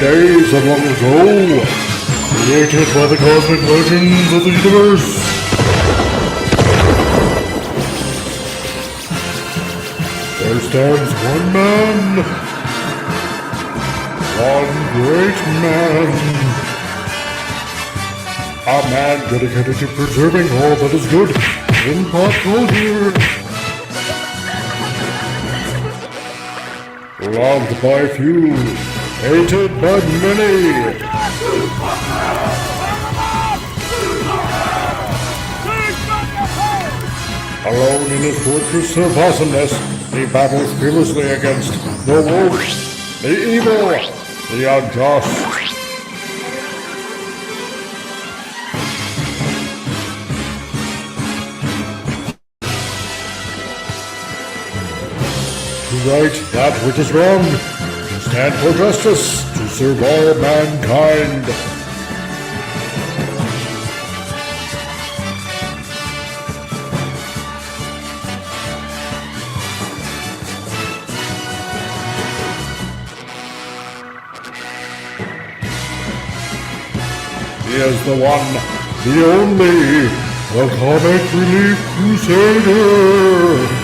days of long ago, created by the cosmic legends of the universe. There stands one man, one great man, a man dedicated to preserving all that is good in pop culture. Loved by few, hated by many. Alone in his fortress of awesomeness, he battles fearlessly against the wolf, the evil, the unjust. To right that which is wrong, to stand for justice, to serve all mankind. He is the one, the only, the comic Relief Crusader.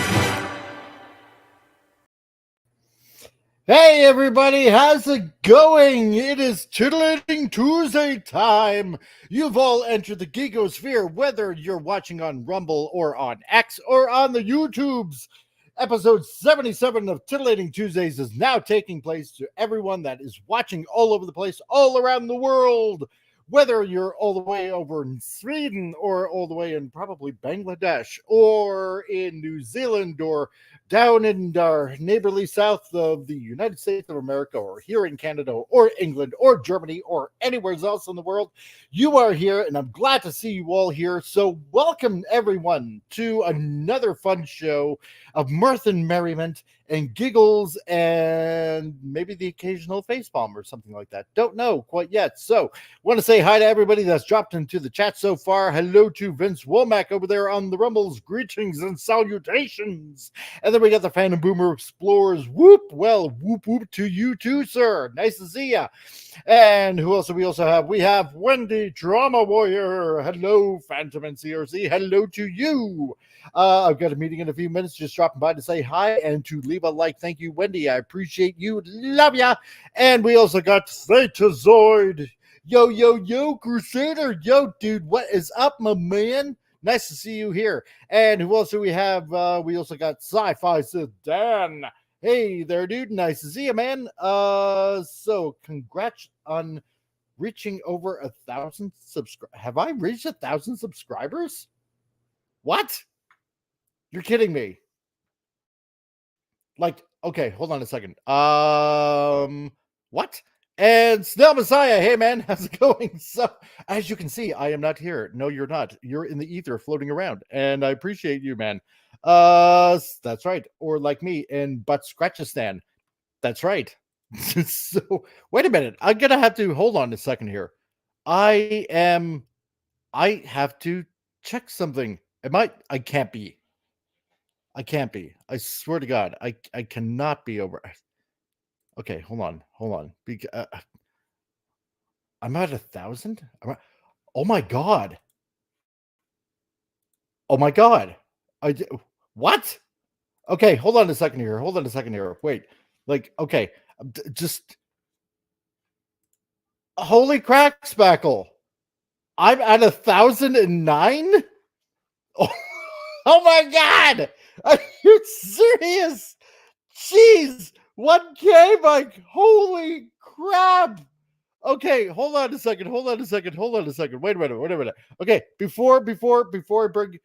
Hey everybody, how's it going? It is Titillating Tuesday time. You've all entered the Geekosphere, whether you're watching on Rumble or on X or on the YouTubes. Episode 77 of Titillating Tuesdays is now taking place to everyone that is watching all over the place, all around the world. Whether you're all the way over in Sweden or all the way in probably Bangladesh or in New Zealand or down in our neighborly south of the United States of America or here in Canada or England or Germany or anywhere else in the world, you are here and I'm glad to see you all here. So welcome everyone to another fun show of mirth and merriment and giggles and maybe the occasional facepalm or something like that. Don't know quite yet. So want to say hi to everybody that's dropped into the chat so far. Hello to Vince Womack over there on the Rumbles. Greetings and salutations. And then we got the Phantom Boomer Explorers. Whoop. Well, whoop whoop to you too, sir. Nice to see ya. And who else do we also have? We have Wendy Drama Warrior. Hello, Phantom and CRC. Hello to you. I've got a meeting in a few minutes, just dropping by to say hi and to leave a like. Thank you, Wendy. I appreciate you. Love ya. And we also got Thetazoid. Yo, Crusader. Yo, dude, what is up, my man? Nice to see you here. And who else do we have? We also got Sci-Fi Sedan. Hey there, dude. Nice to see you, man. So congrats on reaching over 1,000 subscribers. Have I reached 1,000 subscribers? What? You're kidding me. Like, okay, hold on a second. What? And Snell Messiah, hey man, how's it going? So, as you can see, I am not here. No, you're not. You're in the ether floating around, and I appreciate you, man. That's right. Or like me in Butt Scratchistan. That's right. So, wait a minute. I'm gonna have to hold on a second here. I have to check something. I can't be. I swear to God, I cannot be over. Okay, hold on. I'm at 1,000. Oh my God. What? Okay, hold on a second here. Wait, like, okay, just holy crack spackle. I'm at 1,009. Oh my God. Are you serious? Jeez. 1K, Mike. Holy crap. Okay, hold on a second. Wait a minute. Okay, before I bring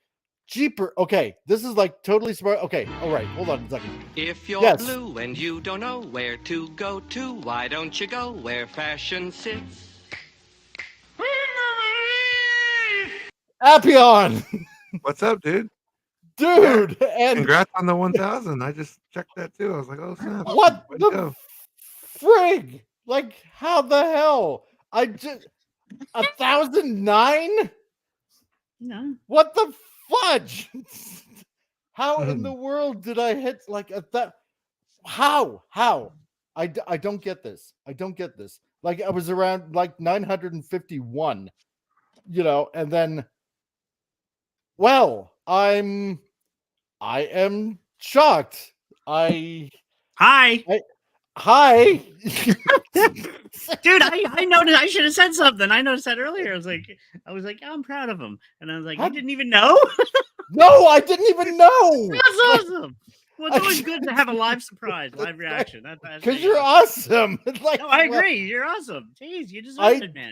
Jeeper. Okay, this is like totally smart. Okay, all right, hold on a second. If you're blue and you don't know where to go to, why don't you go where fashion sits? Appion. What's up, dude? Dude, yeah. And congrats on the 1,000. I just checked that too. I was like, oh snap! What the frig? Like, how the hell? I just 1,009? No. What the fudge? How in the world did I hit like that? How? I don't get this. Like I was around like 951, you know, and then, well, I am shocked. Hi. Hi. Dude, I noticed. I should have said something. I noticed that earlier. I was like, yeah, I'm proud of him. And I was like, you didn't even know? No, I didn't even know. That's awesome. Well, it's always good to have a live surprise, live reaction. Because you're awesome. It's like, no, I agree. You're awesome. Jeez, you deserve it, man.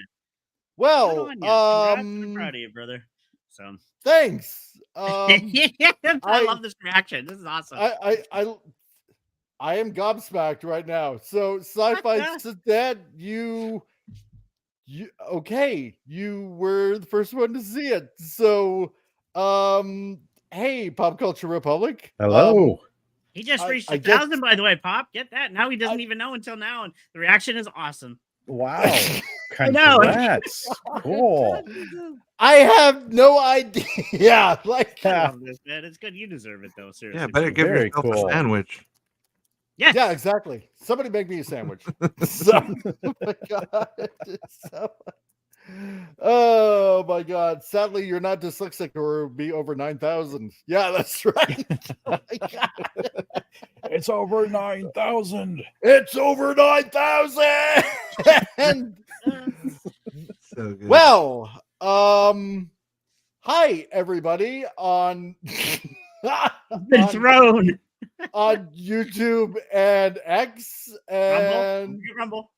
Well, I'm proud of you, brother. So thanks. I love this reaction. This is awesome. I am gobsmacked right now. So sci-fi said that you okay, you were the first one to see it. So hey, Pop Culture Republic. Hello. He just reached 1,000, by the way, Pop. Get that? Now he doesn't even know until now, and the reaction is awesome. Wow. Congrats. Cool. I have no idea. Yeah, like I love this, man. It's good. You deserve it, though. Seriously. Yeah, better give yourself a sandwich. Yes. Yeah, exactly. Somebody make me a sandwich. Oh my God. Oh my God. Sadly, you're not dyslexic or it would be over 9,000. Yeah, that's right. Oh my God. It's over 9,000. It's over 9,000. And So good. well, hi everybody on Been thrown on YouTube and X and Rumble.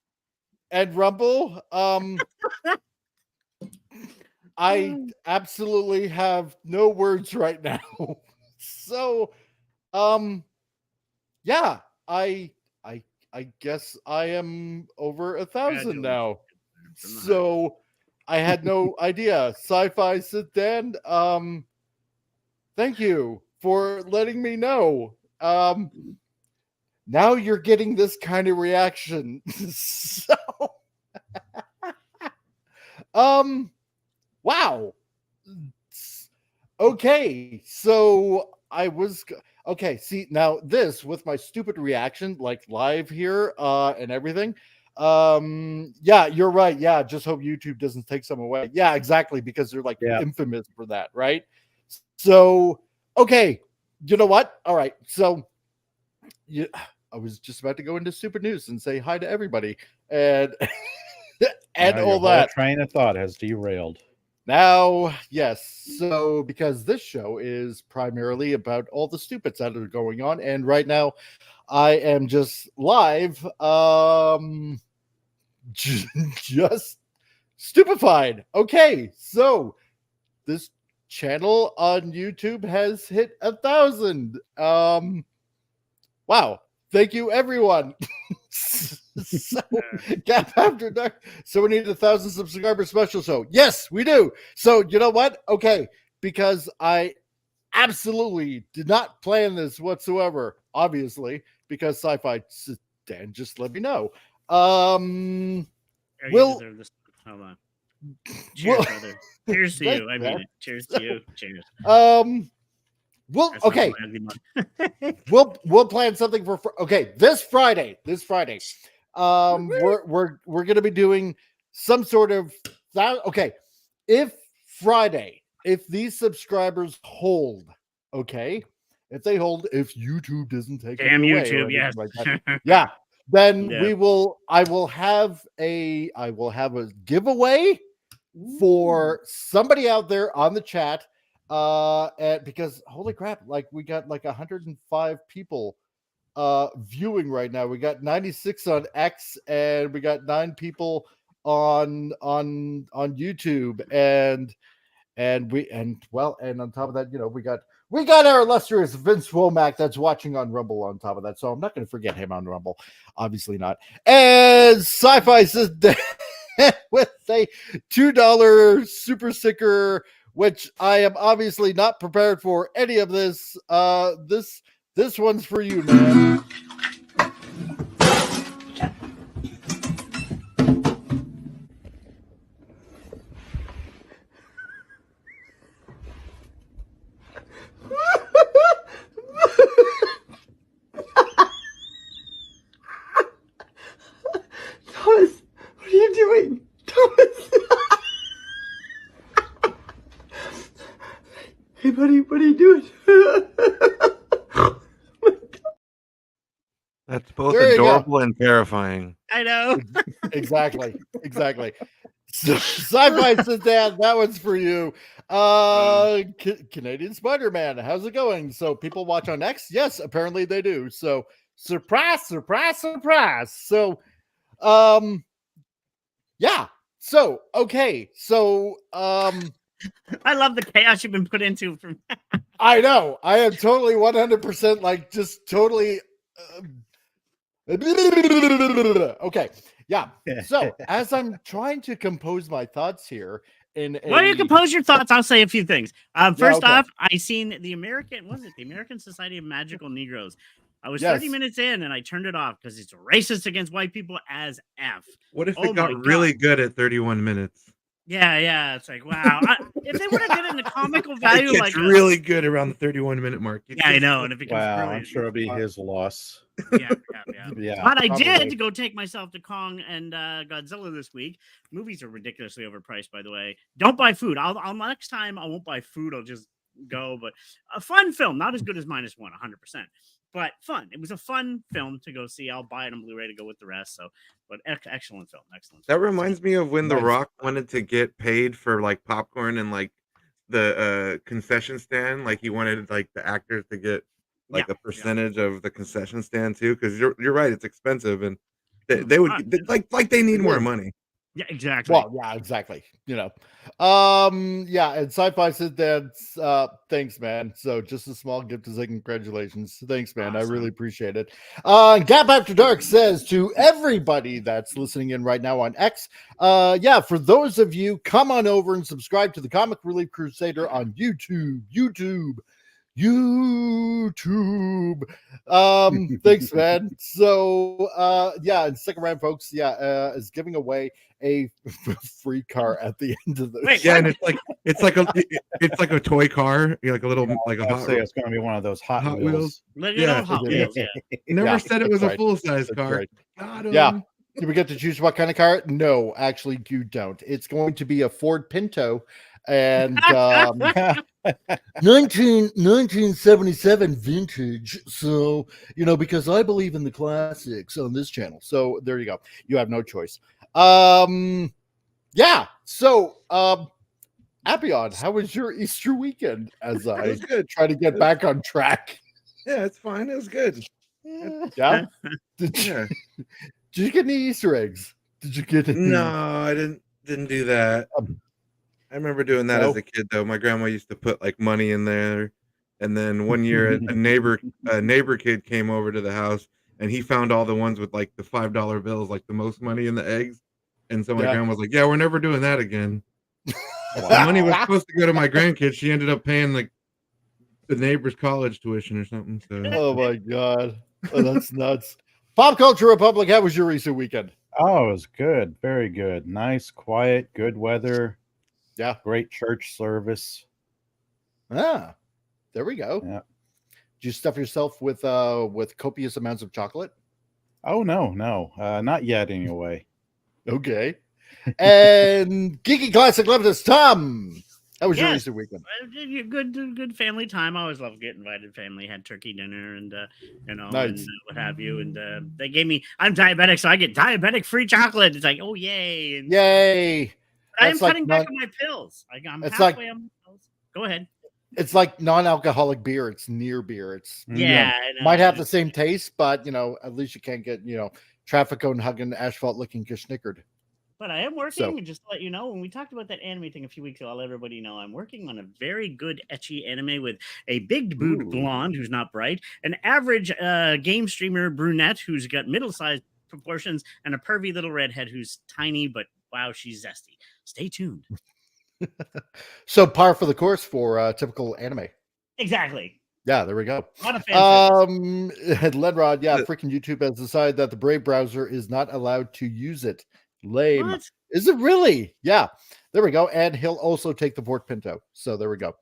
I absolutely have no words right now. So, yeah, I guess I am over 1,000 now. So I had no idea. Sci-Fi Sit Dan, thank you for letting me know. Now you're getting this kind of reaction. So wow. Okay, so I was okay. See, now this with my stupid reaction, like live here, and everything. Yeah, you're right. Yeah, just hope YouTube doesn't take some away. Yeah, exactly, because they're like infamous for that, right? So, okay, you know what? All right, so I was just about to go into stupid news and say hi to everybody, and and all that. Train of thought has derailed. Now, yes. So, because this show is primarily about all the stupids that are going on, and right now, I am just live, just stupefied. Okay, so this channel on YouTube has hit 1,000. Wow. Thank you, everyone. So, Gap After Dark. So we need 1,000 subscriber special show. Yes, we do. So you know what? Okay, because I absolutely did not plan this whatsoever. Obviously, because Sci-Fi Dan just let me know. Hold on. Cheers, brother. Cheers to you. I mean it. Cheers to you. Cheers. Well, okay. we'll plan something for this Friday. We're gonna be doing some sort of if these subscribers hold, if they hold, if YouTube doesn't take it away, YouTube, yes. like yeah, then I will have a giveaway for somebody out there on the chat. And because holy crap, like we got like 105 people viewing right now. We got 96 on X, and we got 9 people on YouTube, and on top of that, you know, we got our illustrious Vince Womack that's watching on Rumble on top of that. So I'm not going to forget him on Rumble, obviously not. And Sci-Fi says with a $2 super sticker, which I am obviously not prepared for any of this. This one's for you, man. Thomas, what are buddy, what are you doing? That's both There you go. adorable and terrifying. I know. Exactly. So, Sci-Fi says that one's for you. Canadian Spider-Man, how's it going? So people watch on X? Yes, apparently they do. So surprise. So yeah. So okay. So I love the chaos you've been put into. From I know. I am totally 100% like just totally okay. Yeah. So as I'm trying to compose my thoughts here while you compose your thoughts, I'll say a few things. First okay. off, I seen the American Society of Magical Negroes. I was 30 minutes in and I turned it off because it's racist against white people as F. What if it got really good at 31 minutes? Yeah. It's like, wow. If they would have done it in the comical value, It like gets really good around the 31-minute mark. Yeah, I know. And if it becomes Wow, brilliant, I'm sure it'll be his loss. Yeah. But I probably. did go take myself to Kong and Godzilla this week. Movies are ridiculously overpriced, by the way. Don't buy food. I'll next time I won't buy food. I'll just go. But a fun film, not as good as -1, 100%. But fun. It was a fun film to go see. I'll buy it on Blu-ray to go with the rest. So, but excellent film. That reminds me of when The Rock wanted to get paid for like popcorn and like the concession stand. Like he wanted like the actors to get like a percentage of the concession stand too. Because you're right, it's expensive, and they would like they need more money. Yeah, exactly. Well, yeah, exactly. You know, yeah, and Sci-Fi said that. Thanks, man. So just a small gift to say congratulations. Thanks, man. Awesome. I really appreciate it. Gap After Dark says to everybody that's listening in right now on X, yeah, for those of you, come on over and subscribe to the Comic Relief Crusader on YouTube. Thanks, man. So yeah, and stick around, folks. Yeah, is giving away a free car at the end of the yeah, and it's like a toy car. You're like a little like a hot. Say it's going to be one of those Hot Wheels. Yeah, Hot Wheels. Yeah. Never said it was a full size car. Right. Yeah. Do we get to choose what kind of car? No, actually, you don't. It's going to be a Ford Pinto, and 1977 vintage. So, you know, because I believe in the classics on this channel. So there you go. You have no choice. Yeah. So, Appion, how was your Easter weekend? As I try to get back on track. Yeah, it's fine. It was good. Yeah. Did you get any Easter eggs? Did you get any? No, I didn't do that. I remember doing that as a kid, though. My grandma used to put like money in there, and then one year a neighbor kid came over to the house, and he found all the ones with like the $5 bills, like the most money in the eggs. And so my grandma was like, "Yeah, we're never doing that again." The money was supposed to go to my grandkids. She ended up paying like the neighbor's college tuition or something. So. Oh my god, that's nuts. Pop Culture Republic, how was your Easter weekend? Oh, it was good. Very good. Nice, quiet, good weather. Yeah. Great church service. Ah, there we go. Yeah. Did you stuff yourself with copious amounts of chocolate? Oh, no. Not yet, anyway. Okay. And Geeky Classic Levitus, Tom, how was your Easter weekend? Good family time. I always love getting invited. Family had turkey dinner and you know, nice. and what have you. And they gave me. I'm diabetic, so I get diabetic free chocolate. It's like, oh yay! And yay! I am cutting back on my pills. I'm halfway on my pills. Go ahead. It's like non-alcoholic beer. It's near beer. It's might have the same taste, but you know, at least you can't get traffic cone hugging, asphalt looking geschnickered. But I am working, and just to let you know, when we talked about that anime thing a few weeks ago, I'll let everybody know I'm working on a very good ecchi anime with a big boob blonde who's not bright, an average game streamer brunette who's got middle-sized proportions, and a pervy little redhead who's tiny, but wow, she's zesty. Stay tuned. So par for the course for typical anime. Exactly. Yeah, there we go. A lot of fans. Lenrod, freaking YouTube has decided that the Brave browser is not allowed to use it. Lame. What? Is it really? Yeah, there we go. And he'll also take the Ford Pinto. So there we go.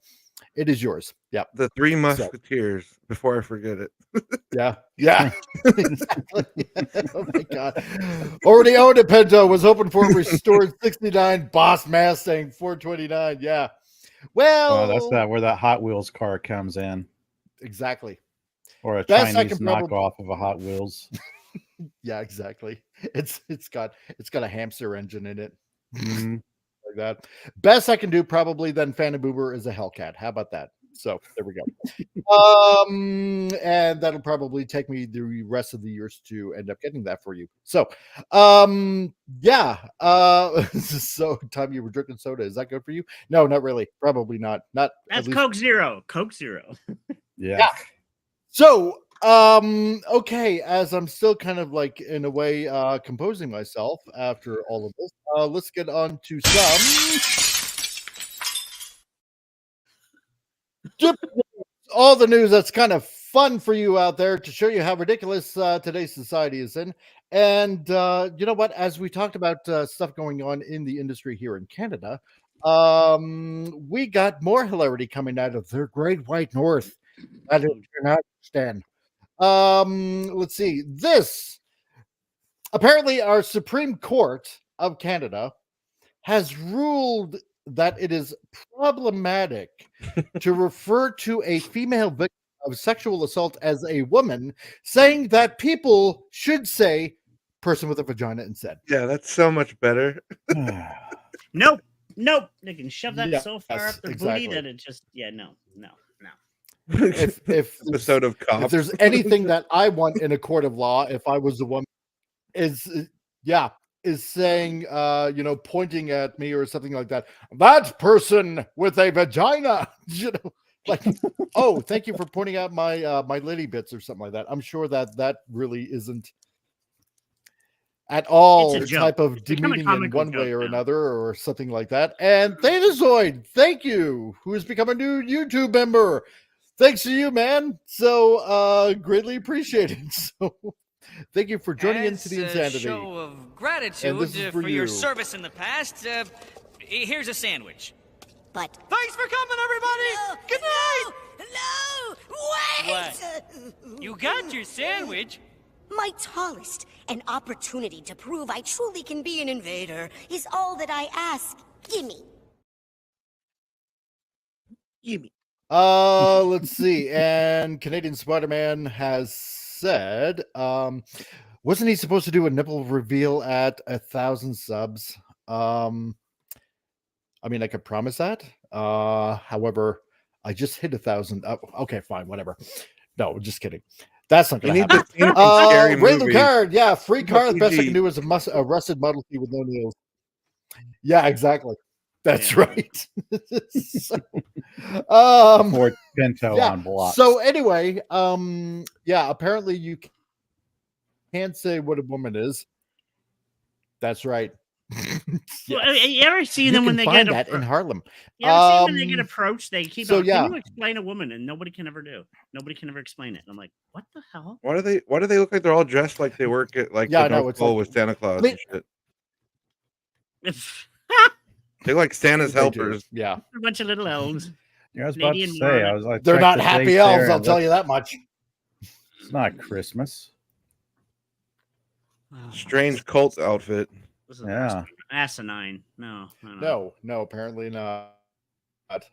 It is yours. Yeah. The Three Musketeers, before I forget it. Yeah. Exactly. Oh my god. Already owned a Pinto, was hoping for a restored 69 Boss Mustang 429. Yeah. Well, That's where that Hot Wheels car comes in, exactly. or a Best I Chinese can probably- knockoff of a Hot Wheels. Yeah, exactly. It's got a hamster engine in it. Mhm. Like that. Best I can do probably then Phantom Boober is a Hellcat. How about that? So there we go. And that'll probably take me the rest of the years to end up getting that for you. So yeah. So Tom, you were drinking soda. Is that good for you? No, not really. Probably not. Not at That's least. Coke Zero. Coke Zero. Yeah. So okay, as I'm still kind of like in a way composing myself after all of this, let's get on to all the news that's kind of fun for you out there to show you how ridiculous today's society is in. And you know what? As we talked about stuff going on in the industry here in Canada, we got more hilarity coming out of the Great White North. I don't understand. Let's see. This apparently our Supreme Court of Canada has ruled that it is problematic to refer to a female victim of sexual assault as a woman, saying that people should say person with a vagina instead. Yeah, that's so much better. Nope. They can shove that Yes, so far up their exactly. booty that it just no. If Episode of Cops. if there's anything that I want in a court of law, if I was the woman, is saying pointing at me or something like that, that person with a vagina, like, oh, thank you for pointing out my my lady bits or something like that. I'm sure that really isn't at all type of demeaning in one way or another or something like that. And Thetazoid, thank you, who has become a new YouTube member. Thanks to you, man. So greatly appreciated. So thank you for joining into the insanity. As a show of gratitude for your service in the past, here's a sandwich. But Thanks for coming, everybody! Good night! No! Wait! What? You got your sandwich? My tallest, an opportunity to prove I truly can be an invader, is all that I ask. Gimme. Let's see. And Canadian Spider-Man has said, wasn't he supposed to do a nipple reveal at 1,000 subs? I mean, I could promise that. Hahowever, I just hit 1,000. Okay, fine, whatever. No, just kidding. That's not going to happen. Random card, yeah, free card. The best I can do is a rusted Model T with no nails. Yeah, exactly. That's right. Or Pinto on block. So anyway, yeah, apparently you can't say what a woman is. That's right. Well, you ever see them when they find get that in Harlem? You ever see when they get approached? They keep so on, yeah. Can you explain a woman? And nobody can ever do. Nobody can ever explain it. And I'm like, what the hell? Why do they look like they're all dressed like they work at like the North Pole with Santa Claus and shit? They're like Santa's helpers. Yeah, a bunch of little elves. Yeah, I was about to Canadian say, Mark. I was like, they're check not the happy date elves. there, I'll and tell you that much. It's not Christmas. Strange cult outfit. Yeah. Asinine. No. No, apparently not. But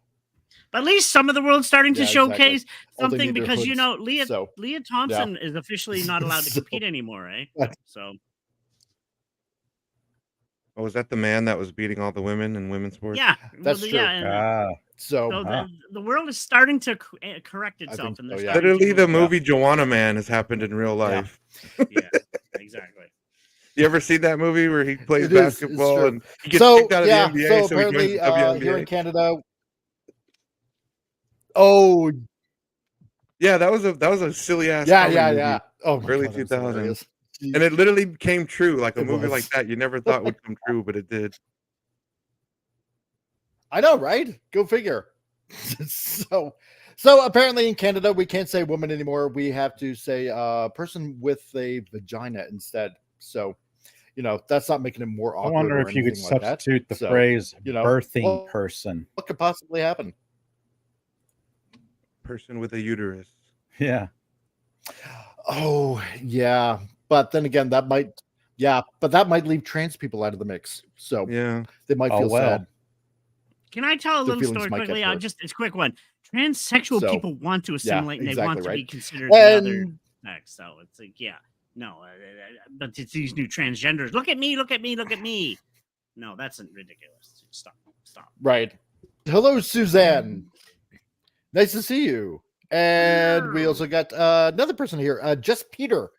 at least some of the world's starting to showcase All they something need are because hoods. Leah Thompson is officially not allowed to compete anymore, eh? So Oh, was that the man that was beating all the women in women's sports? yeah, That's true. Yeah, so the world is starting to correct itself, and literally the movie Joanna Man has happened in real life. Yeah, exactly. You ever seen that movie where he plays basketball and he gets so kicked out of yeah, the NBA? so So he apparently joins the WNBA? here in Canada. Oh, yeah, that was a silly ass. Yeah. Oh, early 2000s, and it literally came true. Like a movie like that, you never thought would come true, but it did. I know, right? Go figure. So apparently in Canada we can't say woman anymore. We have to say person with a vagina instead. So, that's not making it more awkward. I wonder if you could substitute the phrase birthing person. What could possibly happen? Person with a uterus. Yeah. Oh, yeah. But then again, that might leave trans people out of the mix. So yeah, they might feel sad. Can I tell a the little feelings story might get quickly? hurt. Just it's a quick one. Transsexual So, people want to assimilate, and they want to be right. considered the other And sex. So it's like, yeah, no, but it's these new transgenders. Look at me! Look at me! Look at me! No, that's ridiculous. Stop! right. Hello, Suzanne. Nice to see you. And we also got another person here, just Peter.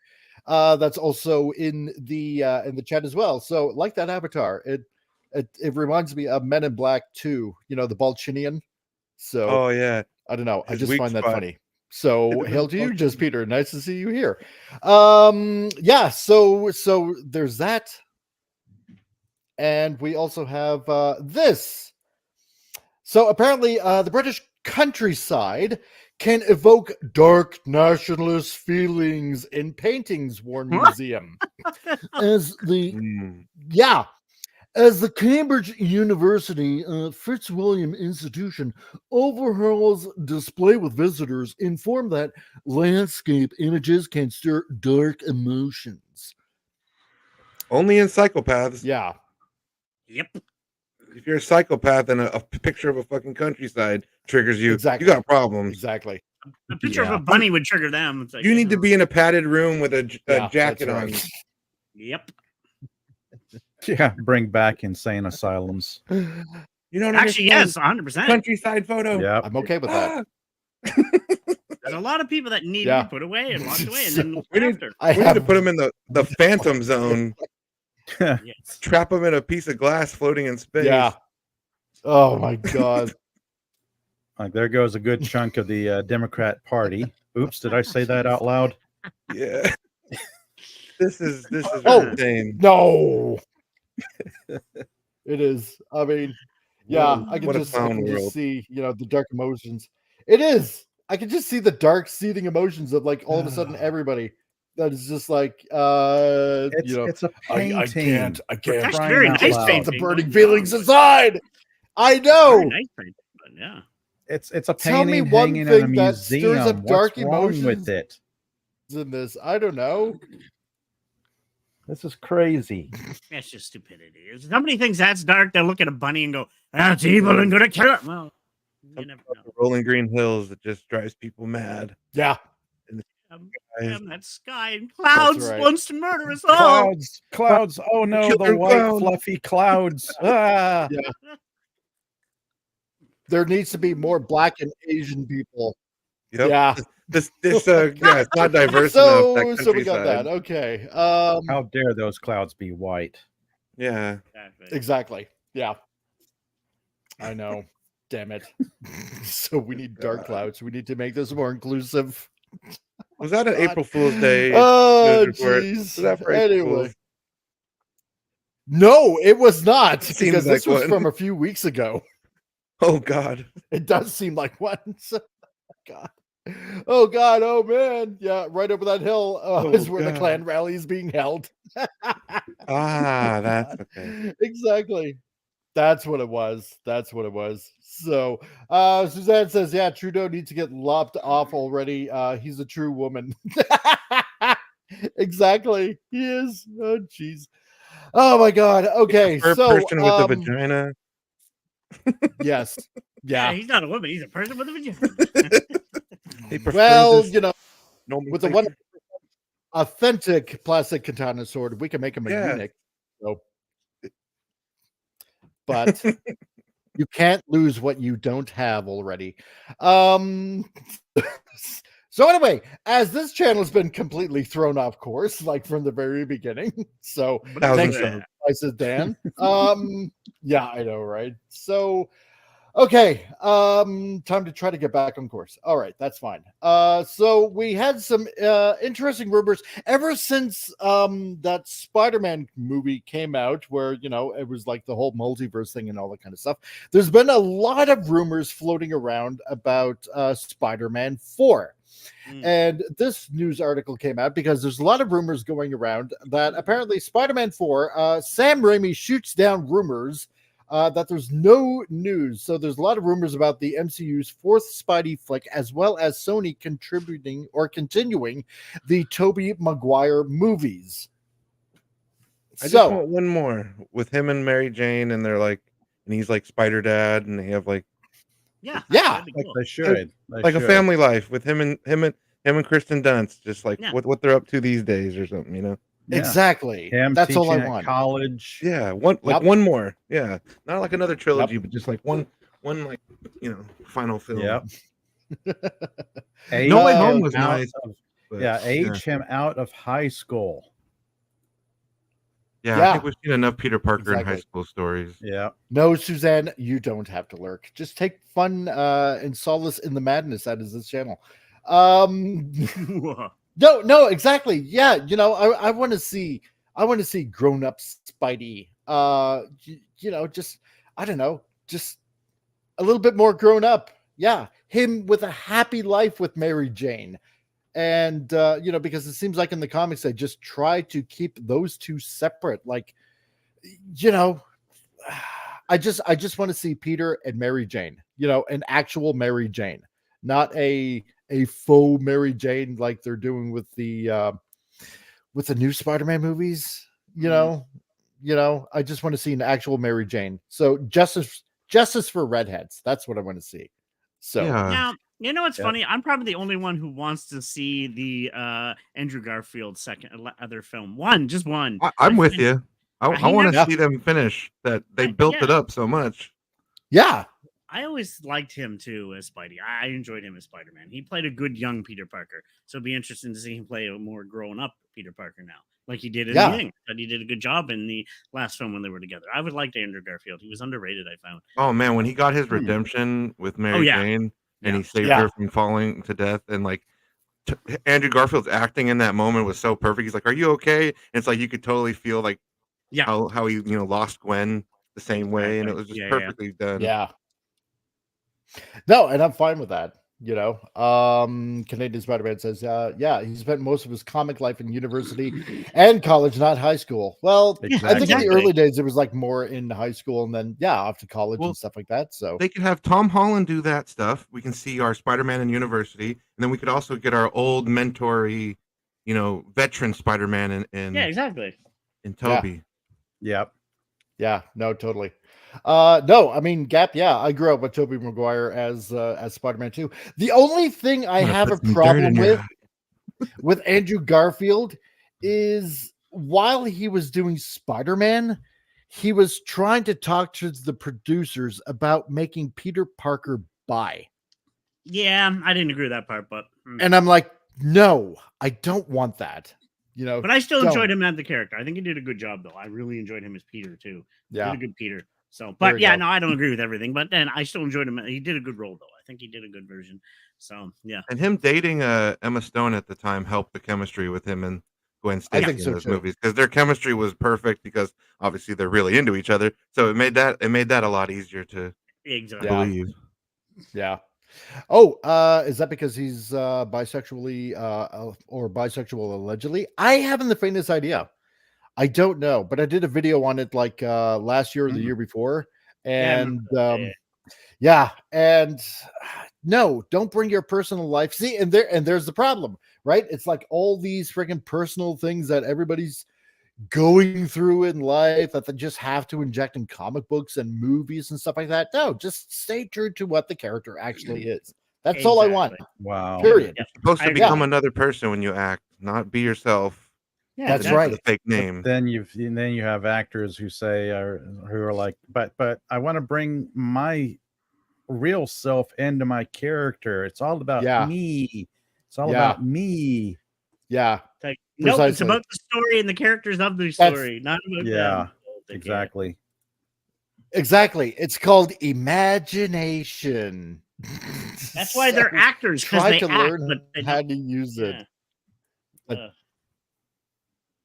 That's also in the chat as well. So, like that avatar, it reminds me of Men in Black 2. You know, the Balchinian. So, Oh yeah, I don't know. I his just weak find that spot. funny. So, hail to you, Balchinian. just Peter. Nice to see you here. Yeah. So there's that, and we also have this. So apparently, the British countryside can evoke dark nationalist feelings in paintings, warn museum. As the Cambridge University Fitzwilliam Institution overhauls display with visitors, informed that landscape images can stir dark emotions. Only in psychopaths. Yeah. Yep. If you're a psychopath and a picture of a fucking countryside triggers you, Exactly. you got problems. Exactly. A picture of a bunny would trigger them. It's like, You need to be in a padded room with a jacket on. Right. Yep. Yeah, bring back insane asylums. You know what Actually, yes, 100%. Countryside photo. Yeah, I'm okay with that. There's a lot of people that need to be put away and locked away, and then we need to put them in the phantom zone. Yes. Trap them in a piece of glass floating in space. Yeah. Oh my god. Like there goes a good chunk of the Democrat Party. Oops, did I say that out loud? Yeah. This is insane. No. It is. I mean, yeah, I can just see, the dark emotions. It is. I can just see the dark seething emotions of like all of a sudden everybody that is just like it's a painting. I can't. That's very nice painting. The burning feelings inside. I know. Very nice painting, but yeah. It's a Tell me painting one hanging in a thing that museum. stirs up dark What's wrong emotions with it? in this. I don't know. This is crazy. That's just stupidity. If somebody thinks that's dark, they'll look at a bunny and go, "That's evil and gonna kill it." Well, you never know. Rolling green hills that just drives people mad. Yeah. That sky and clouds right. wants to murder us all. Clouds. Oh no, the white fluffy clouds. Yeah. There needs to be more Black and Asian people. Yep. Yeah. This it's not diverse so, enough. So we got that. Okay. How dare those clouds be white? Yeah. Exactly. Yeah. I know. Damn it. So we need dark clouds. We need to make this more inclusive. Was that an April Fool's Day? Oh, jeez. Anyway. No, it was not. Because this was from a few weeks ago. Oh, God. It does seem like one. God. Oh, God. Oh, man. Yeah, right over that hill is where the Klan rally is being held. That's okay. Exactly. That's what it was. So, Suzanne says, yeah, Trudeau needs to get lopped off already. He's a true woman. Exactly. He is. Oh, jeez. Oh, my God. Okay. So, person with a vagina. Yes. Yeah. He's not a woman. He's a person with a vagina. Well, with the one authentic plastic katana sword, we can make him a eunuch. So. But you can't lose what you don't have already. So anyway, as this channel has been completely thrown off course, like from the very beginning. So thanks, I said Dan. Yeah, I know, right? So okay, time to try to get back on course. All right, that's fine. So we had some interesting rumors ever since that Spider-Man movie came out, where it was like the whole multiverse thing and all that kind of stuff. There's been a lot of rumors floating around about SpiderMan4. And this news article came out because there's a lot of rumors going around that apparently SpiderMan4, Sam Raimi shoots down rumors that there's no news. So there's a lot of rumors about the MCU's fourth Spidey flick, as well as Sony contributing or continuing the Tobey Maguire movies. I just want one more with him and Mary Jane, and they're like and he's like Spider Dad, and they have like Yeah, Yeah. that'd be Like cool. they should. They like a should. family life with him and Kristen Dunst, just like Yeah. what they're up to these days or something, you know? Yeah. Exactly. Him That's all I teaching at want. college. Yeah, one Yep. one more. Yeah, not like another trilogy, but just like one like final film. Yep. No Way Home him was out nice. of- but, age him out of high school. Yeah, Yeah. I think we've seen enough Peter Parker in high Exactly. school stories. Yeah. No, Suzanne, you don't have to lurk. Just take fun and solace in the madness that is this channel. No, exactly. Yeah, I want to see grown up Spidey. Just I don't know, just a little bit more grown up. Yeah, him with a happy life with Mary Jane. And because it seems like in the comics they just try to keep those two separate. Like, I just want to see Peter and Mary Jane, an actual Mary Jane, not a faux Mary Jane like they're doing with the new Spider-Man movies. I just want to see an actual Mary Jane. So justice for redheads. That's what I want to see. So now, you know what's funny? I'm probably the only one who wants to see the Andrew Garfield other film. Just one. I'm with you. I want to never- see them finish that. They built it up so much. Yeah. I always liked him too as Spidey. I enjoyed him as Spider-Man. He played a good young Peter Parker. So it'd be interesting to see him play a more grown up Peter Parker now, like he did in the Thing. But he did a good job in the last film when they were together. I would like Andrew Garfield. He was underrated, I found. Oh man, when he got his redemption with Mary Jane and he saved her from falling to death, and like Andrew Garfield's acting in that moment was so perfect. He's like, "Are you okay?" And it's like you could totally feel like how he lost Gwen the same way, and it was just perfectly done. Yeah. No, and I'm fine with that. Canadian Spider-Man says, he spent most of his comic life in university and college, not high school. Well, I think in the early days it was like more in high school and then off to college and stuff like that. So they could have Tom Holland do that stuff. We can see our Spider-Man in university, and then we could also get our old mentor-y, veteran Spider-Man in exactly. In Toby. Yep. Yeah, no, totally. No, I mean, Gap, I grew up with Tobey Maguire as Spider-Man 2. The only thing I have a problem with Andrew Garfield is while he was doing Spider-Man, he was trying to talk to the producers about making Peter Parker bi. Yeah, I didn't agree with that part, but and I'm like, no, I don't want that. But I still enjoyed him as the character. I think he did a good job, though. I really enjoyed him as Peter too. Yeah, he did a good Peter. So, but no, I don't agree with everything. But then I still enjoyed him. He did a good role, though. I think he did a good version. So, yeah. And him dating Emma Stone at the time helped the chemistry with him and Gwen Stacy in those movies, because their chemistry was perfect, because obviously they're really into each other. So it made that a lot easier to believe. Yeah. Oh, is that because he's bisexually or bisexual allegedly? I haven't the faintest idea. I don't know, but I did a video on it like last year or the year before, and and no, don't bring your personal life. See, and there's the problem, right? It's like all these freaking personal things that everybody's going through in life that they just have to inject in comic books and movies and stuff like that. No, just stay true to what the character actually is. That's all I want. Wow. Period. You're supposed to become another person when you act, not be yourself. Yeah, that's right. The fake name. But then you have actors who say who are like, but I want to bring my real self into my character. It's all about me. It's all about me. Yeah. Like, nope, it's about the story and the characters of the story, not about them. Exactly. Exactly. It's called imagination. That's why they're actors. Try to act, learn how to use it.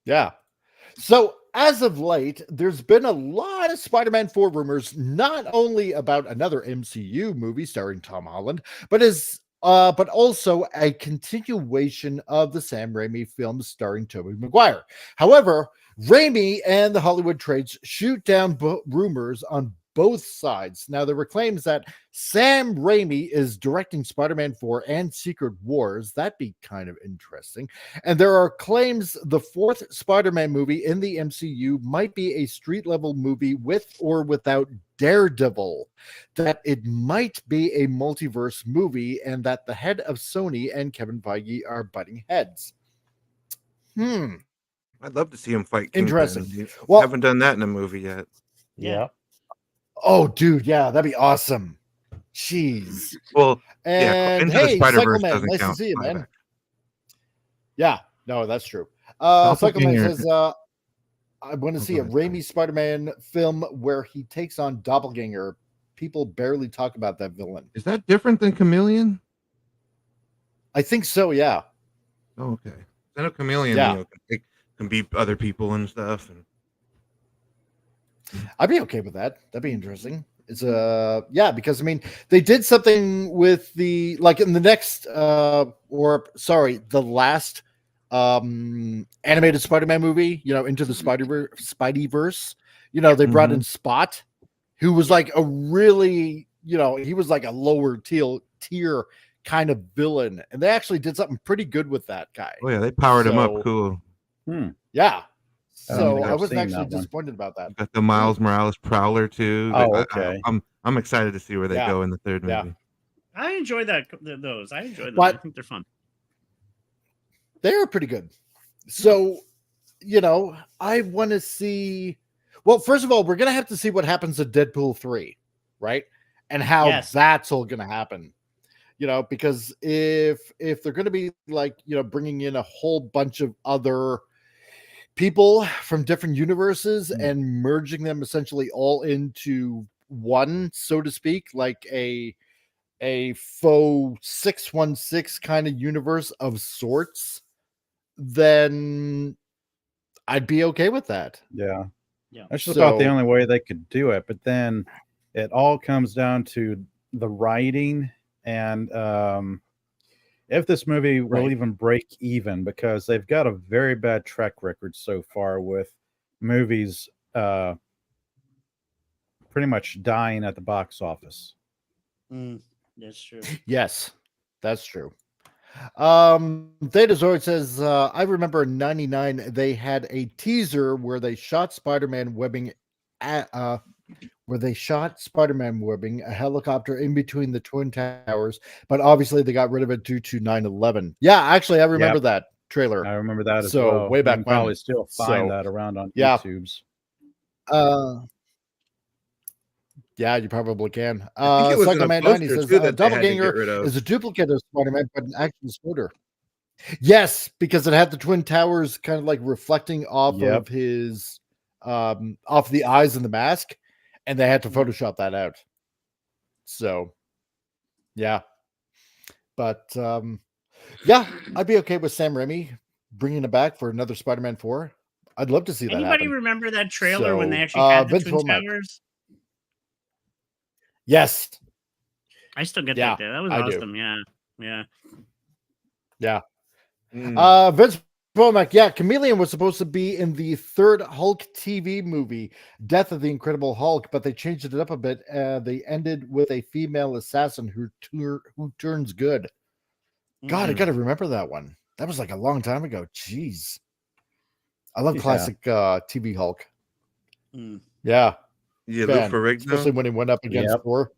Yeah. So as of late, there's been a lot of Spider-Man 4 rumors, not only about another MCU movie starring Tom Holland, but also a continuation of the Sam Raimi films starring Tobey Maguire. However, Raimi and the Hollywood trades shoot down rumors on both sides. Now, there were claims that Sam Raimi is directing Spider-Man 4 and Secret Wars. That'd be kind of interesting. And there are claims the fourth Spider-Man movie in the MCU might be a street-level movie with or without Daredevil, that it might be a multiverse movie, and that the head of Sony and Kevin Feige are butting heads. I'd love to see him fight Kingpin. Interesting. Well, haven't done that in a movie yet. Yeah. Oh, dude, yeah, that'd be awesome. Jeez. Well, and Into hey, the Spider-Verse Cycleman, doesn't nice count. to see you, man. Back. Yeah, no, that's true. Cycleman Doppelganger. says, I want to see a Raimi Spider-Man film where he takes on Doppelganger. People barely talk about that villain. Is that different than Chameleon? I think so, yeah. Oh, okay. I know Chameleon can be other people and stuff. And I'd be okay with that. That'd be interesting. It's because I mean they did something with the in the next the last animated Spider-Man movie, Into the Spideyverse. They brought in Spot, who was like a really, he was like a lower tier kind of villain, and they actually did something pretty good with that guy. Oh yeah, they powered him up. Cool. Yeah. So I I've wasn't seen actually that one. disappointed about that. Got the Miles Morales Prowler too. Oh, okay. I'm excited to see where they go in the third movie. I enjoy those. I enjoy them. But I think they're fun. They are pretty good. So, I want to see. Well, first of all, we're gonna have to see what happens to Deadpool 3, right? And how that's all gonna happen. Because if they're gonna be bringing in a whole bunch of other people from different universes and merging them essentially all into one, so to speak, like a faux 616 kind of universe of sorts, then I'd be okay with that. Yeah. That's just about the only way they could do it. But then it all comes down to the writing and if this movie will even break even, because they've got a very bad track record so far with movies pretty much dying at the box office. That's true. Yes, that's true. Theta Zord says, I remember in 99 they had a teaser where they shot Spider-Man webbing a helicopter in between the Twin Towers, but obviously they got rid of it due to 9/11. Yeah, actually, I remember that trailer. I remember that as so well. way back you when. Probably still find that around on YouTube's. Yeah, you probably can. Cycleman 90 says Doppelganger is a duplicate of Spider-Man, but an actual splitter. Yes, because it had the Twin Towers kind of like reflecting off of his off the eyes in the mask, and they had to Photoshop that out. So yeah. But I'd be okay with Sam Raimi bringing it back for another Spider-Man 4. I'd love to see that Anybody happen. remember that trailer when they actually had the Twin Towers? Yes. I still get that there. That was awesome. Yeah. Vince Womack, Chameleon was supposed to be in the third Hulk TV movie, Death of the Incredible Hulk, but they changed it up a bit. They ended with a female assassin who turns good. God, I got to remember that one. That was like a long time ago. Jeez. I love classic TV Hulk. Yeah. Yeah, Lou Ferrigno. Especially when he went up against Thor.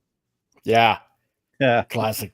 Yeah. Classic.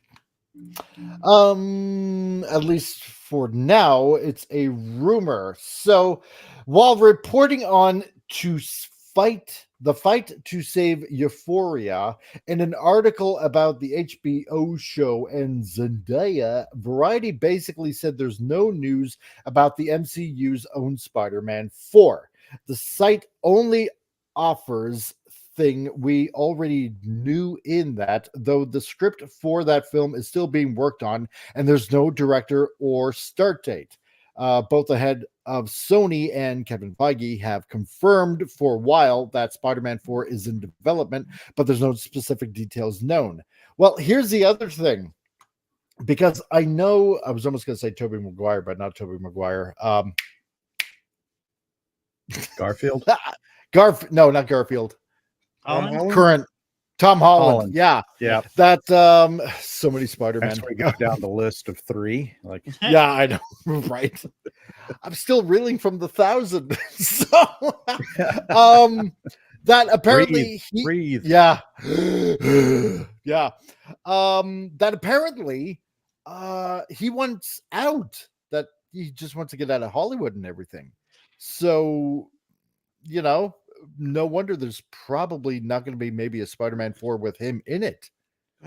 At least for now, it's a rumor. So while reporting on the fight to save Euphoria in an article about the HBO show and Zendaya, Variety basically said there's no news about the MCU's own Spider-Man 4. The site only offers thing we already knew in that, though the script for that film is still being worked on and there's no director or start date. Both the head of Sony and Kevin Feige have confirmed for a while that Spider-Man 4 is in development, but there's no specific details known. Well, here's the other thing, because I know I was almost going to say Tobey Maguire, but not Tobey Maguire. Garfield? No, not Garfield. current Tom Holland. Yeah. Yeah. That so many Spider-Man. As we go down the list of 3. Like yeah, I know, right? I'm still reeling from the 1,000. So that apparently breathe. Yeah. yeah. That apparently he wants out, that he just wants to get out of Hollywood and everything. So, you know, no wonder there's probably not going to be maybe a Spider-Man 4 with him in it.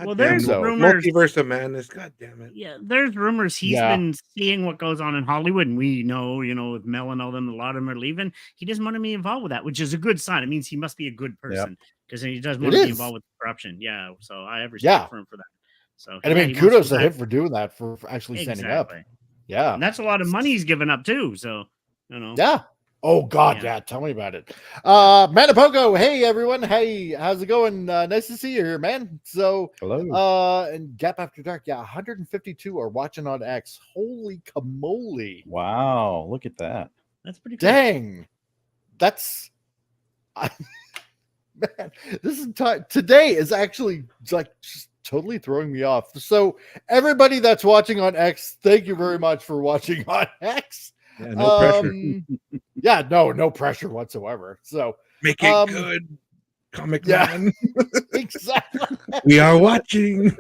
Well, there's rumors. Multiverse of Madness. God damn it. Yeah, there's rumors he's been seeing what goes on in Hollywood, and we know, you know, with Mel and all them, a lot of them are leaving. He doesn't want to be involved with that, which is a good sign. It means he must be a good person because he doesn't want to be involved with corruption. Yeah, so I have respect for him for that. So, and I mean, kudos to him for doing that, for actually standing up. Yeah, and that's a lot of money he's given up too. So, you know, yeah. Oh God, yeah. Tell me about it. Manapogo, hey everyone, hey, how's it going? Nice to see you here, man. So, hello. And Gap After Dark, 152 are watching on X. Holy camole! Wow, look at that. That's pretty cool. Dang, that's man. This is today is actually like just totally throwing me off. So, everybody that's watching on X, thank you very much for watching on X. Yeah, no pressure. Yeah, no pressure whatsoever. So make it good, comic man. Exactly. We are watching.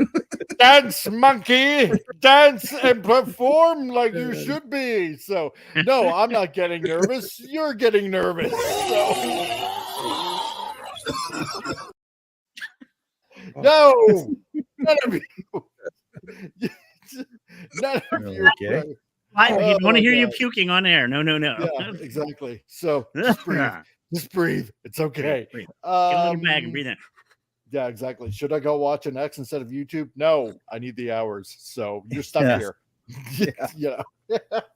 Dance, monkey, dance and perform like you should be. So no, I'm not getting nervous. You're getting nervous. So. No, none of you. None of you. Okay. I want to hear you puking on air. No. Yeah, exactly. So just breathe. Just breathe. It's okay. Breathe. Get a little bag and breathe in. Yeah, exactly. Should I go watch an X instead of YouTube? No, I need the hours. So you're stuck here. You know.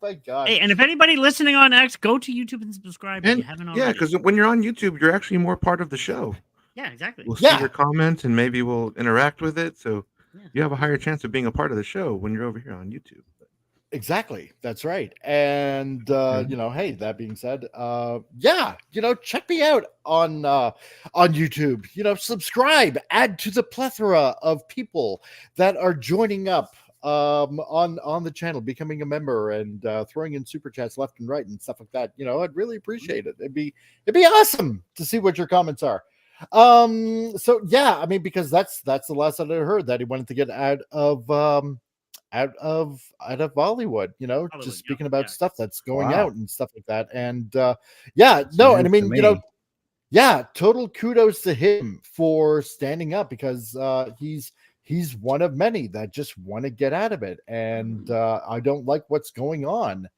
Thank God. Hey, and if anybody listening on X, go to YouTube and subscribe if you haven't already. Yeah, because when you're on YouTube, you're actually more part of the show. Yeah, exactly. We'll see your comments and maybe we'll interact with it. So you have a higher chance of being a part of the show when you're over here on YouTube. Exactly. That's right. And you know, hey, that being said, you know, check me out on YouTube. You know, subscribe, add to the plethora of people that are joining up on the channel, becoming a member and throwing in super chats left and right and stuff like that. You know, I'd really appreciate it. It'd be awesome to see what your comments are. So yeah, I mean, because that's the last that I heard, that he wanted to get out of Bollywood, you know, just speaking about stuff that's going out and stuff like that. And and I mean, you know, total kudos to him for standing up, because he's one of many that just want to get out of it. And I don't like what's going on,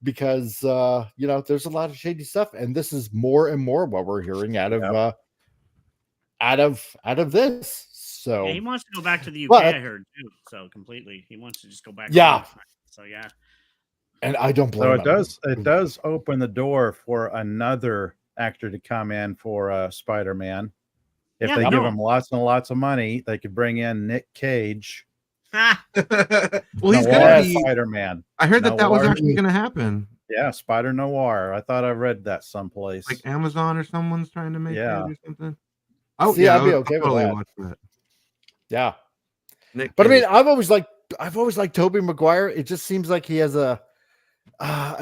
because you know, there's a lot of shady stuff, and this is more and more what we're hearing out of this. So he wants to go back to the UK, I heard too. So completely, he wants to just go back. So yeah, and I don't blame him. It does open the door for another actor to come in for Spider-Man. If they give him lots and lots of money, they could bring in Nick Cage. Well, he's gonna be Spider-Man. I heard that was actually going to happen. Yeah, Spider Noir. I thought I read that someplace. Like Amazon or someone's trying to make it or something. Oh, see, I'd be okay with that. Yeah, but I mean, I've always liked Tobey Maguire. It just seems like he has a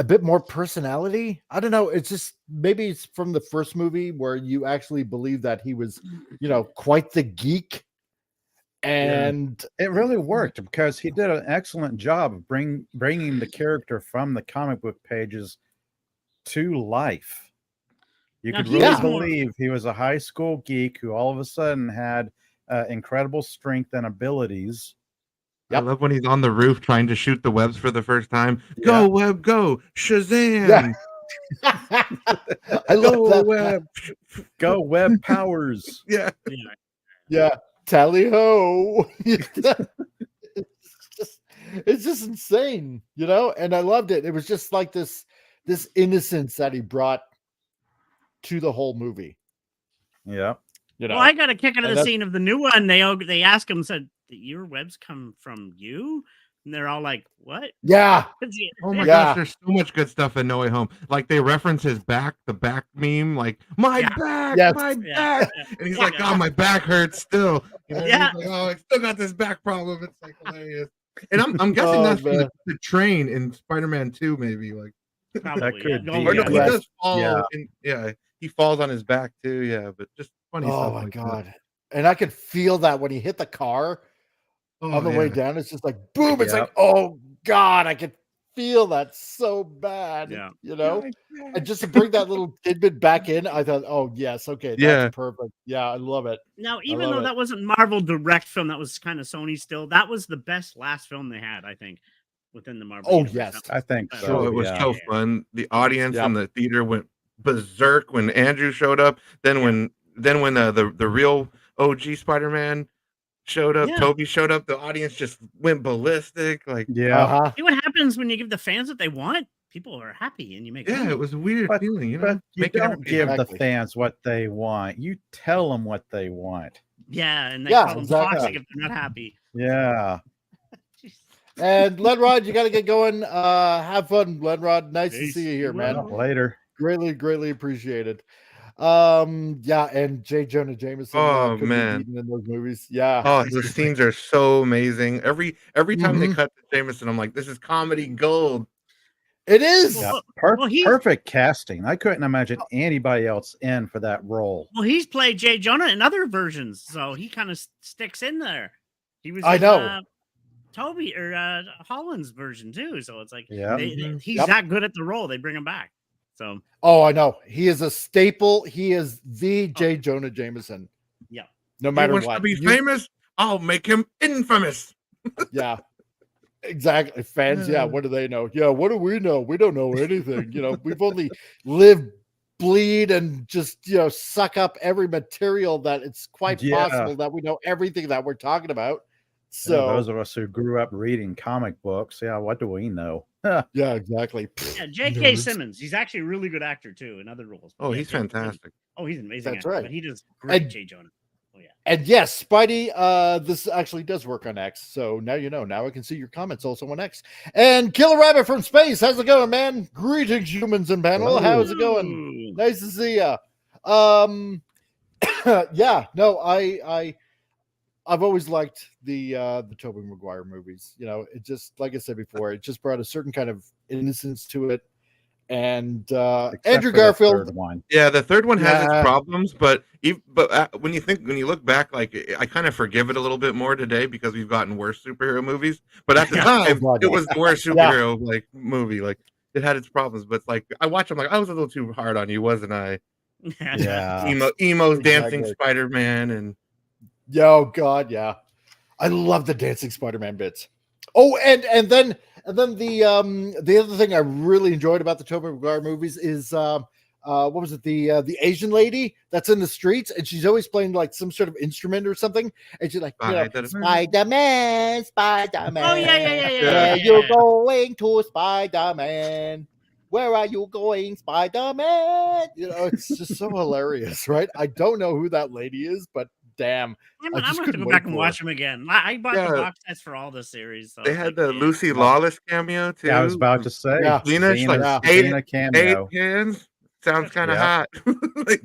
bit more personality. I don't know. It's just, maybe it's from the first movie where you actually believe that he was, you know, quite the geek, and it really worked because he did an excellent job of bringing the character from the comic book pages to life. You could really believe he was a high school geek who all of a sudden had incredible strength and abilities. I love when he's on the roof trying to shoot the webs for the first time. Go web, go Shazam! I love that web. Go web powers. Yeah. Tally ho! It's just insane, you know. And I loved it. It was just like this innocence that he brought to the whole movie. Yeah. You know, well, I got a kick out of the scene of the new one. They ask him, said, "Your webs come from you?" And they're all like, what? Yeah. Oh my gosh, there's so much good stuff in No Way Home. Like they reference his back, the back meme, like my back, my back. And he's like, oh, my back hurts still. You know, he's like, oh, I still got this back problem. It's like hilarious. And I'm guessing that's from the train in Spider-Man 2, maybe. Like probably, that could be. Or no, he does fall. He falls on his back too. Yeah, but just funny stuff. Oh my god. And I could feel that when he hit the car on the way down. It's just like boom. It's like, oh god, I could feel that so bad. Yeah. You know? And just to bring that little tidbit back in, I thought, oh yes, okay, that's perfect. Yeah, I love it. Now, even though that wasn't Marvel direct film, that was kind of Sony still, that was the best last film they had, I think, within the Marvel universe. Yes. I think so. It was so fun. The audience in the theater went berserk when Andrew showed up. Then when the real OG Spider-Man showed up, Toby showed up, the audience just went ballistic. Like See what happens when you give the fans what they want? People are happy and you make money. It was a weird feeling, you know. But you don't give the fans what they want. You tell them what they want. Yeah, and they call them toxic if they're not happy. Yeah. And Lenrod, you got to get going. Have fun, Lenrod. Nice to see you here, man. Later. Greatly appreciated. And J. Jonah Jameson. Oh man, in those movies. Yeah. Oh, the scenes are so amazing. Every time they cut to Jameson, I'm like, this is comedy gold. It is. Yeah. Perfect casting. I couldn't imagine anybody else in for that role. Well, he's played J. Jonah in other versions, so he kind of sticks in there. He was. I know. Toby or Holland's version too. So it's like he's Yep. that good at the role. They bring him back. So I know. He is a staple. He is the J. Jonah Jameson. Yeah. No matter he wants what. to be famous, I'll make him infamous. Yeah. Exactly. Fans, what do they know? Yeah, what do we know? We don't know anything. You know, we've only lived, bleed, and just suck up every material that it's quite possible that we know everything that we're talking about. So those of us who grew up reading comic books, what do we know? Yeah, exactly. Yeah, J.K. Simmons. He's actually a really good actor too in other roles. Oh, he's fantastic. Oh, he's an amazing. That's actor, right. But he does great, J. Jonah. Oh yeah. And yes, Spidey, this actually does work on X. So now you know. Now I can see your comments also on X. And Killer Rabbit from Space, how's it going, man? Greetings, humans and panel. How's it going? Nice to see ya. I've always liked the Tobey Maguire movies. You know, it just, like I said before, it just brought a certain kind of innocence to it. And Andrew Garfield. The third one has its problems, but when you look back, like I kind of forgive it a little bit more today because we've gotten worse superhero movies. But at the time, it was the worst superhero like movie. Like it had its problems, but like I watch them, like I was a little too hard on you, wasn't I? Yeah, emos dancing Spider-Man and. Yo, God, yeah. I love the dancing Spider-Man bits. Oh, and then the other thing I really enjoyed about the Tobey Maguire movies is what was it? The Asian lady that's in the streets, and she's always playing like some sort of instrument or something, and she's like, Spider-Man, Spider-Man. Oh yeah. Where you going to, Spider-Man? Where are you going, Spider-Man? You know, it's just so hilarious, right? I don't know who that lady is, but damn, I'm gonna have to go back and watch them again. I bought the box sets for all the series. So they had the Lucy Lawless cameo too. Yeah, I was about to say, Xena, eight hands. Sounds kind of hot.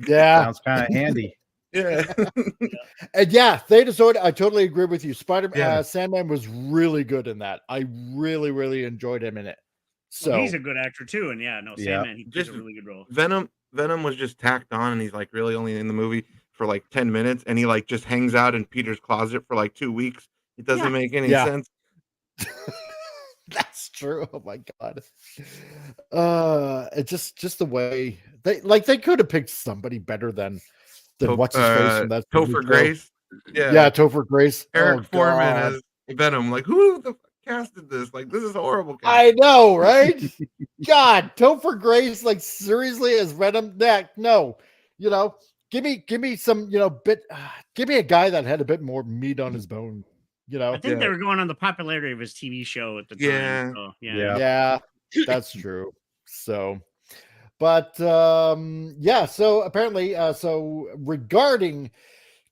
Sounds kind of handy. And Theta Sword, I totally agree with you. Sandman was really good in that. I really enjoyed him in it. So he's a good actor too, and Sandman, he did a really good role. Venom was just tacked on, and he's like really only in the movie for like 10 minutes, and he like just hangs out in Peter's closet for like 2 weeks. It doesn't make any sense. That's true. Oh my god. It's just the way they could have picked somebody better than what's his face from that Topher Grace. Topher Grace. Eric Foreman as Venom. Like who the casted this? Like this is horrible. I know, right? God, Topher Grace, like seriously as Venom. No, give me some, give me a guy that had a bit more meat on his bone. I think they were going on the popularity of his TV show at the time. Yeah, that's true. So, but so apparently, so regarding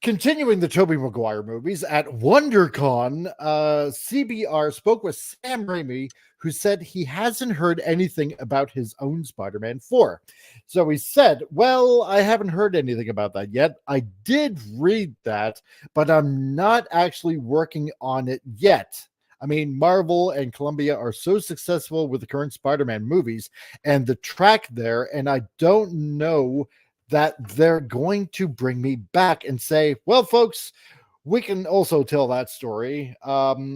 Continuing the Tobey Maguire movies, at WonderCon, CBR spoke with Sam Raimi, who said he hasn't heard anything about his own Spider-Man 4. So he said, well, I haven't heard anything about that yet. I did read that, but I'm not actually working on it yet. I mean, Marvel and Columbia are so successful with the current Spider-Man movies and the track there, and I don't know that they're going to bring me back and say, well, folks, we can also tell that story.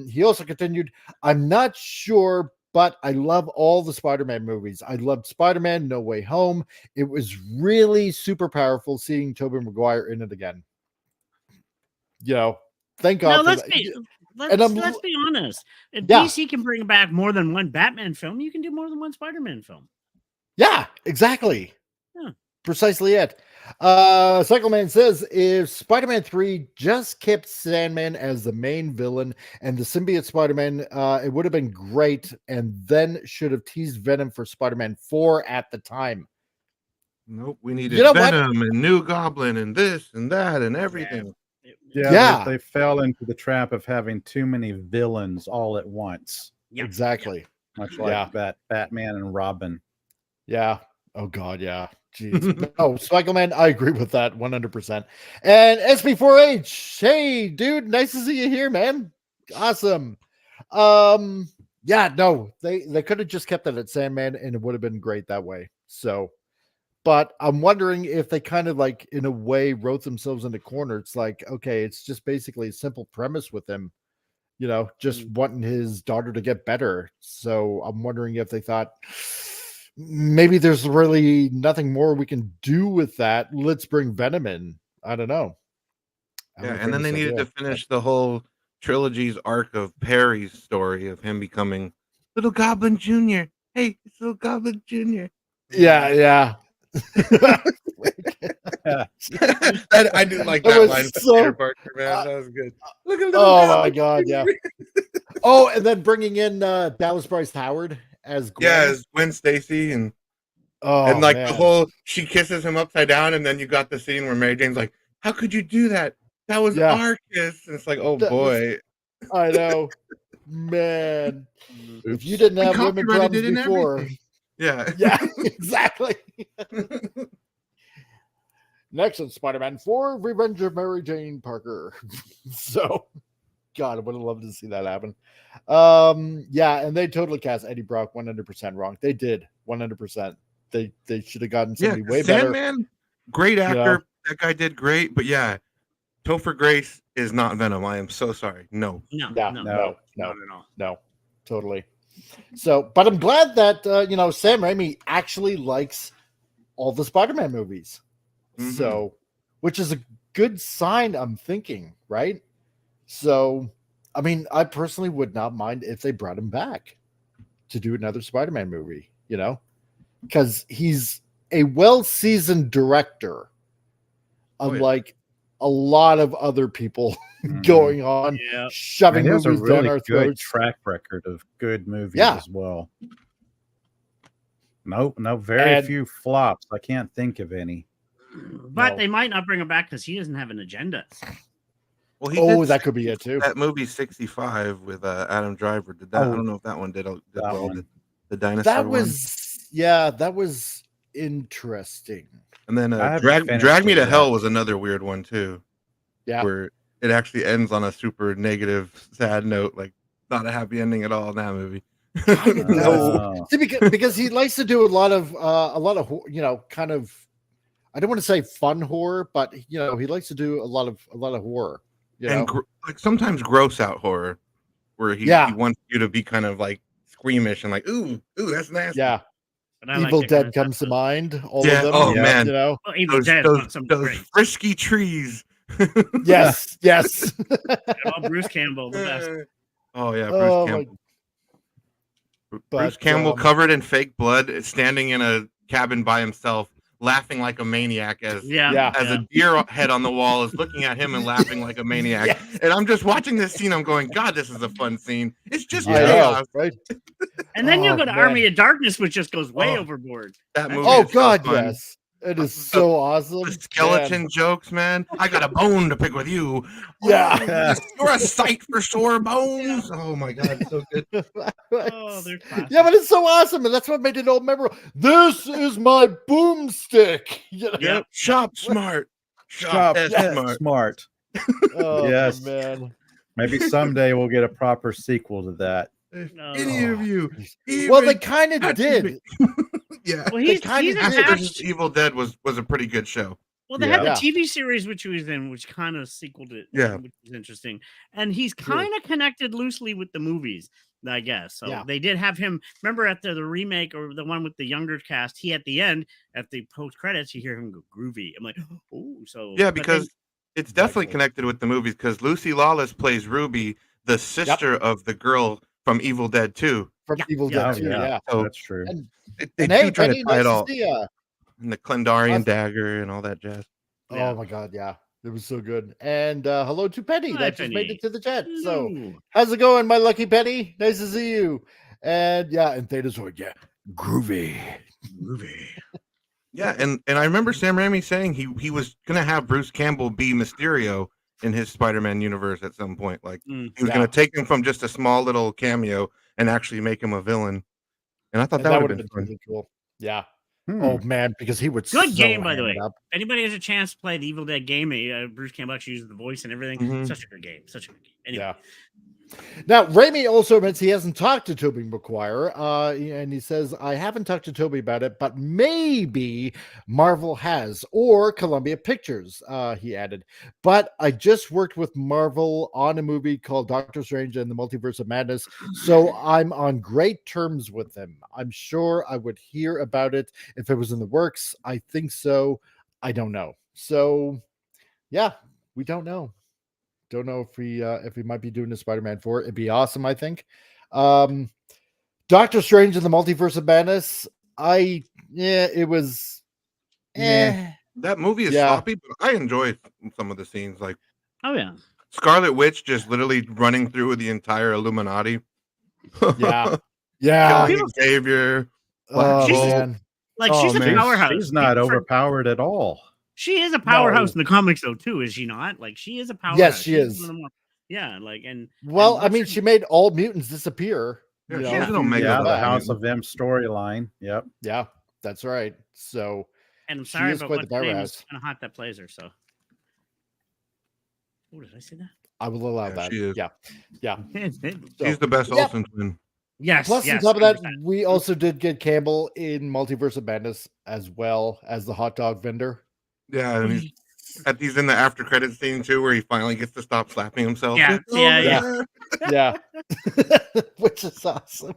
He also continued, I'm not sure, but I love all the Spider-Man movies. I loved Spider-Man No Way Home. It was really super powerful seeing Tobey Maguire in it again. You know, thank God. No, for let's that. let's be honest. If DC can bring back more than one Batman film, you can do more than one Spider-Man film. Yeah, exactly. Yeah. Precisely it. Cycleman says, if Spider-Man 3 just kept Sandman as the main villain and the symbiote Spider-Man, it would have been great, and then should have teased Venom for Spider-Man 4 at the time. Nope, we needed Venom and New Goblin and this and that and everything. Yeah. They fell into the trap of having too many villains all at once. Yeah. Exactly. Much like that Batman and Robin. Yeah. Oh, God, yeah. Jeez. Oh, Cycleman, I agree with that 100%. And SB4H, hey, dude, nice to see you here, man. Awesome. Yeah, no, they could have just kept it at Sandman, and it would have been great that way. So, but I'm wondering if they kind of like, in a way, wrote themselves in a corner. It's like, okay, it's just basically a simple premise with him, you know, just wanting his daughter to get better. So I'm wondering if they thought, maybe there's really nothing more we can do with that. Let's bring Venom in. I don't know. Yeah, and then they needed to finish the whole trilogy's arc of Perry's story of him becoming Little Goblin Jr. Hey, it's Little Goblin Jr. Yeah. I do like that line from Peter Parker, man. That was good. Look at my God, yeah. Oh, and then bringing in Dallas Bryce Howard as Gwen. Yeah, as Gwen Stacy, and like the whole she kisses him upside down, and then you got the scene where Mary Jane's like, "How could you do that? That was our kiss." And it's like, oh boy. I know, man. If you didn't have women problems before, yeah, exactly. Next on Spider-Man 4, Revenge of Mary Jane Parker. So, God, I would have loved to see that happen. Yeah, and they totally cast Eddie Brock 100% wrong. They did 100%. They should have gotten somebody way better. Sandman, great actor. You know? That guy did great, but yeah, Topher Grace is not Venom. I am so sorry. No, totally. So, but I'm glad that Sam Raimi actually likes all the Spider-Man movies. Mm-hmm. So, which is a good sign, I'm thinking, right? So, I mean, I personally would not mind if they brought him back to do another Spider-Man movie, you know, because he's a well-seasoned director, unlike a lot of other people going on, shoving movies down our throats. Track record of good movies as well. No, very few flops. I can't think of any. But they might not bring him back because he doesn't have an agenda. Well, that could be it too. That movie 65 with Adam Driver did that. I don't know if that one did well. The dinosaur. That was interesting. And then Drag Me to Hell was another weird one too. Yeah, where it actually ends on a super negative, sad note, like not a happy ending at all in that movie. No, see, because he likes to do a lot of kind of, I don't want to say fun horror, but he likes to do a lot of horror. Like sometimes gross out horror, where he wants you to be kind of like squeamish and like, ooh, that's nasty. Yeah. Evil Dead comes to mind. All of them. Oh man, those frisky trees. Yes. Bruce Campbell, the best. Oh yeah, Bruce Campbell. Bruce Campbell covered in fake blood, standing in a cabin by himself, laughing like a maniac as a deer head on the wall is looking at him and laughing like a maniac. Yes. And I'm just watching this scene. I'm going, God, this is a fun scene. It's just chaos, right? And then you go to Army of Darkness, which just goes way overboard. That movie. Oh God, yes. It is so awesome. The skeleton jokes, man. I got a bone to pick with you. Yeah. You're a sight for sore bones. Oh my god, it's so good. They're classic. Yeah, but it's so awesome, and that's what made it all memorable. This is my boomstick. You know? Yep. Shop smart. Shop smart. smart. Oh Yes. man. Maybe someday we'll get a proper sequel to that. Any of you. Well, they kind of did. Yeah. Well, he's Versus Evil Dead was a pretty good show. Well, they had the TV series which he was in, which kind of sequeled it. Yeah, which is interesting, and he's kind of connected loosely with the movies, I guess. So they did have him. Remember at the remake or the one with the younger cast, he at the end at the post credits, you hear him go groovy. I'm like, oh, so yeah, because it's definitely connected with the movies because Lucy Lawless plays Ruby, the sister of the girl from Evil Dead 2. From Evil Dead 2, yeah. So that's true. And they hey, do try Penny, to tie it nice all. to see ya. And the Clendarian dagger and all that jazz. Oh my god, yeah. It was so good. And hello to Penny. Hi, That just made Penny. it to the chat. So Hello. how's it going, my lucky Penny? Nice to see you. And and Theta's like, groovy. Yeah, and I remember Sam Raimi saying he was gonna have Bruce Campbell be Mysterio in his Spider-Man universe at some point. Like he was gonna take him from just a small little cameo and actually make him a villain. And I thought that would have been fun. really cool. Yeah. Oh man, because he would Good so game, by the ham way. it up. Anybody has a chance to play the Evil Dead game? Bruce Campbell actually uses the voice and everything. Such a good game. Such a good game. Anyway. Yeah. Now, Raimi also admits he hasn't talked to Tobey Maguire, and he says, I haven't talked to Tobey about it, but maybe Marvel has, or Columbia Pictures, he added. But I just worked with Marvel on a movie called Doctor Strange and the Multiverse of Madness, so I'm on great terms with them. I'm sure I would hear about it if it was in the works. I think so. I don't know. So, yeah, we don't know. Don't know if he might be doing a Spider-Man 4. It'd be awesome, I think. Doctor Strange and the Multiverse of Madness. It was. That movie is sloppy, but I enjoyed some of the scenes. Like, oh yeah, Scarlet Witch just literally running through the entire Illuminati. Yeah. Killing Xavier. She's a powerhouse. She's not overpowered at all. She is a powerhouse in the comics, though, too, is she not? Like, she is a powerhouse. Yes, she is. Yeah, like, and well, I mean, she made all mutants disappear. Yeah, the House of M storyline. Yep. Yeah, that's right. So, and I'm sorry, but what's the name powerhouse. is kind of hot that plays her. So, oh, did I say that? I will allow that. She is. Yeah. She's the best Olsen twin. Yes. Plus, on top of that, we also did get Campbell in Multiverse of Madness as well as the hot dog vendor. Yeah, and he's in the after credit scene too, where he finally gets to stop slapping himself. Yeah. Which is awesome.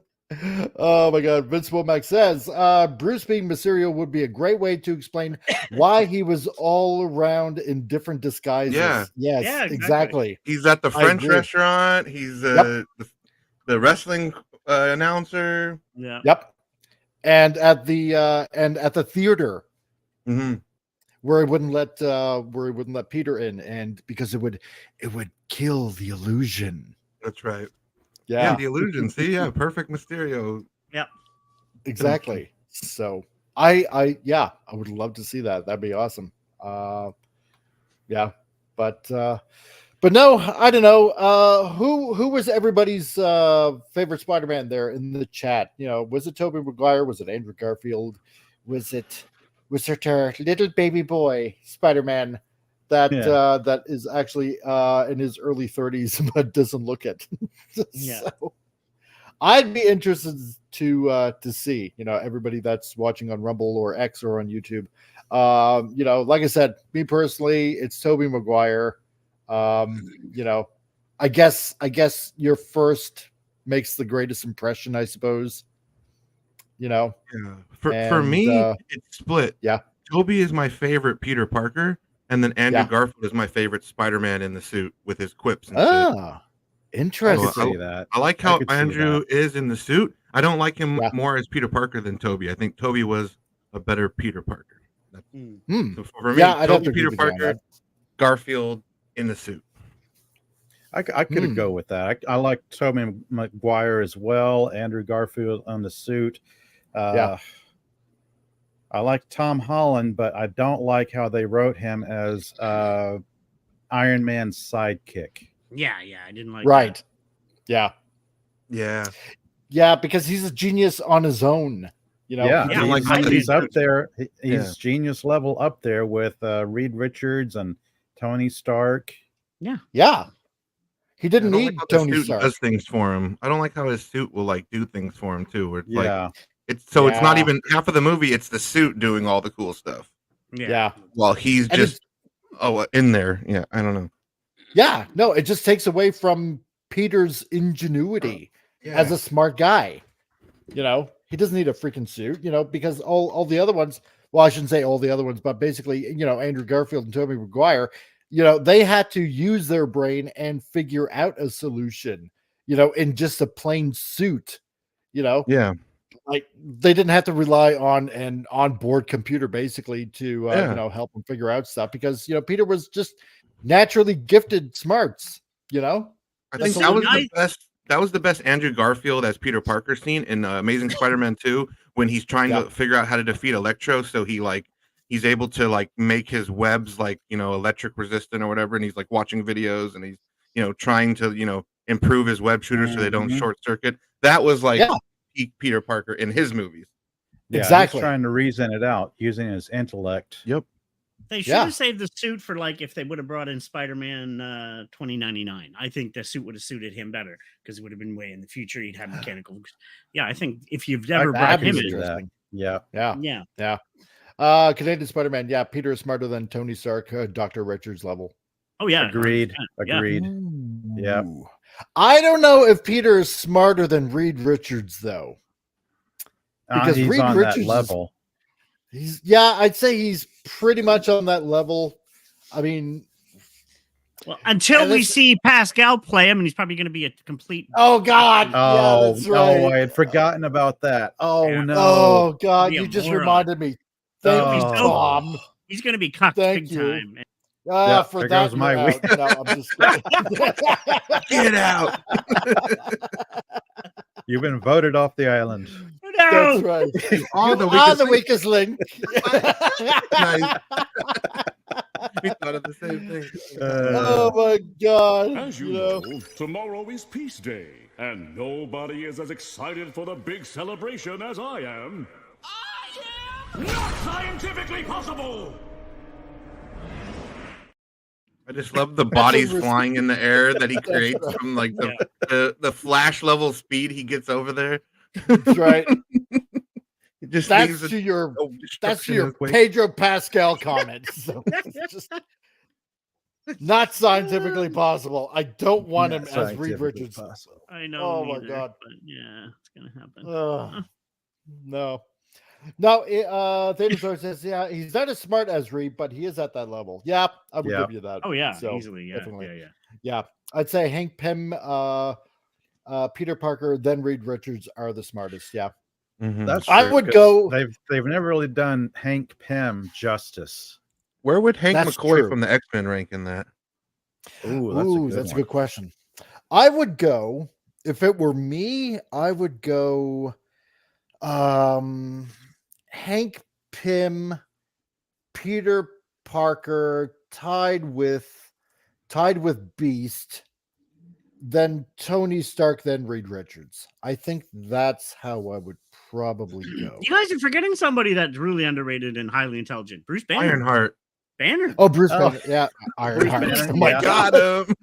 Oh my God. Vince Womack says Bruce being Mysterio would be a great way to explain why he was all around in different disguises. Yes, exactly. He's at the French restaurant. He's the wrestling announcer. Yeah. Yep. And at the theater. Mm-hmm. Where he wouldn't let Peter in, and because it would kill the illusion. That's right. Yeah, the illusion. See, perfect Mysterio. Yep. Exactly. So I would love to see that. That'd be awesome. But no, I don't know. Who was everybody's favorite Spider-Man there in the chat? You know, was it Tobey Maguire? Was it Andrew Garfield? Was it our little baby boy Spider-Man that is actually in his early 30s but doesn't look it? So I'd be interested to see, everybody that's watching on Rumble or X or on YouTube. Like I said, me personally, it's Tobey Maguire. I guess your first makes the greatest impression, I suppose. For me, it's split. Yeah, Toby is my favorite Peter Parker, and then Andrew Garfield is my favorite Spider-Man in the suit with his quips and shit. Interesting. I like how Andrew is in the suit. I don't like him more as Peter Parker than Toby. I think Toby was a better Peter Parker. So for me, Toby, Peter Parker, Garfield in the suit. I could go with that. I like Tobey Maguire as well. Andrew Garfield on the suit. I like Tom Holland, but I don't like how they wrote him as Iron Man's sidekick. Yeah, I didn't like Right. that. Yeah, because he's a genius on his own. You know, he's up there. He's genius level up there with Reed Richards and Tony Stark. Yeah. He didn't I don't need like how the Tony suit Stark. does things for him. I don't like how his suit will like do things for him too. Where it's like it's Yeah. not even half of the movie. It's the suit doing all the cool stuff. Yeah. While he's just in there. Yeah, I don't know. Yeah, no, it just takes away from Peter's ingenuity as a smart guy. You know, he doesn't need a freaking suit, you know, because all the other ones, well, I shouldn't say all the other ones, but basically, you know, Andrew Garfield and Tobey Maguire, you know, they had to use their brain and figure out a solution, you know, in just a plain suit, you know. Yeah. Like they didn't have to rely on an onboard computer basically to you know, help them figure out stuff because, you know, Peter was just naturally gifted smarts, you know. I think that was the best. That was the best Andrew Garfield as Peter Parker scene in Amazing Spider-Man 2 when he's trying to figure out how to defeat Electro. So he's able to like make his webs like, you know, electric resistant or whatever. And he's like watching videos and he's, you know, trying to, you know, improve his web shooters so they don't short circuit. That was like peak Peter Parker in his movies. Yeah, exactly. He's trying to reason it out using his intellect. Yep. They should have saved the suit for like if they would have brought in Spider-Man 2099. I think the suit would have suited him better because it would have been way in the future. He'd have mechanical. Yeah, I think if you've ever brought him in, Canadian Spider-Man. Yeah, Peter is smarter than Tony Stark, Dr. Richards level. Oh yeah, agreed. Yeah. I don't know if Peter is smarter than Reed Richards though, because he's Reed on Richards that level. I'd say he's pretty much on that level. I mean, well, until we see Pascal play him, and he's probably going to be a complete. Oh God! Oh, that's right. I had forgotten about that. Oh no! Oh God! You just reminded me. Thank you, Tom. He's going to be cucked big time. For that, goes my week. No, I'm just Get out! You've been voted off the island. That's right. The weakest link. Nice. We thought of the same thing. Oh my God! As you know, tomorrow is Peace Day, and nobody is as excited for the big celebration as I am. Not scientifically possible! I just love the bodies flying in the air that he creates from like the Flash level speed he gets over there. That's right. It just that's to your Pedro Pascal comment. So just not scientifically possible. I don't want him as Reed Richards. Possible. I know. Oh neither, my God! But yeah, it's gonna happen. No. Thanos says, yeah, he's not as smart as Reed, but he is at that level. Yeah, I would give you that. Oh yeah, so, easily. Yeah, definitely. Yeah. I'd say Hank Pym, Peter Parker, then Reed Richards are the smartest. Yeah, that's true, I would go. They've never really done Hank Pym justice. Where would Hank McCoy from the X-Men rank in that? Ooh, that's a good question. I would go if it were me. I would go. Hank Pym, Peter Parker, tied with Beast, then Tony Stark, then Reed Richards. I think that's how I would probably go. You guys are forgetting somebody that's really underrated and highly intelligent. Bruce Banner. Ironheart. Banner. Oh, Bruce Banner. Yeah, Ironheart. Banner. Oh my God. Got him.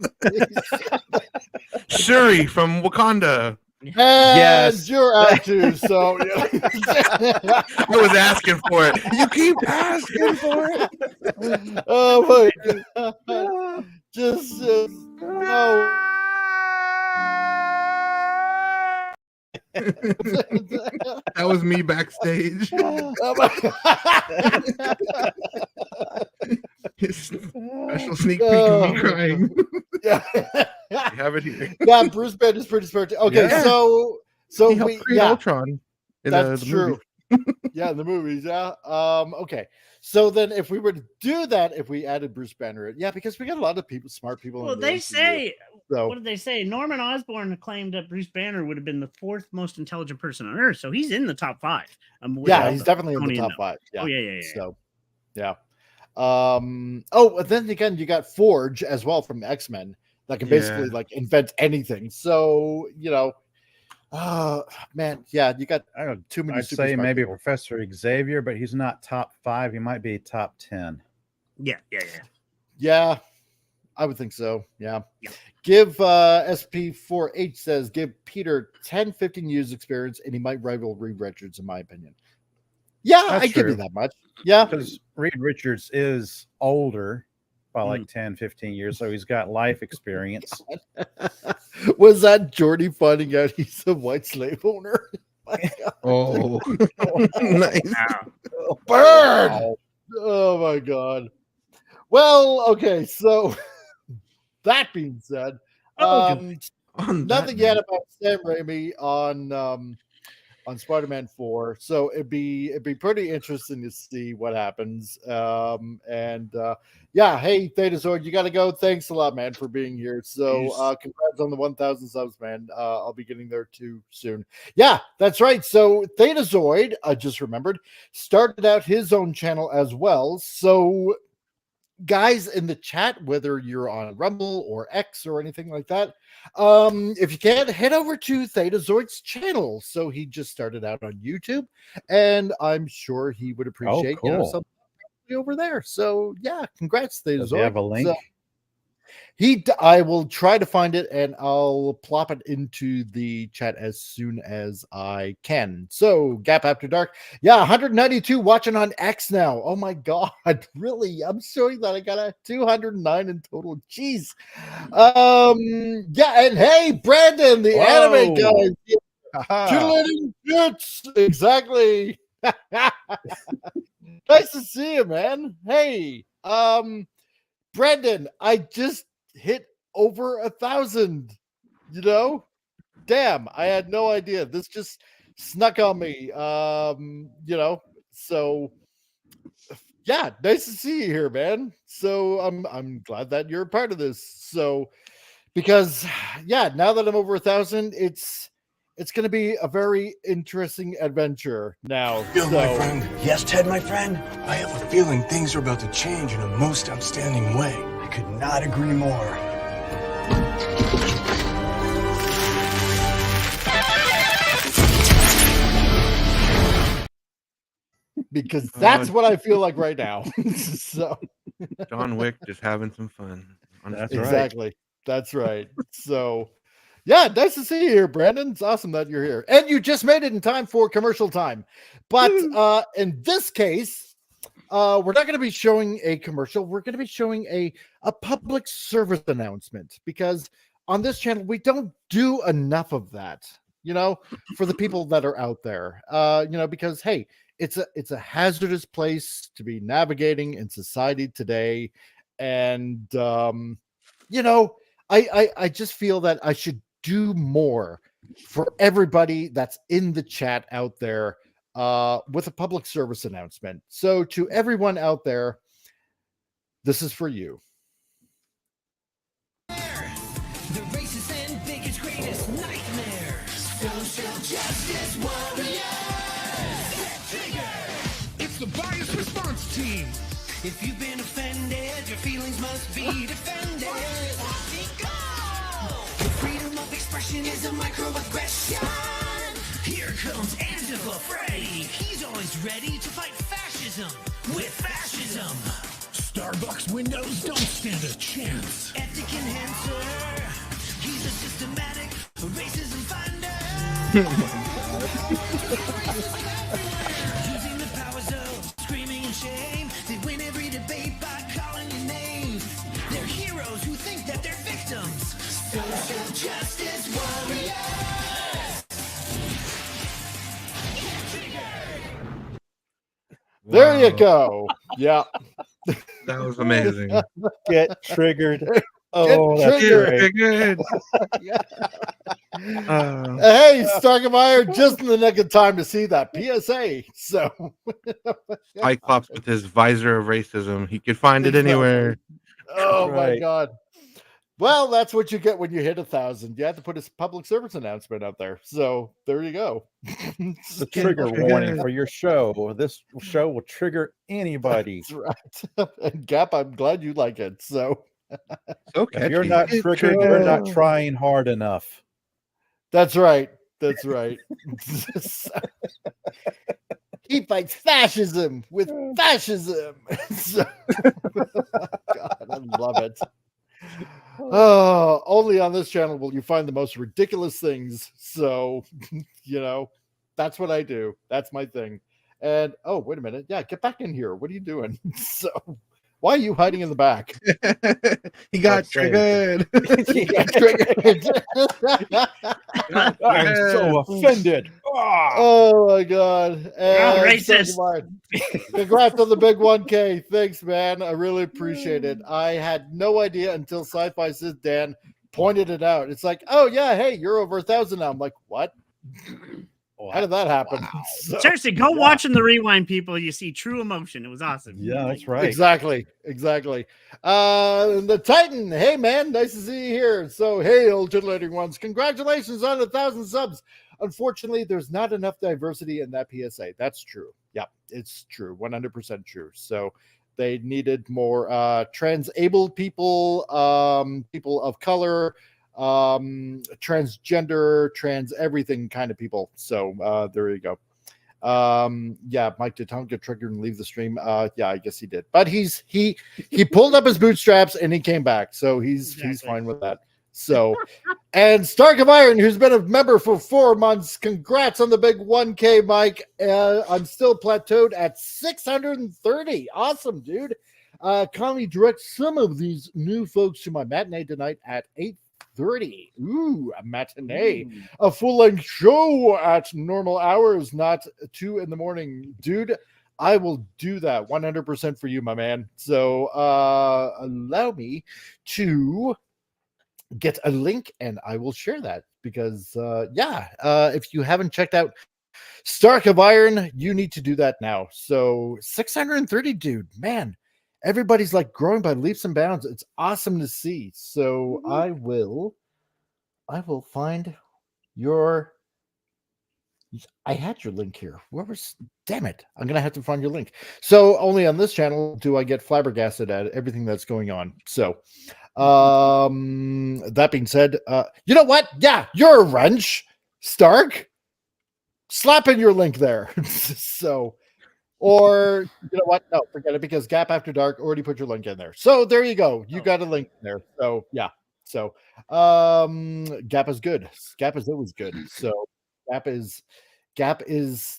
Shuri from Wakanda. And yes, you're out too. So I was asking for it. You keep asking for it. Oh my God. Just no. That was me backstage. His special sneak peek of me crying. Yeah, You have it here. yeah. Bruce Banner is pretty smart. Okay, Yeah. so He helped create Ultron. That's true. Yeah, in the movies. Yeah. Okay. So then, if we were to do that, if we added Bruce Banner, because we got a lot of people, smart people. Well, in the they MCU. say. So, what did they say? Norman Osborn claimed that Bruce Banner would have been the 4th most intelligent person on Earth, so he's in the top 5. He's definitely in the top 5. Yeah. Oh yeah. So, yeah. And then again, you got Forge as well from X-Men that can basically like invent anything. So, man, yeah, you got too many. I'd say maybe Professor Xavier, but he's not top 5. He might be top 10. Yeah, I would think so. Yeah. Give SP4H says give Peter 10-15 years experience and he might rival Reed Richards in my opinion. Yeah, I give you that much. Yeah, because Reed Richards is older by like 10-15 years, so he's got life experience. Was that Jordy finding out he's a white slave owner? Oh, nice. Burn! Oh my god. Well, okay, so that being said, nothing yet about Sam Raimi on SpiderMan4. So it'd be pretty interesting to see what happens. Hey, Thetazoid, you got to go. Thanks a lot, man, for being here. So congrats on the 1,000 subs, man. I'll be getting there too soon. Yeah, that's right. So Thetazoid, I just remembered, started out his own channel as well. So guys in the chat, whether you're on Rumble or X or anything like that, if you can, head over to Thetazoid's channel. So he just started out on YouTube, and I'm sure he would appreciate something over there. So yeah, congrats, Thetazoid. Does he have a link? So, I will try to find it and I'll plop it into the chat as soon as I can. So Gap After Dark. Yeah, 192 watching on X now. Oh my god, really? I'm showing that I got a 209 in total. Jeez. And hey, Brandon, the anime guy. Titillating bits. Exactly. Nice to see you, man. Hey, Brendan, I just hit over 1,000. Damn, I had no idea. This just snuck on me. So yeah, nice to see you here, man. So I'm glad that you're a part of this. So because now that I'm over 1,000, it's going to be a very interesting adventure now. My friend. Yes, Ted, my friend. I have a feeling things are about to change in a most outstanding way. I could not agree more. Because that's what I feel like right now. So John Wick just having some fun. Exactly. That's right. So yeah, nice to see you here, Brandon. It's awesome that you're here. And you just made it in time for commercial time. But in this case, we're not going to be showing a commercial. We're going to be showing a public service announcement, because on this channel, we don't do enough of that, for the people that are out there, because, hey, it's a hazardous place to be navigating in society today. And, I just feel that I should do more for everybody that's in the chat out there with a public service announcement. So to everyone out there, this is for you. The racist and biggest greatest nightmare. Social justice warriors. It's the bias response team. If you've been offended, your feelings must be defended. Freedom of expression is a microaggression. Here comes Angela Frey. He's always ready to fight fascism with fascism. Starbucks windows don't stand a chance. Ethic enhancer. He's a systematic racism finder. Using the powers of screaming and shame, they win every debate by calling your names. They're heroes who think that they're victims. Social justice warriors. There you go. Yeah. That was amazing. Get triggered. Oh, that's triggered. great. Yeah. Hey, Starkmeyer, just in the nick of time to see that PSA. So, Cyclops with his visor of racism. He could find it anywhere. Oh my God. Well, that's what you get when you hit 1,000. You have to put a public service announcement out there. So there you go. The trigger warning for your show. This show will trigger anybody. That's right. And Gap, I'm glad you like it. So if you're not triggered, you're not trying hard enough. That's right. That's right. He fights fascism with fascism. So, God, I love it. Oh, only on this channel will you find the most ridiculous things. So, that's what I do. That's my thing. And oh, wait a minute. Yeah, get back in here. What are you doing? So, why are you hiding in the back? He got triggered. He got triggered. I'm so offended. Oh my God. Racist. Congrats on the big 1K. Thanks, man. I really appreciate it. I had no idea until Sci-Fi Says Dan pointed it out. It's like, oh yeah, hey, you're over 1,000 now. I'm like, what? How did that happen? Wow. So, seriously, go watch in the rewind, people. You see true emotion. It was awesome. Yeah, that's right. Exactly. The Titan. Hey, man, nice to see you here. So, hey, old titillating ones, congratulations on 1,000 subs. Unfortunately, there's not enough diversity in that PSA. That's true. Yeah, it's true. 100% true. So they needed more trans-abled people, people of color, transgender, trans everything kind of people. So there you go. Yeah, Mike, did Tom get triggered and leave the stream? Yeah, I guess he did. But he pulled up his bootstraps and he came back. So he's fine with that. So, and Stark of Iron, who's been a member for 4 months, congrats on the big 1K, Mike. I'm still plateaued at 630. Awesome, dude. Kindly direct some of these new folks to my matinee tonight at 8:30. Ooh, a matinee. A full-length show at normal hours, not 2 in the morning. Dude, I will do that 100% for you, my man. So allow me to get a link and I will share that because if you haven't checked out Stark of Iron, you need to do that now. So 630, dude, man, everybody's like growing by leaps and bounds. It's awesome to see. So I will find your, I had your link here. Damn it, I'm gonna have to find your link. So only on this channel do I get flabbergasted at everything that's going on. So that being said, you know what? Yeah, you're a wrench, Stark. Slap in your link there. So, or you know what? No, forget it because Gap After Dark already put your link in there. So there you go. You got a link there. So yeah. So Gap is good. Gap is always good. So Gap is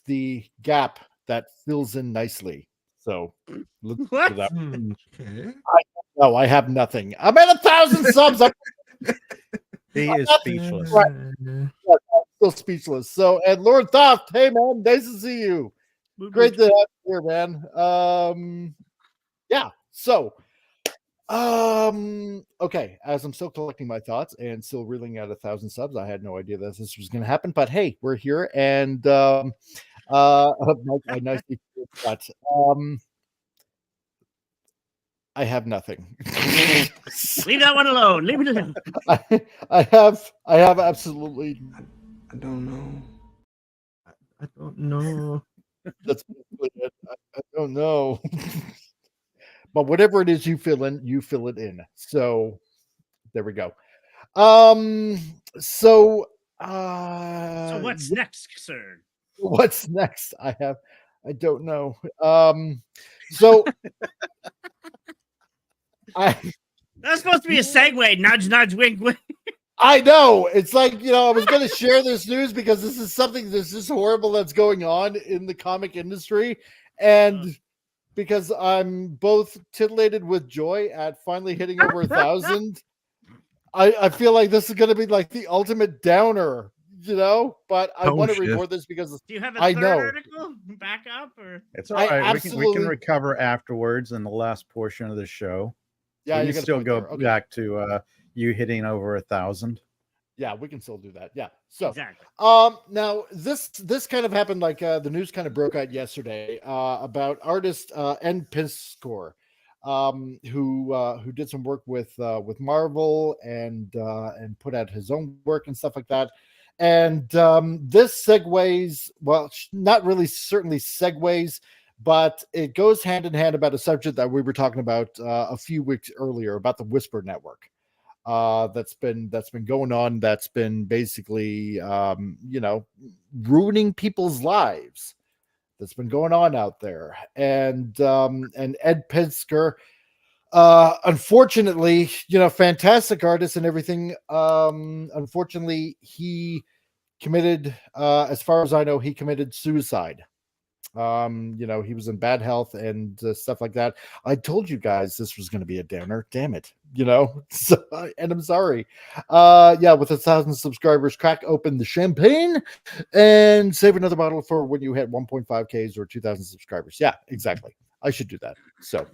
the gap that fills in nicely. So look for that. Okay. No, I have nothing. I'm at 1,000 subs. He is speechless. Right. I'm still speechless. So, and Lord Thoft, hey man, nice to see you. Great to have you here, man. Yeah. So, okay. As I'm still collecting my thoughts and still reeling out 1,000 subs, I had no idea that this was going to happen. But hey, we're here, and Mike, I nicely that. I have nothing. Leave that one alone. Leave it alone. I have absolutely. I don't know. I don't know. That's basically it. I don't know. But whatever it is you fill it in. So there we go. So what's next, sir? What's next? I don't know. So that's supposed to be a segue. Nudge, nudge, wink, wink. I know. It's like, I was going to share this news because this is something that's just horrible that's going on in the comic industry. And because I'm both titillated with joy at finally hitting over 1,000, I feel like this is going to be like the ultimate downer, but I want to record this because do you have a third article back up? Or it's all right. We can recover afterwards in the last portion of the show. Yeah, you can still go back to you hitting over 1,000. Yeah, we can still do that. Yeah. So, Exactly. now this kind of happened, like, the news kind of broke out yesterday, about artist, Piskor, who did some work with Marvel and put out his own work and stuff like that. And this segues, well, not really, certainly segues, but it goes hand in hand about a subject that we were talking about a few weeks earlier, about the Whisper Network. That's been going on. That's been basically, ruining people's lives. That's been going on out there. And Ed Piskor, unfortunately, fantastic artist and everything. Unfortunately, he committed, as far as I know, he committed suicide. He was in bad health and stuff like that. I told you guys this was going to be a downer. Damn it. So, and I'm sorry. With 1,000 subscribers, crack open the champagne and save another bottle for when you hit 1.5Ks or 2,000 subscribers. Yeah, exactly. I should do that. So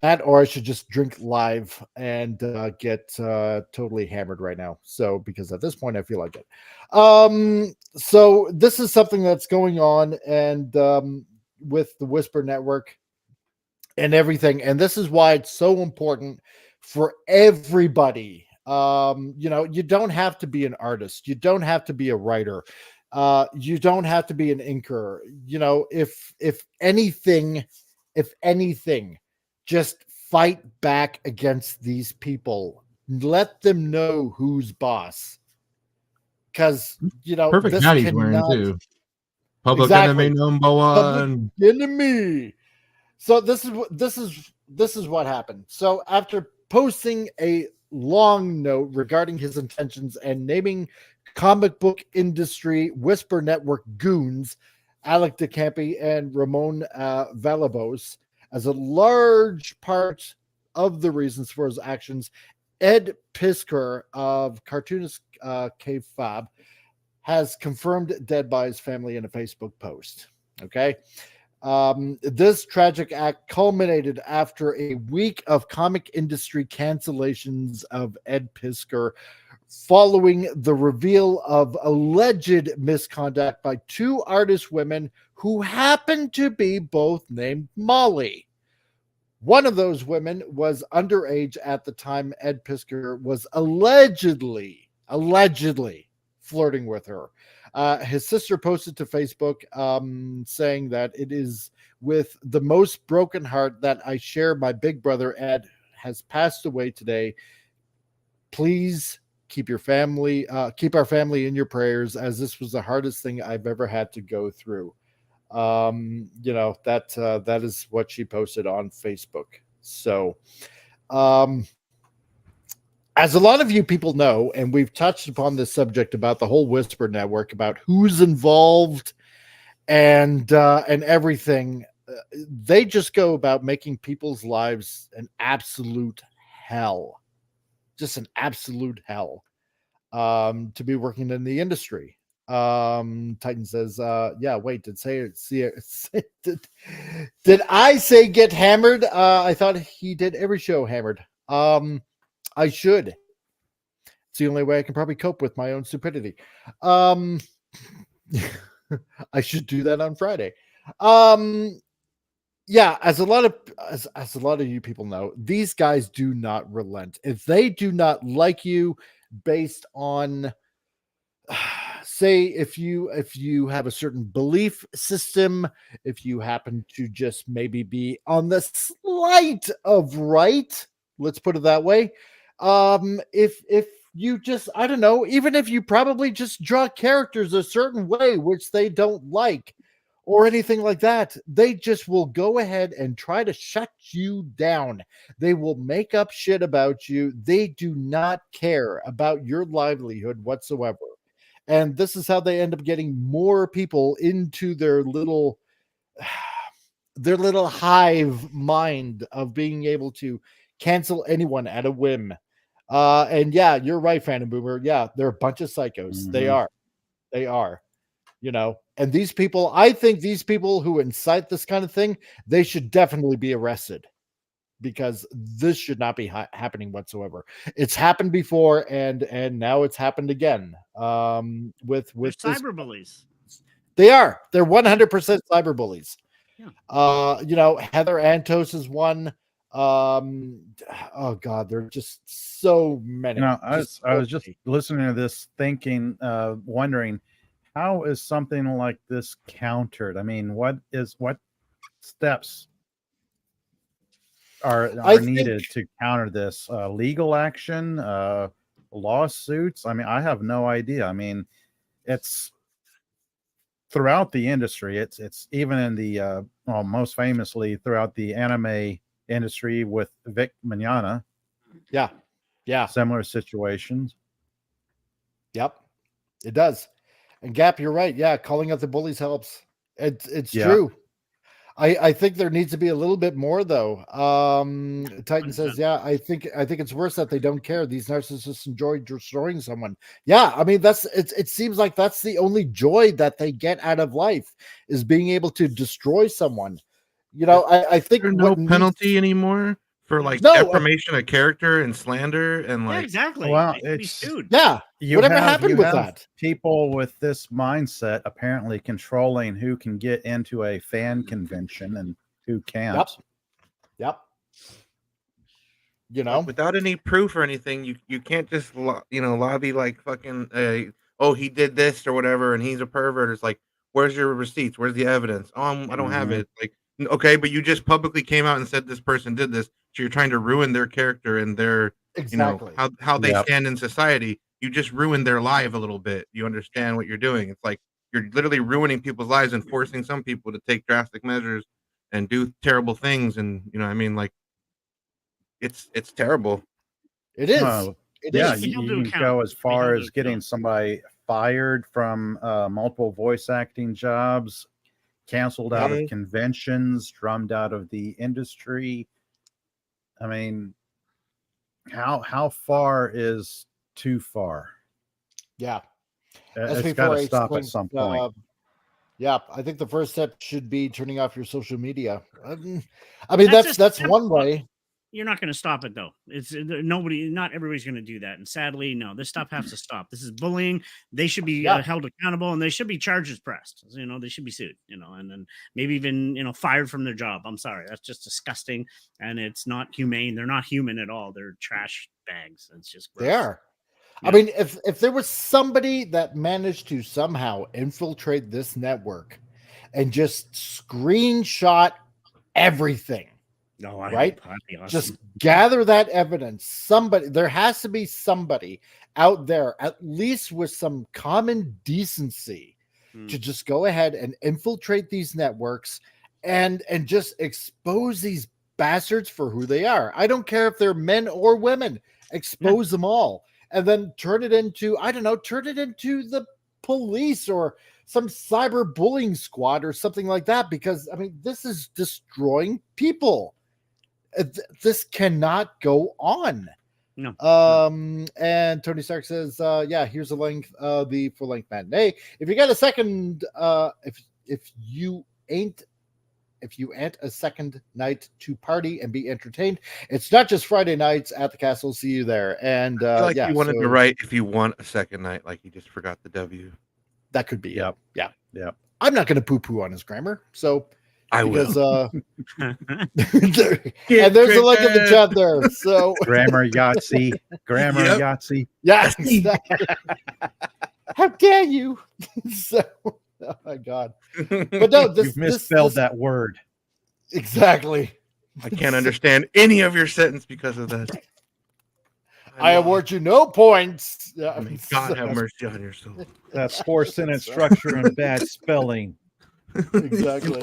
that, or I should just drink live and get totally hammered right now. So, because at this point I feel like it. So this is something that's going on, and with the Whisper Network and everything, and this is why it's so important for everybody. You don't have to be an artist, you don't have to be a writer, you don't have to be an inker. If anything, just fight back against these people. Let them know who's boss. Because Perfect this hat he's wearing too. Public enemy number one. Public enemy. So this is what happened. So after posting a long note regarding his intentions and naming comic book industry Whisper Network goons Alec DeCampi and Ramon Villalobos as a large part of the reasons for his actions, Ed Piskor of cartoonist K-Fab has confirmed dead by his family in a Facebook post. Okay. This tragic act culminated after a week of comic industry cancellations of Ed Piskor following the reveal of alleged misconduct by two artist women who happened to be both named Molly. One of those women was underage at the time Ed Piskor was allegedly flirting with her. His sister posted to Facebook saying that it is with the most broken heart that I share my big brother Ed has passed away today. Please keep our family in your prayers, as this was the hardest thing I've ever had to go through. That is what she posted on Facebook. So, as a lot of you people know, and we've touched upon this subject about the whole Whisper Network, about who's involved and everything, they just go about making people's lives an absolute hell, just an absolute hell, to be working in the industry. Titan says, wait, did I say get hammered? I thought he did every show hammered. I should. It's the only way I can probably cope with my own stupidity. I should do that on Friday. As a lot of you people know, these guys do not relent. If they do not like you based on, say, if you have a certain belief system, if you happen to just maybe be on the slight of right, let's put it that way. If you just, I don't know, even if you probably just draw characters a certain way, which they don't like, or anything like that, they just will go ahead and try to shut you down. They will make up shit about you. They do not care about your livelihood whatsoever. And this is how they end up getting more people into their little hive mind of being able to cancel anyone at a whim. And yeah, you're right, Phantom Boomer. Yeah, they're a bunch of psychos. Mm-hmm. They are. And these people, I think these people who incite this kind of thing, they should definitely be arrested. because this should not be happening whatsoever. It's happened before, and now it's happened again. With cyberbullies. They're 100% cyberbullies. Yeah. You know, Heather Antos is one. Oh God, there are just so many. You know, I was just listening to this, thinking, wondering, how is something like this countered? I mean, what steps are needed to counter this? Legal action, lawsuits? I mean, I have no idea. I mean, it's throughout the industry. It's even in the most famously throughout the anime industry with Vic Mignogna. Yeah. Similar situations. Yep, it does. And Gap, you're right. Yeah, calling out the bullies helps. It's true. I think there needs to be a little bit more though. Titan says, yeah, I think it's worse that they don't care. These narcissists enjoy destroying someone. Yeah, I mean it seems like that's the only joy that they get out of life is being able to destroy someone. You know, I think there's no penalty anymore for like defamation of character and slander and like exactly. Well, it's whatever happened with that? People with this mindset apparently controlling who can get into a fan convention and who can't. Yep. You know, without any proof or anything, you can't just lobby like fucking oh, he did this or whatever and he's a pervert. It's like, where's your receipts? Where's the evidence? Oh, I don't have it. Like, okay, but you just publicly came out and said this person did this, so you're trying to ruin their character and their how they stand in society. You just ruined their life a little bit. You understand what you're doing? It's like you're literally ruining people's lives and forcing some people to take drastic measures and do terrible things. And you know, I mean, like it's terrible. It is. You can go as far as getting somebody fired from multiple voice acting jobs, canceled out of conventions, drummed out of the industry. I mean, how far is too far? Yeah, it's got to stop at some point. Yeah, I think the first step should be turning off your social media. I mean, that's one way. You're not going to stop it though. It's not everybody's going to do that. And sadly, no, this stuff has to stop. This is bullying. They should be held accountable and they should be charges pressed. You know, they should be sued, you know, and then maybe even, fired from their job. I'm sorry. That's just disgusting. And it's not humane. They're not human at all. They're trash bags. It's just gross. They are. Yeah. I mean, if there was somebody that managed to somehow infiltrate this network and just screenshot everything, right? Awesome. Just gather that evidence. There has to be somebody out there, at least with some common decency, to just go ahead and infiltrate these networks and just expose these bastards for who they are. I don't care if they're men or women. Expose them all. And then turn it into the police or some cyber bullying squad or something like that. Because, I mean, this is destroying people. This cannot go on. No. And Tony Stark says, here's a link, the full-length matinee. If you got a second, if you ain't a second night to party and be entertained, it's not just Friday nights at the castle. See you there. And you wanted to write if you want a second night, like you just forgot the W. That could be. Yeah. I'm not going to poo-poo on his grammar, so I will. And there's a link in the chat there. So grammar Yahtzee. Yahtzee. Yeah. Exactly. How dare you? So, oh my God. But no, you've misspelled that word. Exactly. I can't understand any of your sentence because of that. I award you no points. I mean, God have mercy on your soul. That's poor sentence structure and bad spelling. Exactly.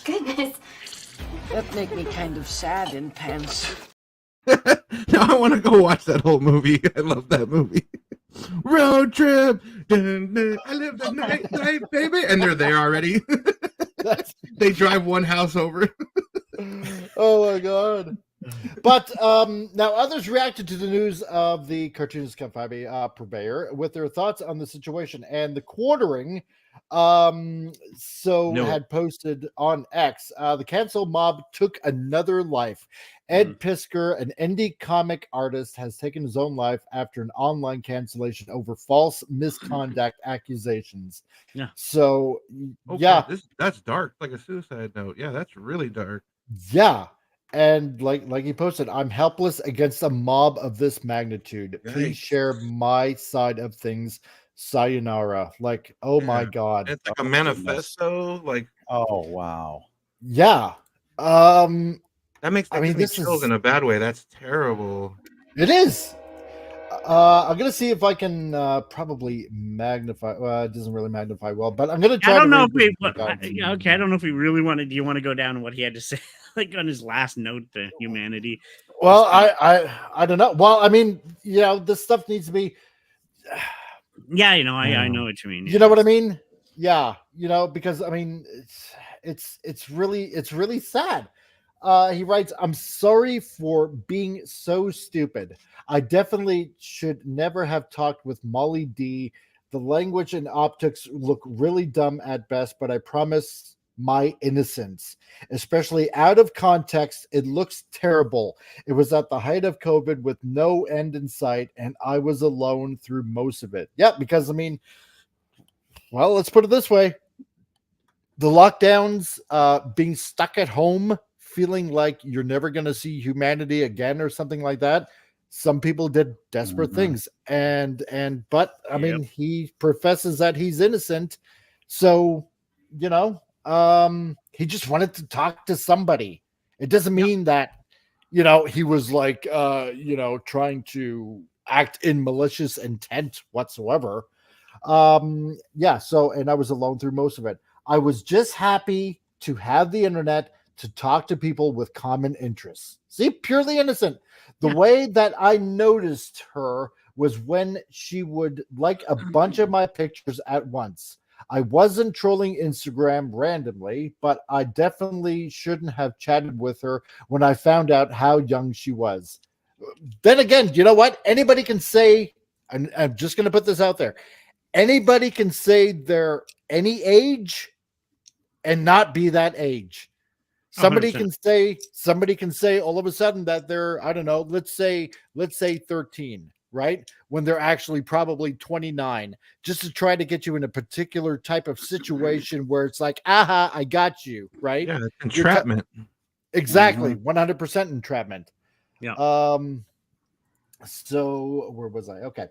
Goodness. That make me kind of sad in pants. Now I want to go watch that whole movie. I love that movie. Road trip. Dun, dun, I live the night life, baby. And they're there already. They drive one house over. Oh my God. But now others reacted to the news of the cartoonist Kenfabi purveyor with their thoughts on the situation and the quartering Had posted on X, the cancel mob took another life. Ed Piskor, an indie comic artist, has taken his own life after an online cancellation over false misconduct accusations. Yeah. So, Okay, that's dark, like a suicide note. Yeah, that's really dark. Yeah. And like he posted, I'm helpless against a mob of this magnitude. Please share my side of things. Sayonara. Like, oh my God. It's like a manifesto. Like, oh wow. Yeah. That makes me chills in a bad way. That's terrible. It is. I'm gonna see if I can probably magnify. Well, it doesn't really magnify well, but I'm gonna try. I don't know if we. I don't know if we really wanted. Do you want to go down to what he had to say, like on his last note to humanity? Well, I don't know. Well, I mean, this stuff needs to be. Yeah, I know what you mean. You know what I mean? Yeah, because I mean, it's really sad. He writes, I'm sorry for being so stupid. I definitely should never have talked with Molly D. The language and optics look really dumb at best, but I promise my innocence. Especially out of context, it looks terrible. It was at the height of COVID with no end in sight, and I was alone through most of it. Yeah, because, I mean, well, let's put it this way. The lockdowns, being stuck at home, feeling like you're never going to see humanity again or something like that. Some people did desperate things, but I mean, he professes that he's innocent. So, he just wanted to talk to somebody. It doesn't mean that, he was like, trying to act in malicious intent whatsoever. And I was alone through most of it. I was just happy to have the internet to talk to people with common interests. See, purely innocent. The way that I noticed her was when she would like a bunch of my pictures at once. I wasn't trolling Instagram randomly, but I definitely shouldn't have chatted with her when I found out how young she was. Then again, you know what? Anybody can say, and I'm just going to put this out there. Anybody can say they're any age and not be that age. Somebody 100%. can say all of a sudden that they're, I don't know, let's say 13, right? When they're actually probably 29, just to try to get you in a particular type of situation where it's like, aha, I got you, right? Yeah, entrapment. Exactly, 100% entrapment. Yeah. So where was I? Okay.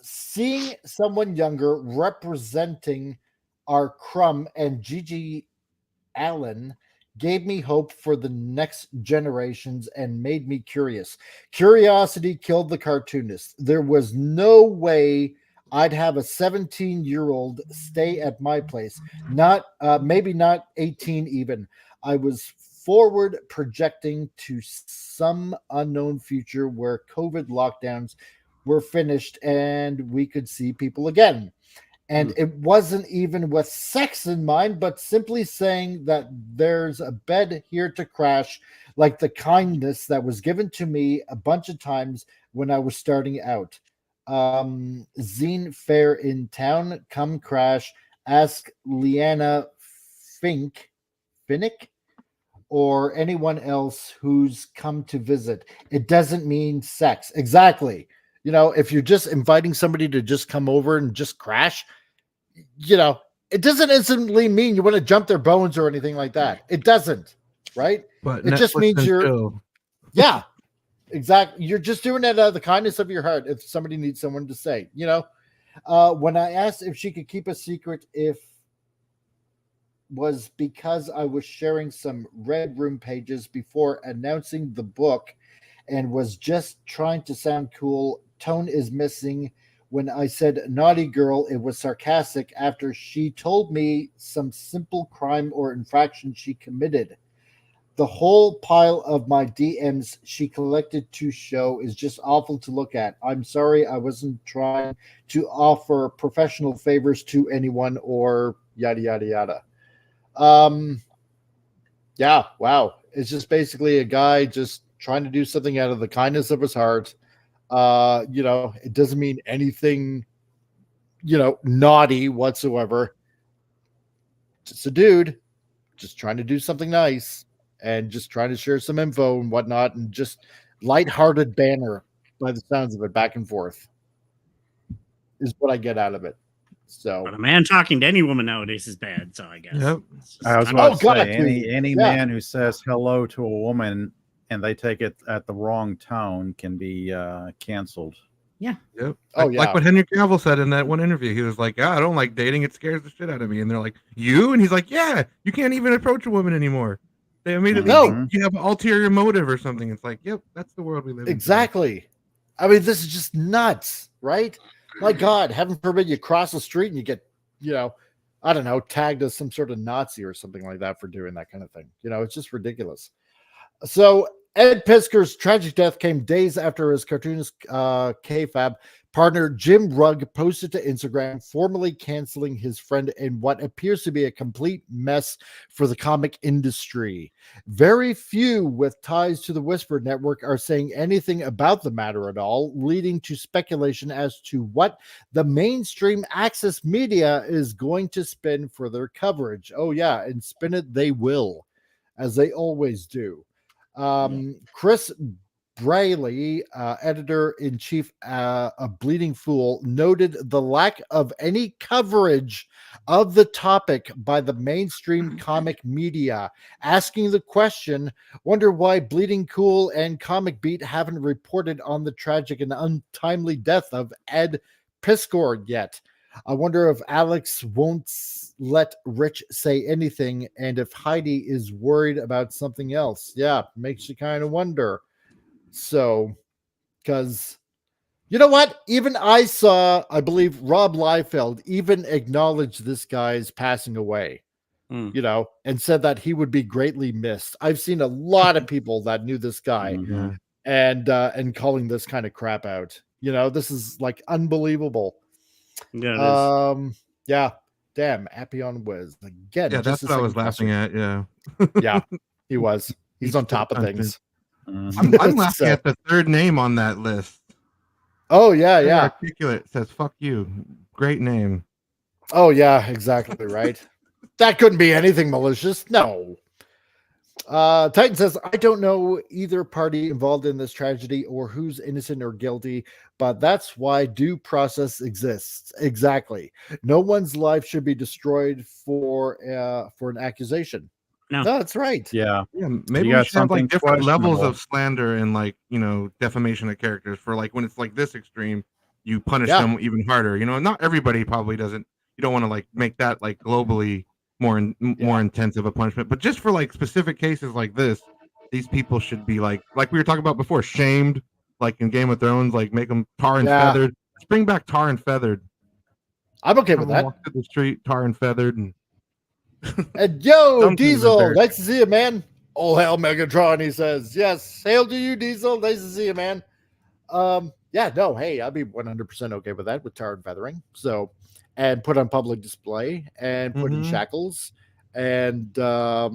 Seeing someone younger representing our Crumb and Gigi Allen gave me hope for the next generations and made me curious. Curiosity killed the cartoonist. There was no way I'd have a 17-year-old stay at my place. Maybe not 18 even. I was forward projecting to some unknown future where COVID lockdowns were finished and we could see people again. And it wasn't even with sex in mind, but simply saying that there's a bed here to crash, like the kindness that was given to me a bunch of times when I was starting out. Zine fair in town, come crash, ask Leanna Finnick, or anyone else who's come to visit. It doesn't mean sex. Exactly. If you're just inviting somebody to just come over and just crash, it doesn't instantly mean you want to jump their bones or anything like that. It doesn't, right? But it just means yeah, exactly. You're just doing it out of the kindness of your heart. If somebody needs someone to say, when I asked if she could keep a secret, was because I was sharing some Red Room pages before announcing the book and was just trying to sound cool. Tone is missing. When I said naughty girl, it was sarcastic after she told me some simple crime or infraction she committed. The whole pile of my DMs she collected to show is just awful to look at. I'm sorry, I wasn't trying to offer professional favors to anyone or yada, yada, yada. Yeah, wow. It's just basically a guy just trying to do something out of the kindness of his heart. It doesn't mean anything, naughty whatsoever. Just a dude, just trying to do something nice and just trying to share some info and whatnot, and just lighthearted banner by the sounds of it, back and forth, is what I get out of it. So, but a man talking to any woman nowadays is bad. So I guess. Yep. I was about to say, any man who says hello to a woman and they take it at the wrong tone can be canceled. Yeah. Yep. Oh, yeah. Like what Henry Cavill said in that one interview. He was like, "Yeah, I don't like dating. It scares the shit out of me." And they're like, "You?" And he's like, "Yeah, you can't even approach a woman anymore. They immediately think you have an ulterior motive or something." It's like, yep, that's the world we live in. Exactly. I mean, this is just nuts, right? My God, heaven forbid you cross the street and you get, I don't know, tagged as some sort of Nazi or something like that for doing that kind of thing. It's just ridiculous. So Ed Piskor's tragic death came days after his cartoonist KFAB partner Jim Rugg posted to Instagram, formally canceling his friend in what appears to be a complete mess for the comic industry. Very few with ties to the Whisper Network are saying anything about the matter at all, leading to speculation as to what the mainstream Access media is going to spin for their coverage. Oh yeah, and spin it they will, as they always do. Chris Brayley, editor-in-chief of Bleeding Fool, noted the lack of any coverage of the topic by the mainstream comic media, asking the question, wonder why Bleeding Cool and Comic Beat haven't reported on the tragic and untimely death of Ed Piskor yet. I wonder if Alex won't let Rich say anything, and if Heidi is worried about something else. Yeah, makes you kind of wonder. So, because you know what? Even I saw, I believe Rob Liefeld even acknowledged this guy's passing away, and said that he would be greatly missed. I've seen a lot of people that knew this guy and calling this kind of crap out. This is like unbelievable. Yeah. Yeah. Damn, Appion was again. Yeah, that's what I was laughing at. Yeah. Yeah, he was. He's on top of things. I'm laughing at the third name on that list. Oh yeah, yeah. Articulate says "fuck you." Great name. Oh yeah, exactly right. That couldn't be anything malicious. No. Titan says, I don't know either party involved in this tragedy or who's innocent or guilty, but that's why due process exists. Exactly. No one's life should be destroyed for an accusation. No, that's right. Yeah. Maybe we should have like different levels of slander and defamation of characters. For like when it's like this extreme, you punish them even harder. Not everybody probably doesn't. You don't want to like make that like globally more intensive a punishment, but just for like specific cases like this, these people should be like we were talking about before, shamed, like in Game of Thrones, like make them tar and feathered. Let's bring back tar and feathered. I'm okay with that. Walk to the street, tar and feathered, and yo, Diesel, nice to see you, man. Oh hell, Megatron, he says. Yes, hail to you, Diesel. Nice to see you, man. Yeah, no, hey, I'd be 100% okay with that, with tar and feathering. So, and put on public display and put in shackles and yeah,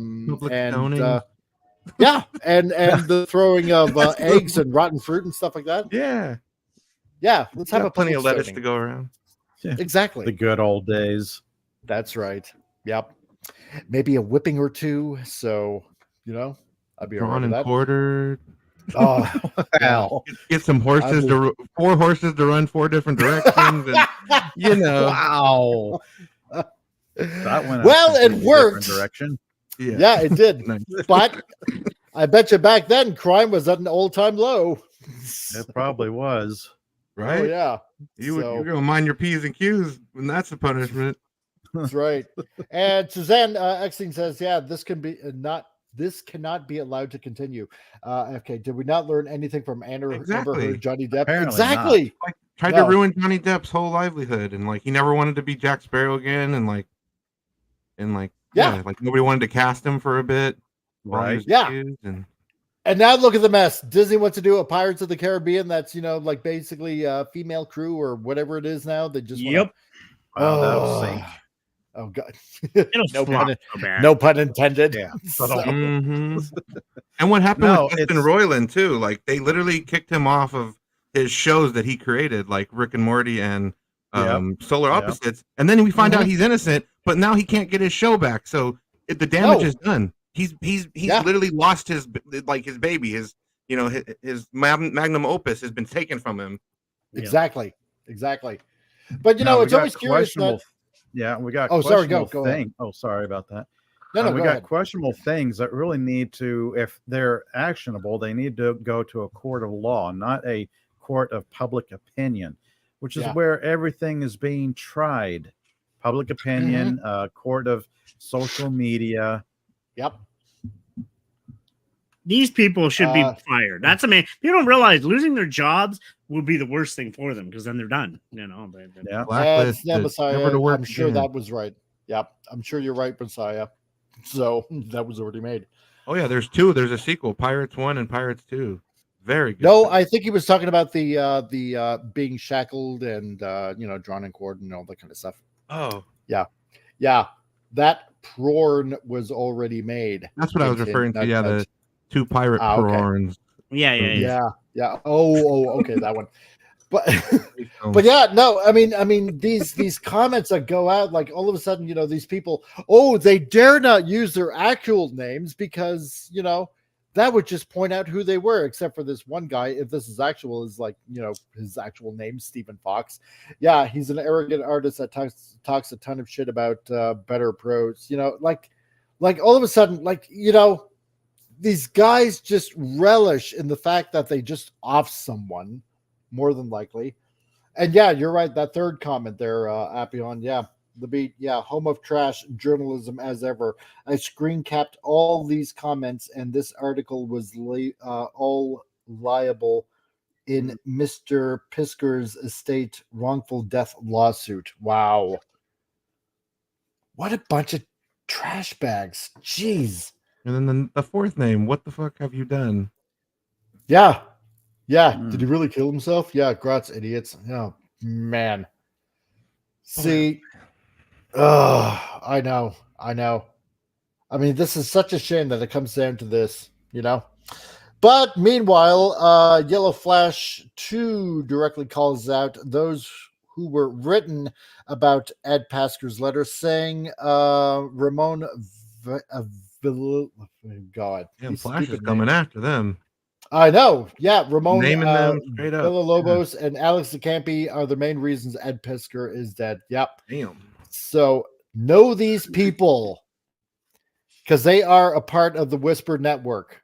and the throwing of eggs and rotten fruit and stuff like that. Yeah, let's have plenty of lettuce to go around. Yeah. Exactly, the good old days. That's right. Yep, maybe a whipping or two. So I'd be drawn and quartered. Oh, hell. Get some horses 4 horses to run 4 different directions, and wow. That went well, it worked. Direction. Yeah, it did. Nice. But I bet you back then crime was at an all-time low. It probably was. Right? Oh, yeah. You're gonna mind your P's and Q's when that's the punishment. That's right. And Suzanne Exing says, yeah, this cannot be allowed to continue. Okay, did we not learn anything from Amber Heard, Johnny Depp? Apparently exactly. Like, tried to ruin Johnny Depp's whole livelihood, and like he never wanted to be Jack Sparrow again, and like nobody wanted to cast him for a bit. Right. Yeah. And now look at the mess. Disney wants to do a Pirates of the Caribbean that's like basically female crew or whatever it is now. They just that'll sink. Oh God! no no pun intended. Yeah. And what happened with Justin Roiland too? Like they literally kicked him off of his shows that he created, like Rick and Morty and solar opposites, and then we find out he's innocent, but now he can't get his show back. So the damage is done. He's literally lost his baby, his magnum opus has been taken from him. Exactly. But it's always curious that. Yeah, we got. Oh, sorry. Go ahead. Oh, sorry about that. No, we go got ahead. questionable things that really need to, if they're actionable, they need to go to a court of law, not a court of public opinion, which is where everything is being tried. Public opinion, court of social media. Yep. These people should be fired. That's people don't realize losing their jobs will be the worst thing for them because then they're done. Messiah. I'm sure that was right. Yep. I'm sure you're right, Messiah. So that was already made. Oh yeah, there's two. There's a sequel, Pirates 1 and Pirates 2. Very good. No, I think he was talking about the being shackled and drawn in cord and all that kind of stuff. Oh. Yeah. That prawn was already made. That's what I was referring to. Yeah, the two pirate prawns. Yeah. Oh, okay, that one. But yeah, no, I mean these comments that go out, like all of a sudden, these people, they dare not use their actual names because that would just point out who they were, except for this one guy. If this is actual, is his actual name, Stephen Fox. Yeah, he's an arrogant artist that talks a ton of shit about better pros. Like all of a sudden, these guys just relish in the fact that they just off someone. More than likely. And yeah, you're right. That third comment there, Appion. Yeah, the beat. Yeah, home of trash journalism as ever. I screen capped all these comments, and this article was all liable in Mr. Piskor's estate wrongful death lawsuit. Wow. What a bunch of trash bags. Jeez. And then the fourth name, what the fuck have you done? Yeah. Did he really kill himself? Yeah, grats, idiots. Oh, man. See, I know. I mean, this is such a shame that it comes down to this, But meanwhile, Yellow Flash 2 directly calls out those who were written about Ed Pasker's letter, saying Ramon God. Yeah, Flash is coming after them. I know. Yeah, Ramon naming them straight up. Villalobos and Alex DeCampi are the main reasons Ed Piskor is dead. Yep. Damn. So know these people because they are a part of the Whisper Network.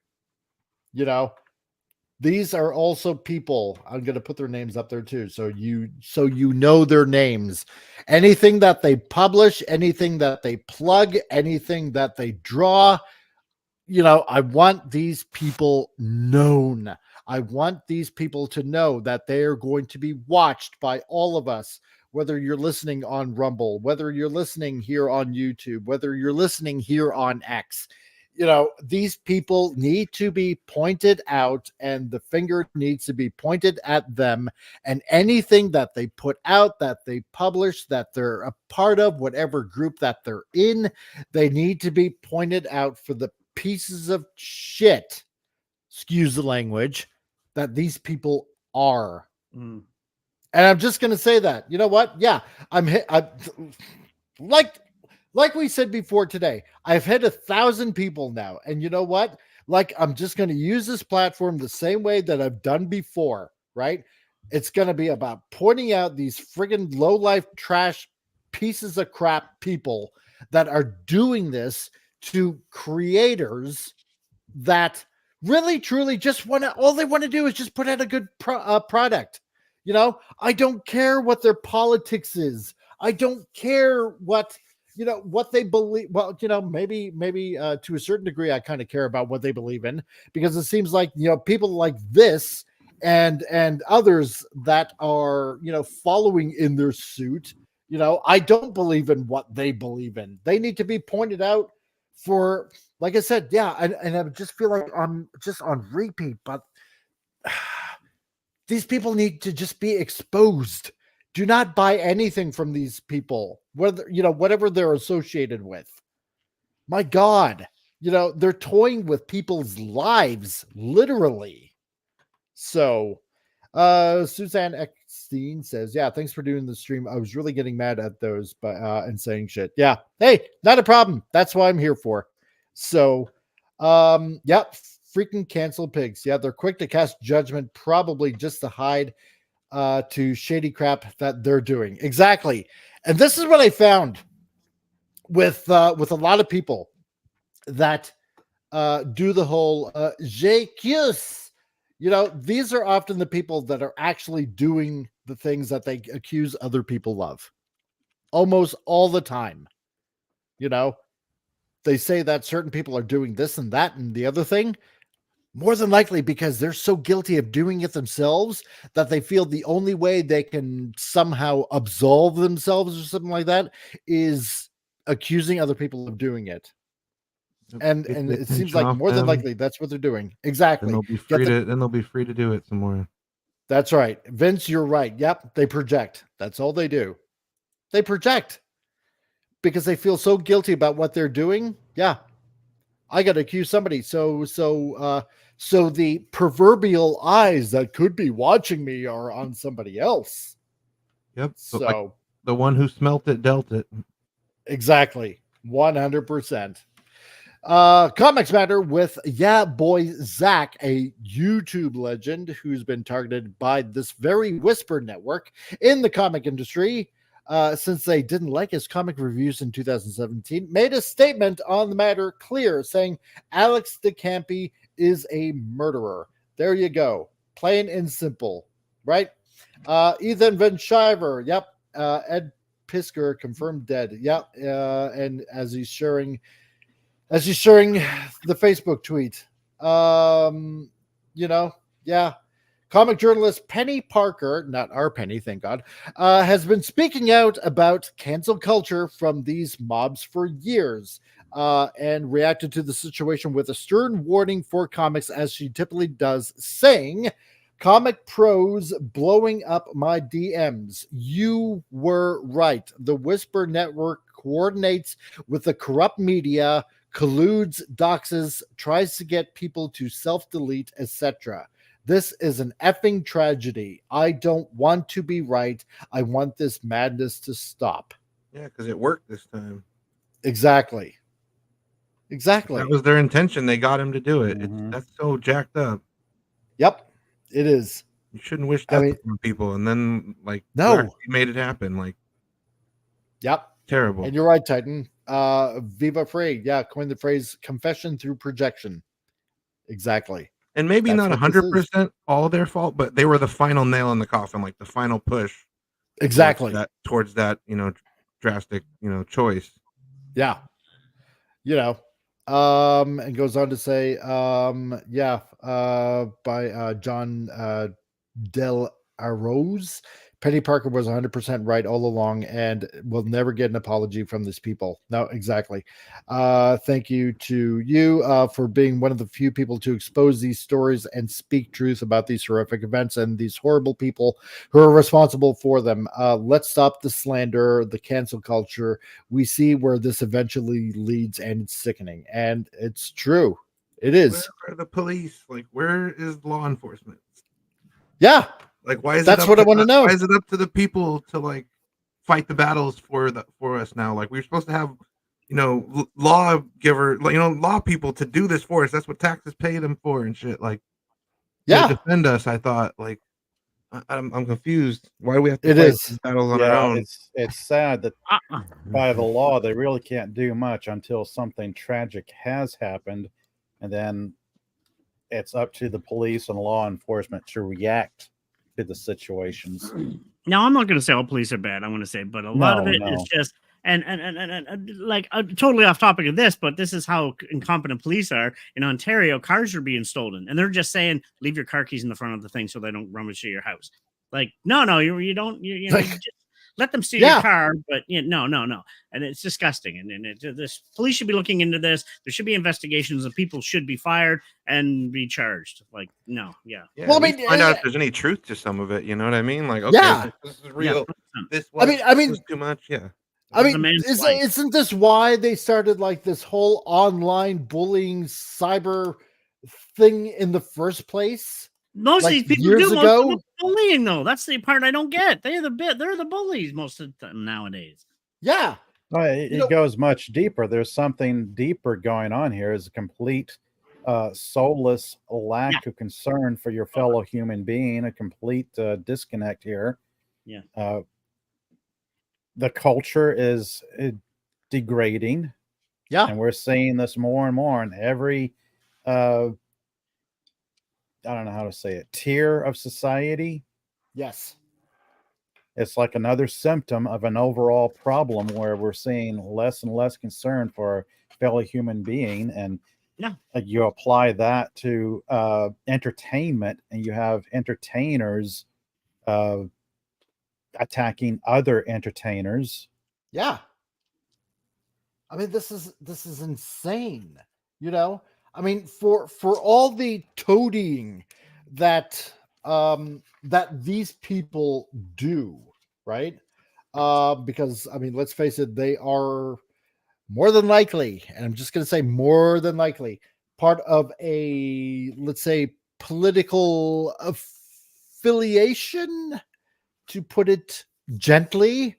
These are also people. I'm going to put their names up there too, so you know their names. Anything that they publish, anything that they plug, anything that they draw. I want these people known. I want these people to know that they are going to be watched by all of us, whether you're listening on Rumble, whether you're listening here on YouTube, whether you're listening here on X. These people need to be pointed out and the finger needs to be pointed at them. And anything that they put out, that they publish, that they're a part of, whatever group that they're in, they need to be pointed out for the pieces of shit, excuse the language, that these people are. And I'm just going to say that. You know what? Yeah, I'm like we said before today, I've hit 1,000 people now. And you know what? I'm just going to use this platform the same way that I've done before, right? It's going to be about pointing out these friggin' low-life trash pieces of crap people that are doing this to creators that really truly just all they want to do is just put out a good product. I don't care what their politics is. I don't care what they believe. Well, maybe to a certain degree I kind of care about what they believe in, because it seems like people like this and others that are following in their suit, I don't believe in what they believe in. They need to be pointed out for, like I said, yeah, and I just feel like I'm just on repeat, but these people need to just be exposed. Do not buy anything from these people, whether whatever they're associated with. My God, they're toying with people's lives, literally. So, Suzanne Steen says, yeah, thanks for doing the stream. I was really getting mad at those, but and saying shit. Yeah. Hey, not a problem. That's what I'm here for. So, yep, freaking cancel pigs. Yeah, they're quick to cast judgment, probably just to hide to shady crap that they're doing. Exactly. And this is what I found with a lot of people that do the whole j'accuse. You know, these are often the people that are actually doing the things that they accuse other people of almost all the time. You know, they say that certain people are doing this and that and the other thing, more than likely because they're so guilty of doing it themselves that they feel the only way they can somehow absolve themselves or something like that is accusing other people of doing it. And it seems like more than likely that's what they're doing. Exactly. Then they'll be free to do it some more. That's right. Vince, you're right. Yep. They project. That's all they do. They project because they feel so guilty about what they're doing. Yeah. I got to accuse somebody. So the proverbial eyes that could be watching me are on somebody else. Yep. So like the one who smelt it dealt it. Exactly. 100%. Comics Matter with Boy Zach, a YouTube legend who's been targeted by this very Whisper network in the comic industry since they didn't like his comic reviews in 2017, made a statement on the matter clear, saying Alex DeCampi is a murderer. There you go. Plain and simple, right? Ethan Van Shiver, yep. Ed Piskor confirmed dead, yep. And as he's sharing the Facebook tweet, comic journalist Penny Parker, not our Penny, thank God, has been speaking out about cancel culture from these mobs for years, and reacted to the situation with a stern warning for comics, as she typically does, saying, "Comic pros blowing up my DMs. You were right. The Whisper Network coordinates with the corrupt media, colludes, doxes, tries to get people to self-delete, etc. This is an effing tragedy. I don't want to be right. I want this madness to stop." Yeah, because it worked this time. Exactly. That was their intention. They got him to do it. That's so jacked up. Yep, it is. You shouldn't wish death on people, and then no, made it happen. Yep, terrible. And you're right, Titan. Viva Frey, coined the phrase "confession through projection." Exactly. And maybe not 100% all their fault, but they were the final nail in the coffin, like the final push. Exactly. Towards that, drastic, choice. Yeah. And goes on to say, by John Del Arroz, Penny Parker was 100% right all along and will never get an apology from these people. No, exactly. Thank you to you for being one of the few people to expose these stories and speak truth about these horrific events and these horrible people who are responsible for them. Let's stop the slander, the cancel culture. We see where this eventually leads, and it's sickening. And it's true. It is. Where are the police? Where is law enforcement? Yeah. Why is that's what I want to know? Why is it up to the people to fight the battles for us now? We're supposed to have, law people to do this for us. That's what taxes pay them for and shit. To defend us. I thought I'm confused. Why do we have to fight these battles on our own? It's sad that by the law they really can't do much until something tragic has happened, and then it's up to the police and law enforcement to react to the situations. Now, I'm not going to say all police are bad. I'm going to say, but a lot of it is just and totally off topic of this, but this is how incompetent police are in Ontario. Cars are being stolen, and they're just saying, "Leave your car keys in the front of the thing so they don't rummage through your house." No, you don't. You just let them steal your car, but no, and it's disgusting. And this police should be looking into this. There should be investigations, and people should be fired and be charged. Well, I mean, find out if there's any truth to some of it. You know what I mean? This is real. This was too much. Yeah. I mean, isn't this why they started this whole online bullying cyber thing in the first place? Most of like these people years do most ago. of the bullying, though. That's the part I don't get. They're the bullies most of the time nowadays. Yeah. Well, it goes much deeper. There's something deeper going on here. Is a complete soulless lack of concern for your fellow human being, a complete disconnect here. Yeah. The culture is degrading. Yeah. And we're seeing this more and more in every I don't know how to say it, tier of society. Yes. It's like another symptom of an overall problem where we're seeing less and less concern for our fellow human being. And you apply that to entertainment, and you have entertainers attacking other entertainers. Yeah. I mean, this is insane. You know, I mean, for all the toadying that that these people do, right? Because I mean, let's face it, they are more than likely, and I'm just going to say more than likely, part of a, let's say, political affiliation, to put it gently.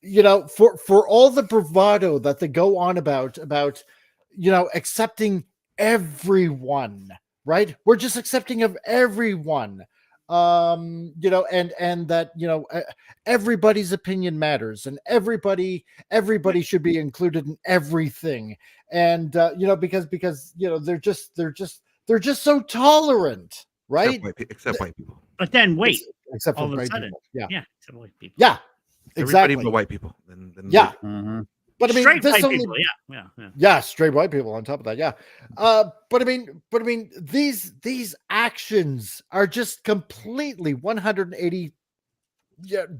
You know, for all the bravado that they go on about, you know, accepting everyone, right? We're just accepting of everyone. You know, and that, you know, everybody's opinion matters, and everybody should be included in everything. And you know, because you know, they're just so tolerant, right? Except white people. But then wait, except for all of a white sudden, people. Yeah. except white people. Yeah. Exactly. Everybody but white people. Then yeah. Mm-hmm. But I mean, straight this white only, people, straight white people on top of that, yeah. But I mean, these actions are just completely 180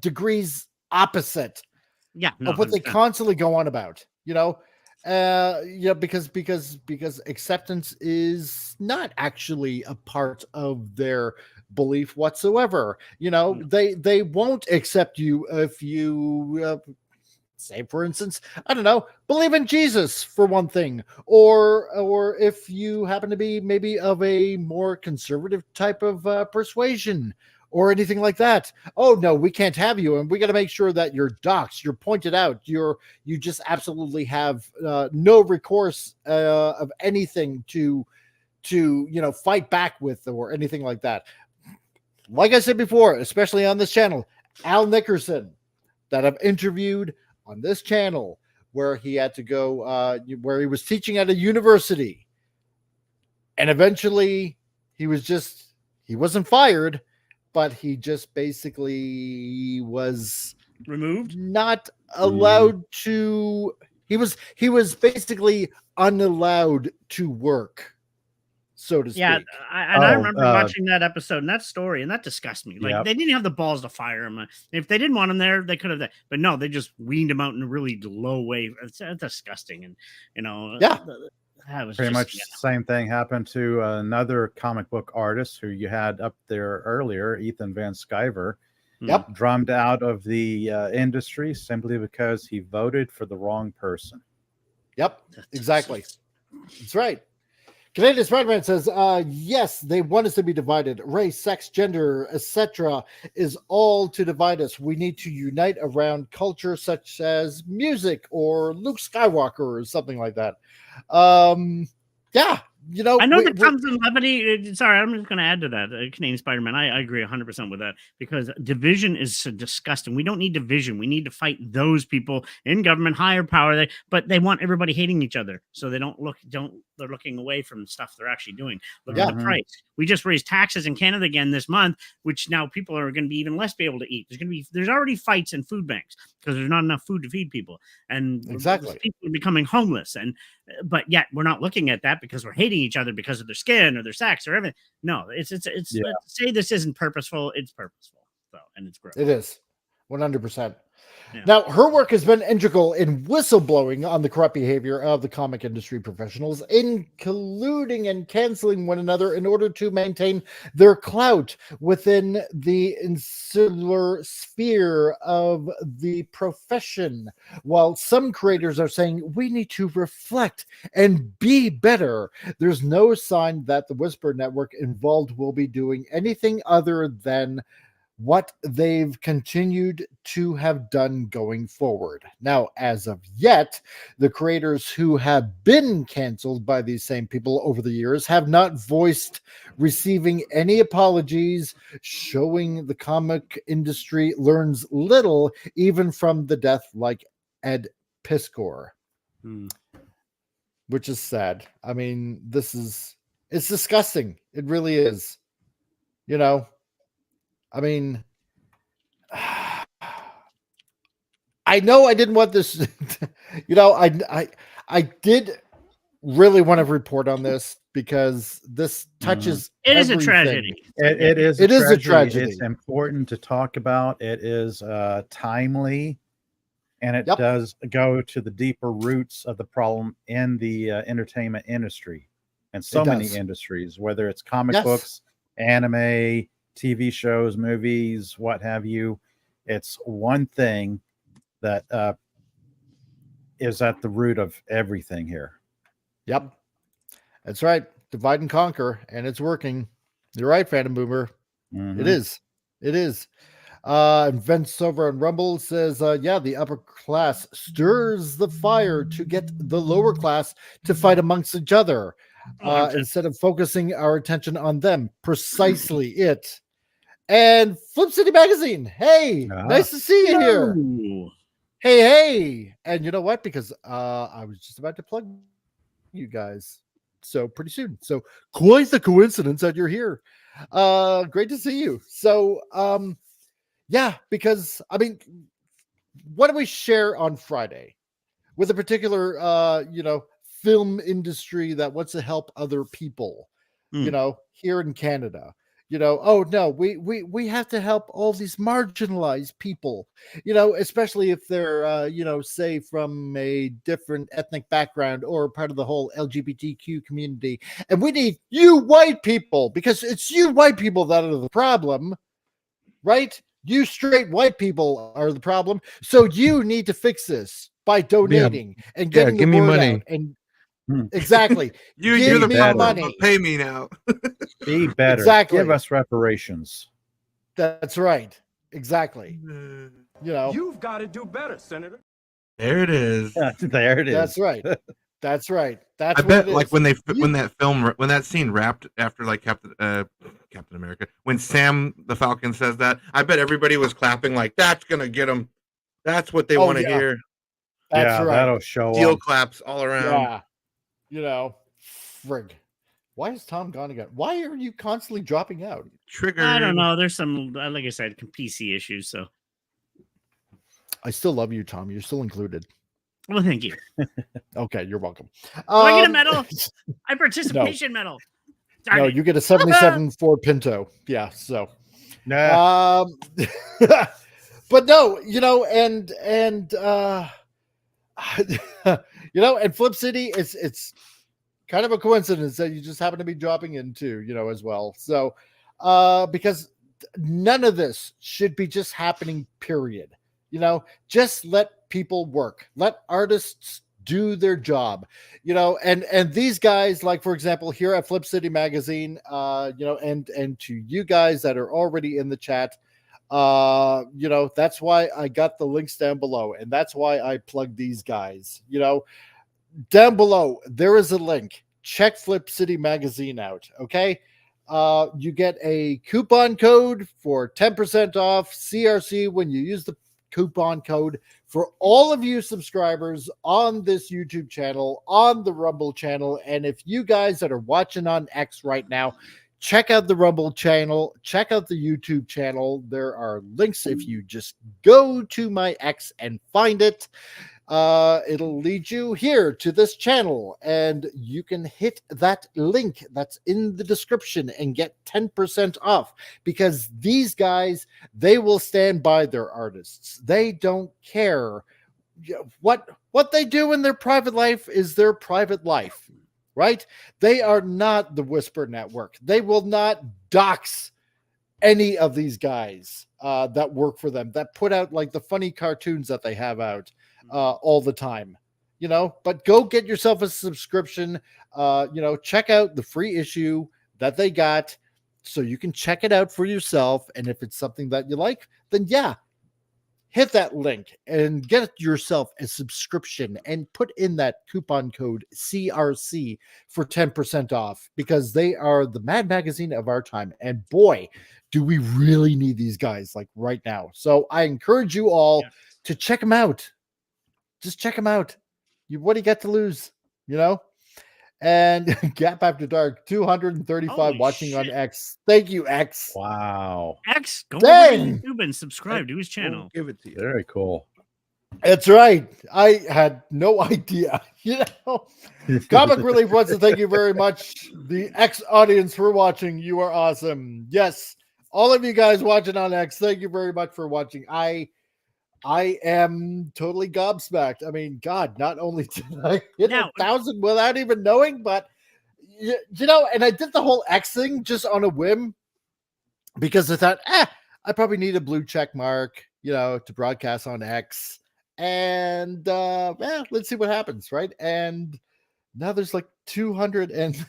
degrees opposite, of what they 100%. constantly go on about. You know, because acceptance is not actually a part of their belief whatsoever. You know, they won't accept you if you say, for instance, I don't know, believe in Jesus for one thing, or if you happen to be maybe of a more conservative type of persuasion or anything like that. Oh no, we can't have you, and we got to make sure that you're doxxed, you're pointed out, you just absolutely have no recourse of anything to you know, fight back with or anything like that. Like I said before, especially on this channel, Al Nickerson, that I've interviewed on this channel, where he had to go, where he was teaching at a university, and eventually he wasn't fired, but he just basically was removed, not allowed to. He was basically unallowed to work, so to speak. Yeah, I remember watching that episode and that story, and that disgusts me. Like, they didn't have the balls to fire him. If they didn't want him there, they could have. But no, they just weaned him out in a really low way. It's disgusting, and you know, that was pretty just, much the same thing happened to another comic book artist who you had up there earlier, Ethan Van Sciver. Drummed out of the industry simply because he voted for the wrong person. Exactly. That's right. Canadian SpiderMan says, yes, they want us to be divided. Race, sex, gender, etc. is all to divide us. We need to unite around culture such as music or Luke Skywalker or something like that. Yeah, you know, I know that comes in levity. Sorry, I'm just going to add to that. Canadian Spider-Man, I agree 100% with that, because division is so disgusting. We don't need division. We need to fight those people in government, higher power. But they want everybody hating each other, so they they're looking away from stuff they're actually doing. Look at the price. We just raised taxes in Canada again this month, which now people are going to be even less be able to eat. There's already fights in food banks because there's not enough food to feed people, and people are becoming homeless. But yet we're not looking at that because we're hating each other because of their skin or their sex or everything. No, it's say this isn't purposeful. It's purposeful. So, and it's gross. It is 100%. Now, her work has been integral in whistleblowing on the corrupt behavior of the comic industry professionals, including and canceling one another in order to maintain their clout within the insular sphere of the profession. While some creators are saying we need to reflect and be better, there's no sign that the Whisper Network involved will be doing anything other than what they've continued to have done going forward. Now, as of yet, the creators who have been canceled by these same people over the years have not voiced receiving any apologies, showing the comic industry learns little even from the death like Ed Piskor. Which is sad. I mean, it's disgusting. It really is. You know, I mean, I know I didn't want this, you know, I did really want to report on this because this touches It is everything. a tragedy. It is a tragedy. It's important to talk about. It is timely, and it does go to the deeper roots of the problem in the entertainment industry and so many industries, whether it's comic books, anime, TV shows, movies, what have you. It's one thing that is at the root of everything here. Yep. That's right. Divide and conquer, and it's working. You're right, Phantom Boomer. It is. It is. And Vince over on Rumble says, yeah, the upper class stirs the fire to get the lower class to fight amongst each other instead of focusing our attention on them. Precisely it. And Flip City Magazine. Hey, nice to see you here. Hey. And you know what? Because I was just about to plug you guys. So pretty soon. So quite the coincidence that you're here. Great to see you. So, yeah, because I mean, what do we share on Friday with a particular, film industry that wants to help other people, here in Canada? Oh no, we have to help all these marginalized people, especially if they're, say from a different ethnic background or part of the whole LGBTQ community. And we need you white people because it's you white people that are the problem, right? You straight white people are the problem. So you need to fix this by donating and getting give the me word money. out. And exactly. You're the problem. money. Pay me now. Be better. Exactly. Give us reparations. That's right. Exactly. You've got to do better, Senator. There it is. There it is. That's right. That's right. That's I what bet it like is. when that scene wrapped after like Captain America, when Sam the Falcon says that, I bet everybody was clapping like that's gonna get them. That's what they want to hear. That's right. That'll show Steel up. claps all around. Yeah. Frig. Why is Tom gone again? Why are you constantly dropping out? Trigger. I don't know. There's some, like I said, PC issues. So I still love you, Tom. You're still included. Well, thank you. Okay, you're welcome. Do I get a medal? I participation medal. Darn No, it. you get a 77 Ford Pinto. Yeah, so. Nah. But no, and and Flip City, it's kind of a coincidence that you just happen to be dropping into, as well. So, because none of this should be just happening, period. Just let people work, let artists do their job, and these guys, like, for example, here at Flip City Magazine, and to you guys that are already in the chat, that's why I got the links down below, and that's why I plugged these guys. Down below there is a link. Check Flip City Magazine out. Okay, you get a coupon code for 10% off CRC when you use the coupon code. For all of you subscribers on this YouTube channel, on the Rumble channel, and if you guys that are watching on X right now, check out the Rumble channel, check out the YouTube channel. There are links if you just go to my X and find it. it'll lead you here to this channel, and you can hit that link that's in the description and get 10% off, because these guys, they will stand by their artists. They don't care what they do in their private life is their private life, right? They are not the Whisper Network. They will not dox any of these guys that work for them, that put out like the funny cartoons that they have out all the time, but go get yourself a subscription, check out the free issue that they got so you can check it out for yourself. And if it's something that you like, then hit that link and get yourself a subscription and put in that coupon code CRC for 10% off, because they are the Mad Magazine of our time. And boy, do we really need these guys like right now. So I encourage you all to check them out. Just check them out. What do you got to lose? And Gap After Dark, 235 Holy watching shit. on X. Thank you, X. Wow. X, go over to YouTube and subscribe to his channel. Give it to you. Very cool. That's right. I had no idea. Comic Relief wants to thank you very much, the X audience, for watching. You are awesome. Yes, all of you guys watching on X, thank you very much for watching. I am totally gobsmacked. I mean, God, not only did I hit 1,000 without even knowing, but and I did the whole X thing just on a whim, because I thought, I probably need a blue check mark, to broadcast on X. And let's see what happens, right? And now there's like 200 and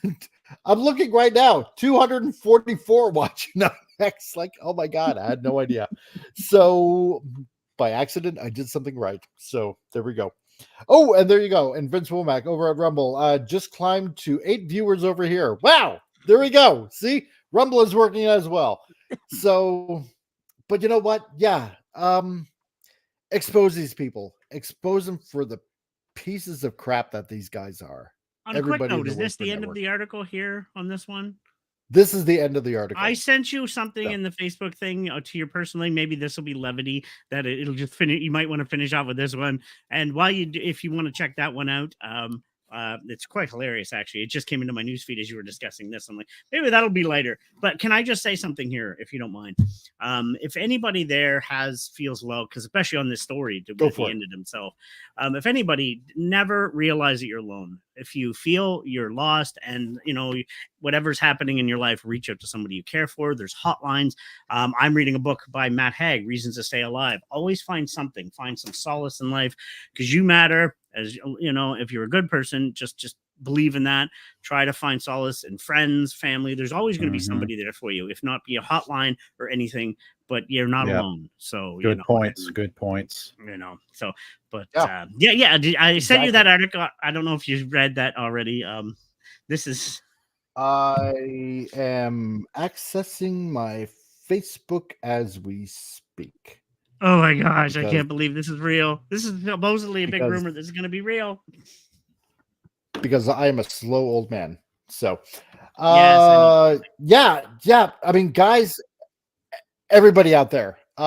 I'm looking right now, 244 watching on X. Like, oh my God, I had no idea. So by accident, I did something right. So there we go. Oh, and there you go. And Vince Womack over at Rumble just climbed to 8 viewers over here. Wow, there we go. See, Rumble is working as well. So, but you know what? Yeah. Expose these people. Expose them for the pieces of crap that these guys are. On a quick note, is this the end of the article here on this one? This is the end of the article. I sent you something in the Facebook thing to your personally. Maybe this will be levity, that it'll just finish. You might want to finish off with this one. And while you do, if you want to check that one out, it's quite hilarious, actually. It just came into my newsfeed as you were discussing this. I'm like, maybe that'll be lighter. But can I just say something here, if you don't mind? If anybody there feels low, because especially on this story, he ended himself. If anybody, never realize that you're alone. If you feel you're lost and, whatever's happening in your life, reach out to somebody you care for. There's hotlines. I'm reading a book by Matt Haig, Reasons to Stay Alive. Always find something, find some solace in life, because you matter. As if you're a good person, just believe in that. Try to find solace in friends, family. There's always going to be somebody there for you, if not be a hotline or anything, but you're not alone. So good points. Good points. So, but I sent you that article. I don't know if you read that already. This is. I am accessing my Facebook as we speak. Oh my gosh, I can't believe this is real. This is supposedly a big rumor. This is going to be real. Because I am a slow old man. So, yes, yeah. I mean, guys, everybody out there, you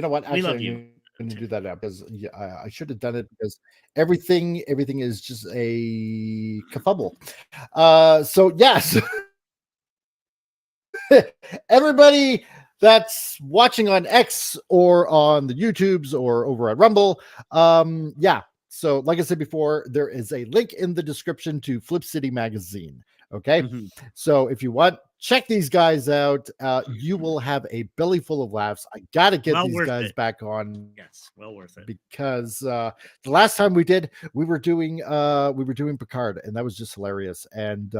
know what? Actually, we love you. I'm going to do that now, because I should have done it, because everything is just a kerfuffle. So yes, everybody that's watching on X or on the YouTubes or over at Rumble, so like I said before, there is a link in the description to Flip City Magazine. Okay, so if you want, check these guys out. You will have a belly full of laughs. I gotta get these guys back on. Yes, well worth it. Because the last time we were doing Picard, and that was just hilarious. And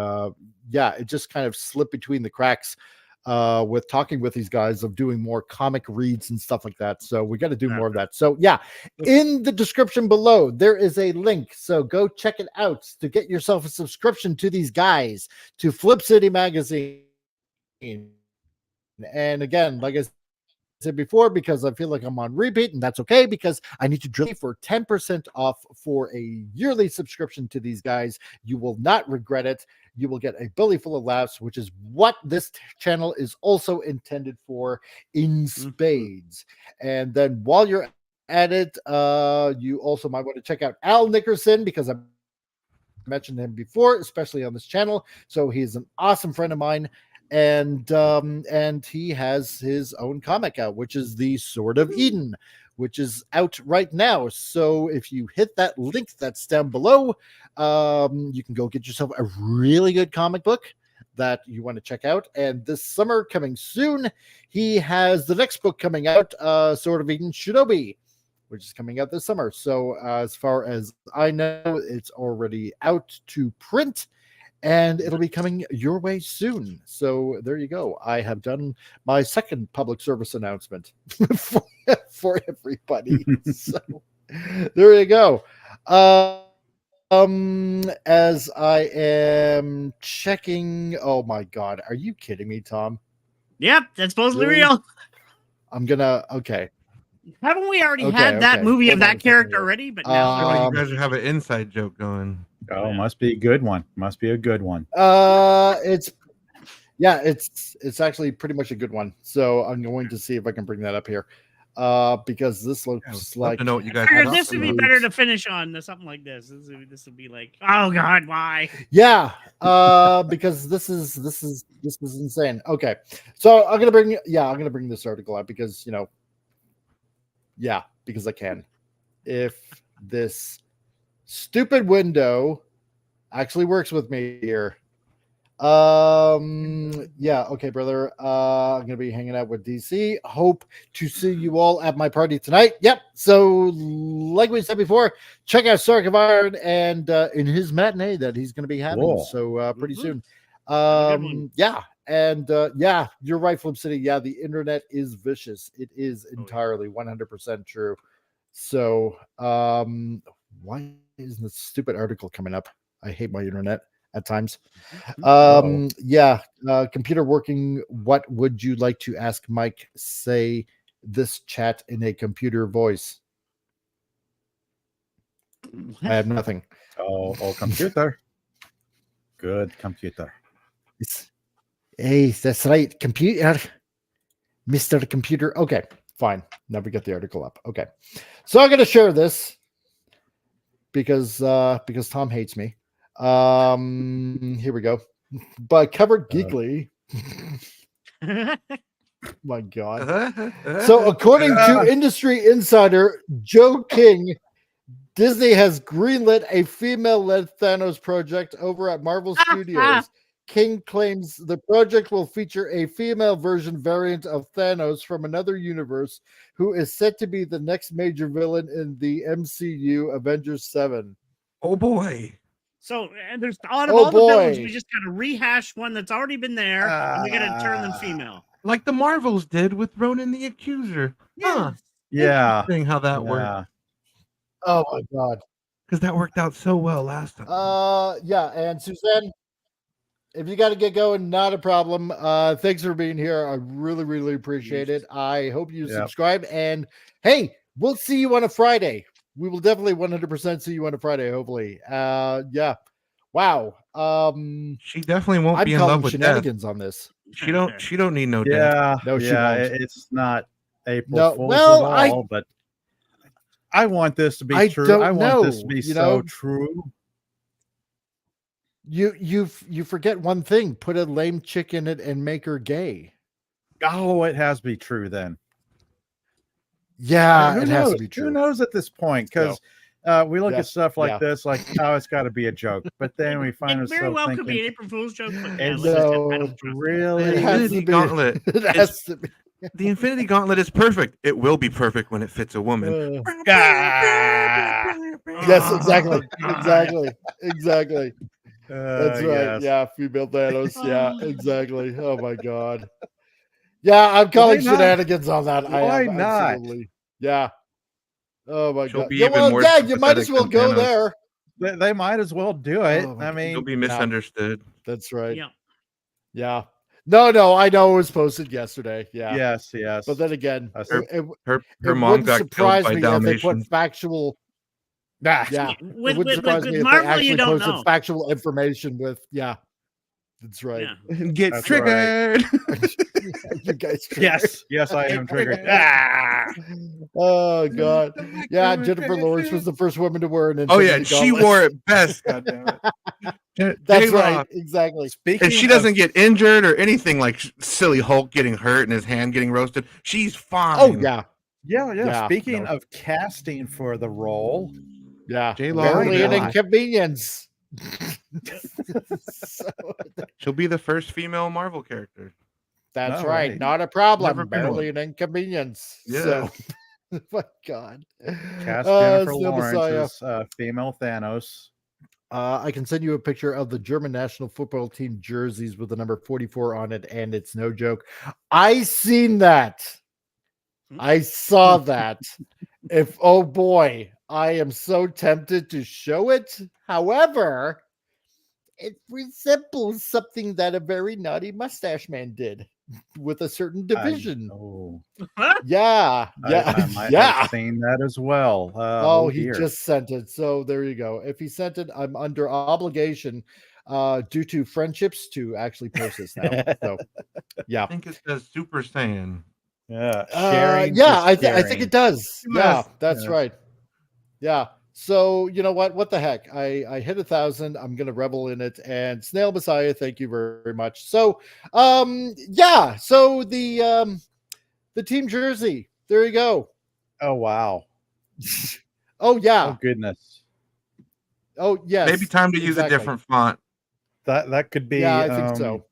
it just kind of slipped between the cracks with talking with these guys of doing more comic reads and stuff like that. So we got to do more of that. So in the description below, there is a link. So go check it out to get yourself a subscription to these guys, to Flip City Magazine. And again, like I said before, because I feel like I'm on repeat, and that's okay, because I need to drill for 10% off for a yearly subscription to these guys. You will not regret it. You will get a belly full of laughs, which is what this channel is also intended for in spades. And then while you're at it. You also might want to check out Al Nickerson, because I mentioned him before, especially on this channel. So he's an awesome friend of mine, and he has his own comic out, which is The Sword of Eden, which is out right now. So if you hit that link that's down below, you can go get yourself a really good comic book that you want to check out. And this summer, coming soon, he has the next book coming out, Sword of Eden Shinobi, which is coming out this summer. So as far as I know, it's already out to print, and it'll be coming your way soon. So there you go. I have done my second public service announcement for everybody. So there you go. As I am checking, oh my God, are you kidding me, Tom? Yep, that's supposedly Really? real. I'm gonna, okay. Haven't we already had that movie of that character already? But now you guys have an inside joke going. Oh, must be a good one. Must be a good one. It's actually pretty much a good one. So I'm going to see if I can bring that up here. Because this looks like, to know what you guys figured this would be better to finish on something like this. This would be like, oh God, why? Yeah, because this is insane. Okay, so I'm gonna bring this article up because because I can. If this stupid window actually works with me here. Okay, brother. I'm gonna be hanging out with DC. Hope to see you all at my party tonight. Yep. So, like we said before, check out Sark of Iron and in his matinee that he's gonna be having. Cool. So pretty soon. One. Yeah. And you're right, Flip City. Yeah, the internet is vicious. It is entirely 100% true. So why isn't this stupid article coming up? I hate my internet at times. Computer working. What would you like to ask Mike? Say this chat in a computer voice. I have nothing. Oh, computer. Good computer. Hey, that's right, computer. Mr. Computer. Okay, fine. Now we get the article up. Okay, so I'm gonna share this because Tom hates me. Here we go. But Covered Geekly. My God. So according to industry insider Joe King, Disney has greenlit a female-led Thanos project over at Marvel Studios. King claims the project will feature a female version variant of Thanos from another universe, who is set to be the next major villain in the MCU Avengers 7. Oh boy. So, and there's out of all the villains, we just kind of rehash one that's already been there, and we got to turn them female. Like the Marvels did with Ronan the Accuser. Huh. Yeah. Interesting how that worked. Oh my God. Because that worked out so well last time. And Suzanne, if you got to get going, not a problem. Thanks for being here. I really, really appreciate it. I hope you subscribe. And hey, we'll see you on a Friday. We will definitely 100% see you on a Friday, hopefully. Wow. She definitely won't be in love with shenanigans on this. She don't need no death. No, she won't. It's not April Fool's at all, but I want this to be true. I want this to be so true. You forget one thing. Put a lame chick in it and make her gay. Oh, it has to be true then. Yeah, it has to be true. Who knows at this point? Because we look at stuff like this, like, oh, it's got to be a joke. But then we find ourselves very well thinking, could be an April Fool's joke. But really, it has to be. Gauntlet. It has to be. The Infinity Gauntlet is perfect. It will be perfect when it fits a woman. Yes, exactly. Exactly. That's right. Yes. Yeah, female Thanos. Yeah, exactly. Oh my God. Yeah, I'm calling shenanigans on that. Why not? Absolutely. Yeah. Oh my God. You might as well go there. They might as well do it. I mean, you'll be misunderstood. That's right. Yeah. No, I know it was posted yesterday. Yeah. Yes. But then again, her mom got killed by Dalmatians. Factual. With it wouldn't surprise me if Marvel, they actually you don't posted know. factual information with. Yeah. That's right. Get That's triggered. You guys triggered. Yes, I am triggered. Oh God. Yeah, Jennifer Lawrence was the first woman to wear an Oh yeah, Infinity she Gauntlet. wore it best. God damn it. That's J-Law. right. Exactly. Speaking And she doesn't get injured or anything like silly Hulk getting hurt and his hand getting roasted. She's fine. Oh yeah. Yeah. Speaking of casting for the role, Yeah. J-Law, Barely an yeah. inconvenience. She'll be the first female Marvel character. That's All right. right. Not a problem. Never been Barely one. an inconvenience. Yeah. So, my God. cast Jennifer Steel Messiah. Lawrence as female Thanos. I can send you a picture of the German national football team jerseys with the number 44 on it, and it's no joke. I seen that. I saw that. Oh boy, I am so tempted to show it. However, it resembles something that a very naughty mustache man did with a certain division. Yeah. I might Yeah. have seen that as well. He dear. just sent it. So there you go. If he sent it, I'm under obligation due to friendships to actually post this now. So yeah. I think it says Super Saiyan. Yeah. I think it does. Yeah, Yes. that's right. Yeah. So you know what the heck? I hit 1,000. I'm gonna revel in it. And Snail Messiah, thank you very much. So yeah. So the team jersey. There you go. Oh wow. Oh yeah. Oh goodness. Oh yes. Maybe time to use a exactly. different font. That could be. Yeah, I think so.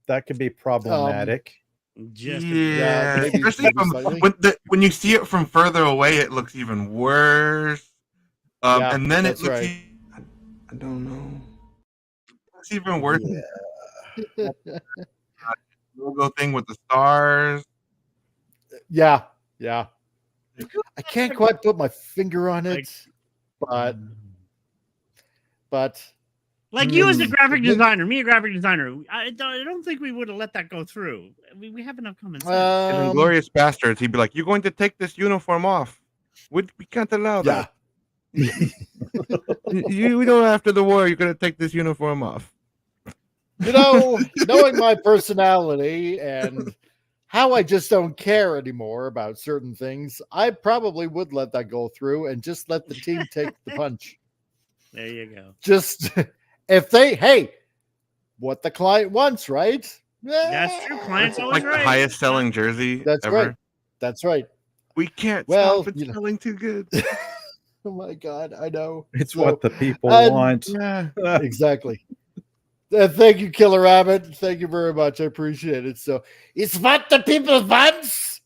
That could be problematic. Yeah, maybe especially slightly. when you see it from further away, it looks even worse. And then it that's looks. right. I don't know. It's even worse. Yeah. Logo thing with the stars. Yeah. I can't quite put my finger on it, but like you as a graphic designer, me a graphic designer, I don't think we would have let that go through. We have enough common sense. And Inglorious Bastards, he'd be like, "You're going to take this uniform off. We can't allow that. You know, after the war, you're going to take this uniform off." You know, knowing my personality and how I just don't care anymore about certain things, I probably would let that go through and just let the team take the punch. There you go. Just if they, what the client wants, right? That's true. Client's always Like right. the highest selling jersey That's ever. right. That's right. We can't Well, stop it selling too good. Oh my God, I know. It's So, what the people and- want. Exactly. Thank you, Killer Rabbit. Thank you very much. I appreciate it. So it's what the people want.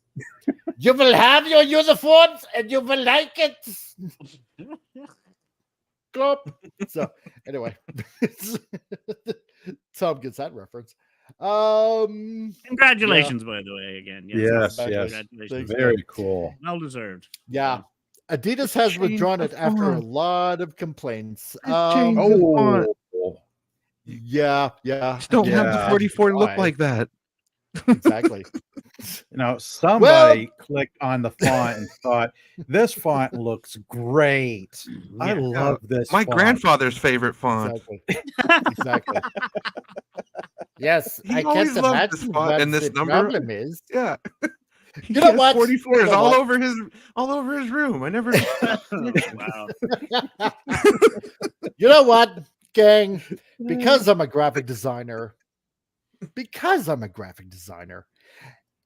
You will have your uniforms and you will like it. Glop. So anyway, Tom gets that reference. Congratulations, by the way, again. Yes. Congratulations. Very cool. Well deserved. Yeah. Adidas has withdrawn it after a lot of complaints. Yeah. Just don't have the 44 look like that. Exactly. Somebody clicked on the font and thought, this font looks great. I Yeah. love this My font. grandfather's favorite font. Exactly. Yes, He I always can't loved this imagine font what and this the number. problem is. Yeah. You know what? 44 is You know all what? over his room. I never. Wow. You know what, gang? Because I'm a graphic designer,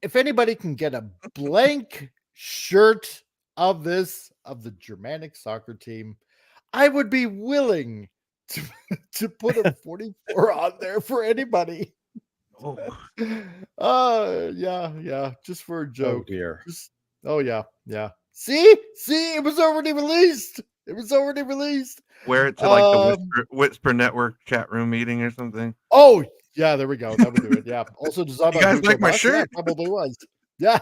if anybody can get a blank shirt of the Germanic soccer team, I would be willing to put a 44 on there for anybody. Yeah, just for a joke. Oh dear. Yeah. See, it was already released. Wear it to like the Whisper Network chat room meeting or something. Oh, yeah, there we go. That would do it. Yeah. Also designed You by guys Hugo like my Boss. shirt? Yeah, probably was. Yeah.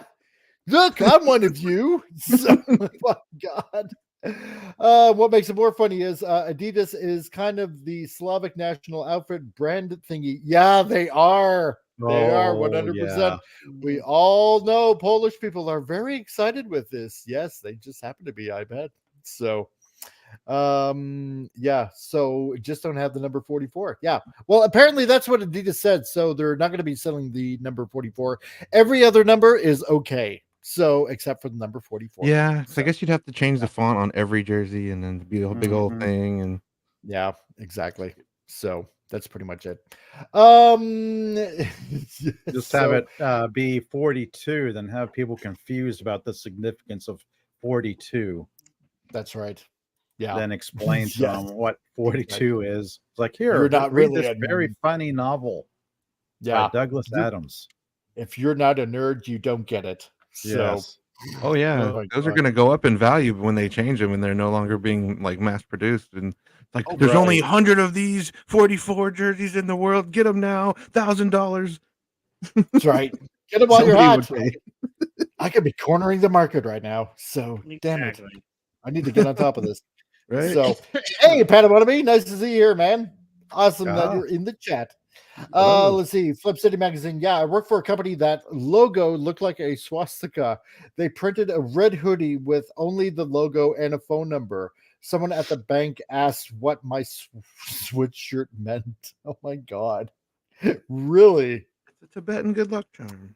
Look, I'm one of you. So, my God. What makes it more funny is Adidas is kind of the Slavic national outfit brand thingy. Yeah, they are. They are 100%. yeah. We all know Polish people are very excited with this. Yes, they just happen to be, I bet. So, Yeah, so just don't have the number 44. Yeah, well, apparently that's what Adidas said, so they're not going to be selling the number 44. Every other number is okay, so except for the number 44. Yeah, so I guess you'd have to change the font on every jersey and then be a big old thing. And yeah, exactly. So that's pretty much it. Just have it be 42, then have people confused about the significance of 42. That's right. Yeah. Then explain to them what 42 is. It's like, here, You're not read really this a very nerd. funny novel Yeah. by Douglas Adams. If you're not a nerd, you don't get it. So, Yes. oh yeah, those are going to go up in value when they change them and they're no longer being like mass produced. And like, there's only 100 of these 44 jerseys in the world. Get them now, $1,000. That's right. Get them while you're hot. I could be cornering the market right now. So damn it, I need to get on top of this. Right. So, hey, Patamotomy, nice to see you here, man. Awesome that you're in the chat. Let's see. Flip City Magazine. Yeah, I work for a company that logo looked like a swastika. They printed a red hoodie with only the logo and a phone number. Someone at the bank asked what my sweatshirt meant. Oh my god. Really? It's a Tibetan good luck charm.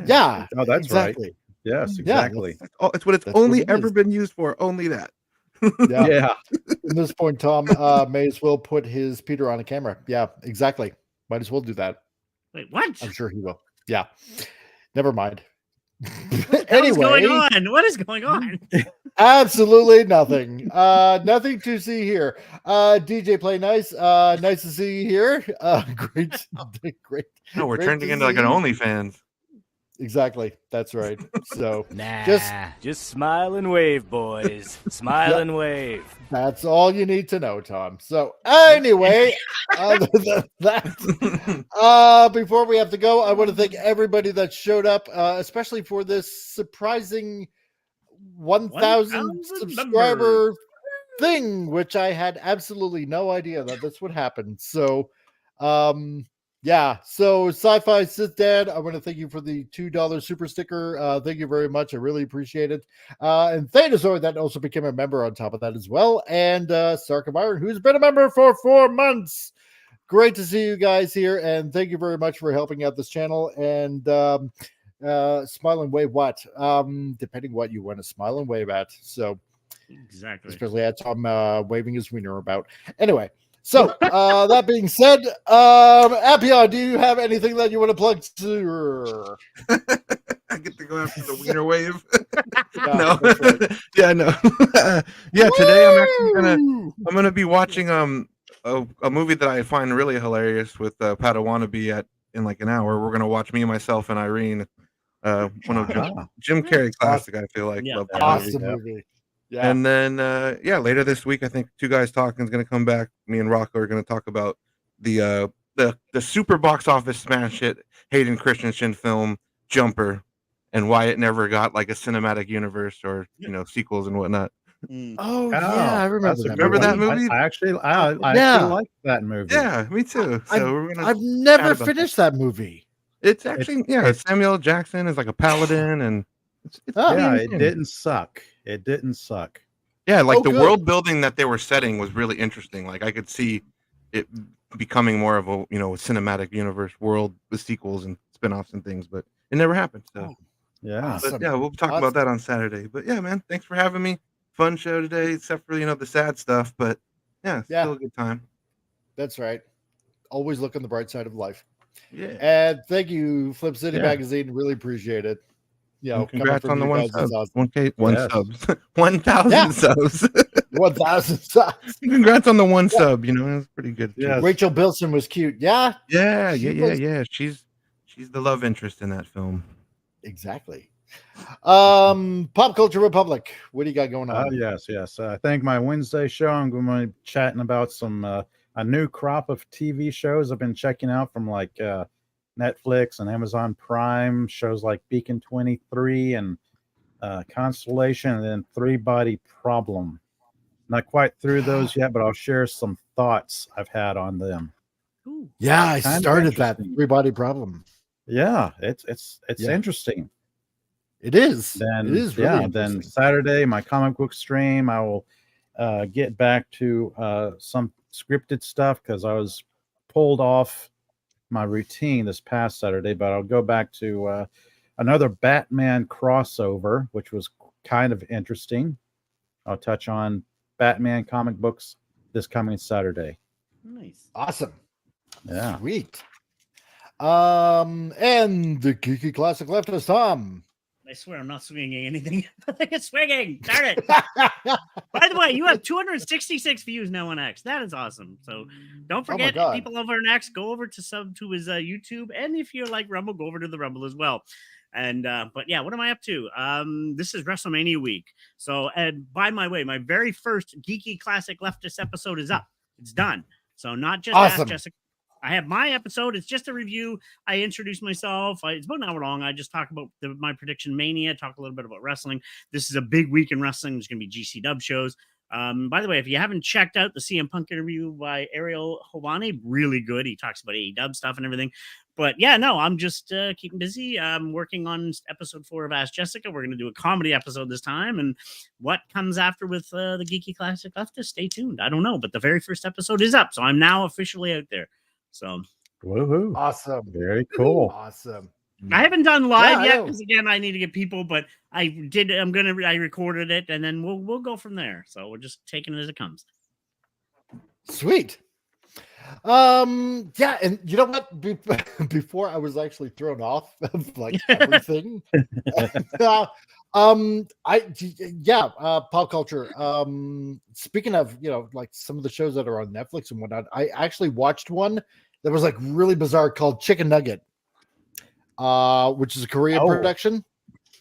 Yeah. Oh, that's exactly. right. Yes, exactly. It's what it's only ever been used for. Only that. Yeah. At this point, Tom may as well put his Peter on a camera. Yeah, exactly. Might as well do that. Wait, what? I'm sure he will. Yeah. Never mind. Anyway, what is going on? Absolutely nothing. Nothing to see here. DJ Play Nice. Nice to see you here. Great. Great. No, we're great turning to into like see an you. OnlyFans. Exactly. That's right. So just smile and wave, boys. Smile and wave. That's all you need to know, Tom. So anyway, other than that, before we have to go, I want to thank everybody that showed up, especially for this surprising 1,000 subscriber thing, which I had absolutely no idea that this would happen. So, yeah, so Sci-Fi Sith Dad, I want to thank you for the $2 super sticker. Thank you very much. I really appreciate it. And Thanasaur, that also became a member on top of that as well. And Stark of Iron, who's been a member for 4 months. Great to see you guys here. And thank you very much for helping out this channel. And smile and wave what? Depending what you want to smile and wave at. So, exactly. Especially at Tom waving his wiener about. Anyway. So, that being said, Appion, do you have anything that you want to plug to? I get to go after the wiener wave. Yeah, No, right. yeah, no, yeah. Today I'm actually gonna be watching a movie that I find really hilarious with Padawannabe in like an hour. We're gonna watch Me, Myself, and Irene. One of Jim Carrey classic. I feel like love that awesome movie. Yeah. And then later this week, I think Two Guys Talking is going to come back. Me and Rocco are going to talk about the super box office smash hit Hayden Christensen film Jumper and why it never got like a cinematic universe or sequels and whatnot. Oh yeah, I remember that. Remember that movie? I actually like that movie. Yeah, me too. So I've never finished that movie. It's actually Samuel L. Jackson is like a paladin and it didn't suck. It didn't suck. Yeah, like the good. world building that they were setting was really interesting. Like I could see it becoming more of a cinematic universe world with sequels and spin-offs and things, but it never happened. So yeah, but yeah, we'll talk about that on Saturday. But yeah, man, thanks for having me. Fun show today, except for the sad stuff. But yeah, still a good time. That's right. Always look on the bright side of life. Yeah. And thank you, Flip City Magazine. Really appreciate it. And congrats on the 1 sub. Awesome. 1,000 subs. 1,000 subs. 1,000 subs. Congrats on the 1 sub. It was pretty good. Yeah. Rachel Bilson was cute. Yeah. Yeah. She's the love interest in that film. Exactly. Pop Culture Republic. What do you got going on? Yes. I think my Wednesday show, I'm going to be chatting about some a new crop of TV shows I've been checking out from like Netflix and Amazon Prime, shows like Beacon 23 and Constellation, and then 3 Body Problem. Not quite through those yet, but I'll share some thoughts I've had on them. Yeah, I started that 3 Body Problem. Yeah, it's interesting. It is. Then it is really then Saturday, my comic book stream, I will get back to some scripted stuff because I was pulled off my routine this past Saturday, but I'll go back to another Batman crossover, which was kind of interesting. I'll touch on Batman comic books this coming Saturday. Nice. Awesome. Yeah. Sweet. And the Geeky Classic Leftist, Tom. I swear I'm not swinging anything. It's swinging. Darn it. By the way, you have 266 views now on X. That is awesome. So don't forget, people over on X, go over to sub to his YouTube. And if you're like Rumble, go over to the Rumble as well. And but yeah, what am I up to? This is WrestleMania week. So, and by my way, my very first Geeky Classic Leftist episode is up. It's done. So not just Ask Jessica. I have my episode. It's just a review. I introduce myself. It's about an hour long. I just talk about my prediction mania, talk a little bit about wrestling. This is a big week in wrestling. There's going to be GC Dub shows. By the way, if you haven't checked out the CM Punk interview by Ariel Helwani, really good. He talks about AEW stuff and everything. But yeah, no, I'm just keeping busy. I'm working on episode 4 of Ask Jessica. We're going to do a comedy episode this time. And what comes after with the Geeky Classic Leftist, stay tuned. I don't know, but the very first episode is up. So I'm now officially out there. So woohoo. Awesome. Very cool. Awesome. I haven't done live yet because again I need to get people, but I recorded it and then we'll go from there. So we're just taking it as it comes. Sweet. Yeah, and you know what? Before I was actually thrown off of like everything. Pop culture. Speaking of, like some of the shows that are on Netflix and whatnot, I actually watched one that was like really bizarre called Chicken Nugget, which is a Korean production.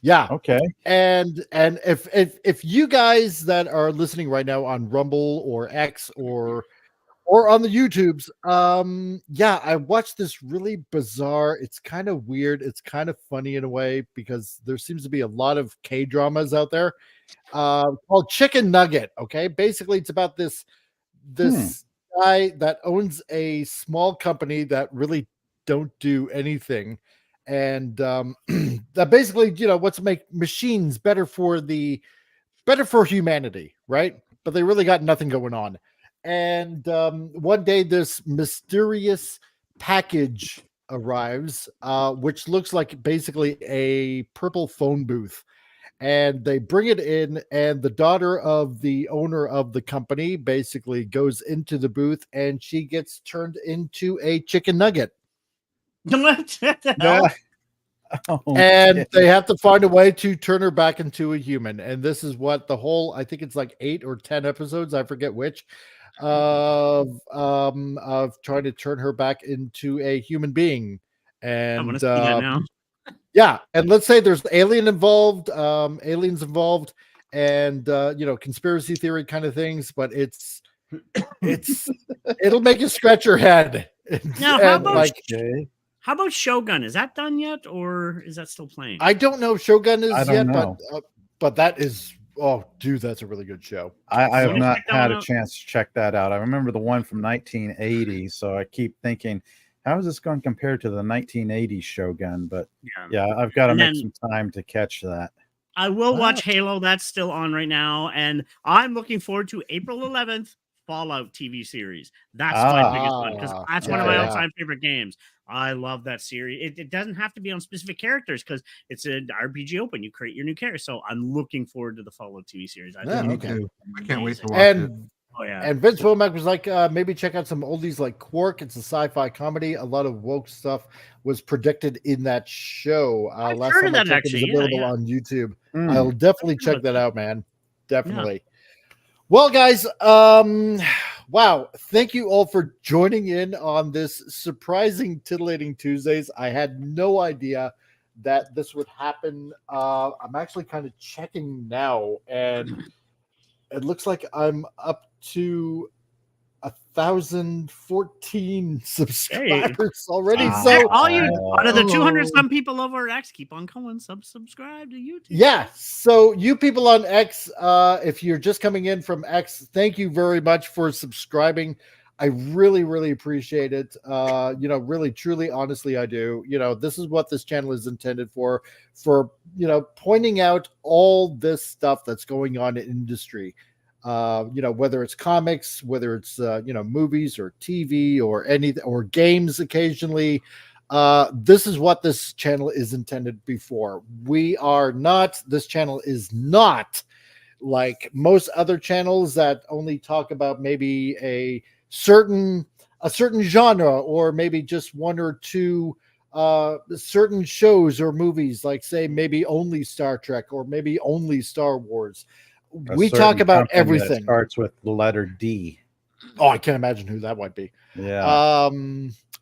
Yeah. Okay. And if you guys that are listening right now on Rumble or X or on the YouTubes, I watched this really bizarre. It's kind of weird. It's kind of funny in a way because there seems to be a lot of K-dramas out there called Chicken Nugget. Okay. Basically, it's about this guy that owns a small company that really don't do anything. And that basically, what's to make machines better for humanity, right? But they really got nothing going on. And one day this mysterious package arrives, which looks like basically a purple phone booth. And they bring it in, and the daughter of the owner of the company basically goes into the booth, and she gets turned into a chicken nugget. Yeah. And they have to find a way to turn her back into a human. And this is what the whole, I think it's like 8 or 10 episodes, I forget which, of trying to turn her back into a human being. And I want to see that now. Yeah, and let's say there's aliens involved, and conspiracy theory kind of things, but it'll make you scratch your head. Now, how about Shogun? Is that done yet, or is that still playing? I don't know if Shogun is yet, but that is, oh, dude, that's a really good show. I have not had a chance to check that out. I remember the one from 1980, so I keep thinking, how is this going to compare to the 1980s Shogun? But yeah, I've got to make some time to catch that. I will watch Halo. That's still on right now, and I'm looking forward to April 11th Fallout TV series. That's my biggest one because that's one of my all-time favorite games. I love that series. It doesn't have to be on specific characters because it's an RPG open. You create your new character. So I'm looking forward to the Fallout TV series. I can't wait to watch it. And Vince Womack was like, maybe check out some oldies like Quark. It's a sci-fi comedy. A lot of woke stuff was predicted in that show. Last time I checked, it was available on YouTube. I'll definitely check that out, man. Definitely. Well, guys, wow. Thank you all for joining in on this surprising Titillating Tuesdays. I had no idea that this would happen. I'm actually kind of checking now, and it looks like I'm up to 1,014 subscribers already. So all you out of the 200 some people over X, keep on going. Subscribe to YouTube. Yeah. So you people on X, if you're just coming in from X, thank you very much for subscribing. I really, really appreciate it. Really, truly, honestly, I do. This is what this channel is intended for, pointing out all this stuff that's going on in industry. Whether it's comics, whether it's movies or TV or anything, or games occasionally. This is what this channel is intended for. This channel is not like most other channels that only talk about maybe a certain genre, or maybe just one or two certain shows or movies, like say maybe only Star Trek or maybe only Star Wars. We talk about everything. Starts with the letter D. Oh, I can't imagine who that might be. Yeah.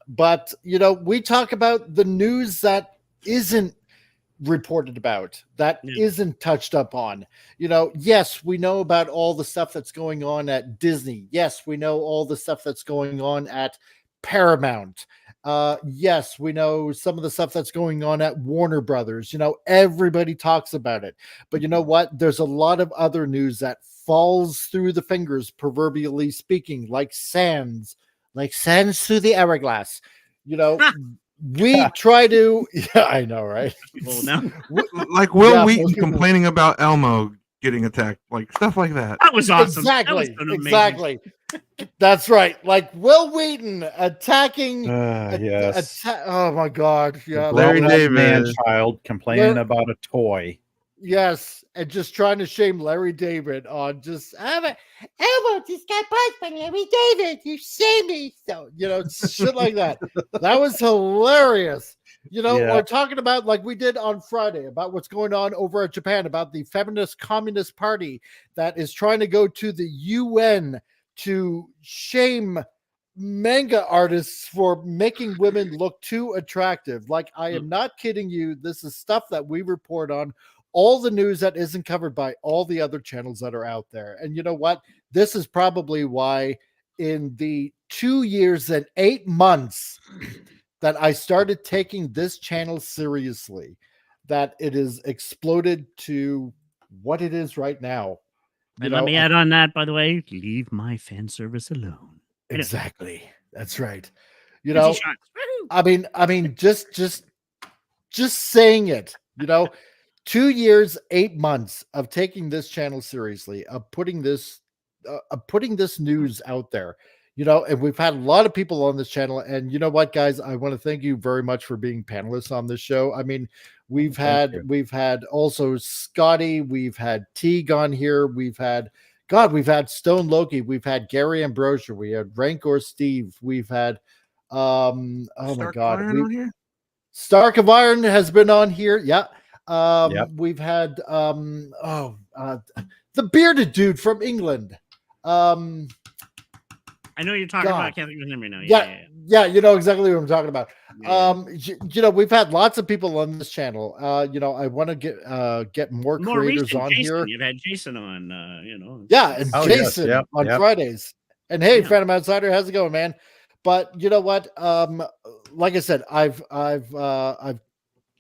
But we talk about the news that isn't reported about, that isn't touched up on. Yes, we know about all the stuff that's going on at Disney. Yes, we know all the stuff that's going on at Paramount. Yes, we know some of the stuff that's going on at Warner Brothers. Everybody talks about it. But you know what? There's a lot of other news that falls through the fingers, proverbially speaking, like sands through the hourglass. We try to, I know, right? Well, no. Like Will Wheaton complaining about Elmo getting attacked, like stuff like that. That was awesome. Exactly. That's right. Like Will Wheaton attacking. Yes. Oh my God. Yeah. Larry David, man-child complaining about a toy. Yes, and just trying to shame Larry David on just Elmo just got punched by Larry David. You shame me. So shit like that. That was hilarious. We're talking about, like we did on Friday, about what's going on over at Japan, about the feminist communist party that is trying to go to the UN to shame manga artists for making women look too attractive. Like, I am not kidding you. This is stuff that we report on. All the news that isn't covered by all the other channels that are out there. And you know what? This is probably why in the 2 years and 8 months that I started taking this channel seriously, that it is exploded to what it is right now. And let me add on that, by the way, leave my fan service alone. Exactly. That's right. I mean, just saying it, 2 years, 8 months of taking this channel seriously, of putting this news out there, and we've had a lot of people on this channel. And you know what, guys, I want to thank you very much for being panelists on this show. I mean, we've had also Scotty, we've had Teague on here, we've had Stone Loki, we've had Gary Ambrosia, we had Rancor Steve, we've had Stark of Iron has been on here. Yeah. We've had the bearded dude from England. I know you're talking about. I can't think of his name right now. Yeah, you know exactly what I'm talking about. We've had lots of people on this channel. I want to get more creators on here. You've had Jason on. Yeah, and Jason on Fridays. And hey, Phantom Outsider, how's it going, man? But you know what? Like I said, I've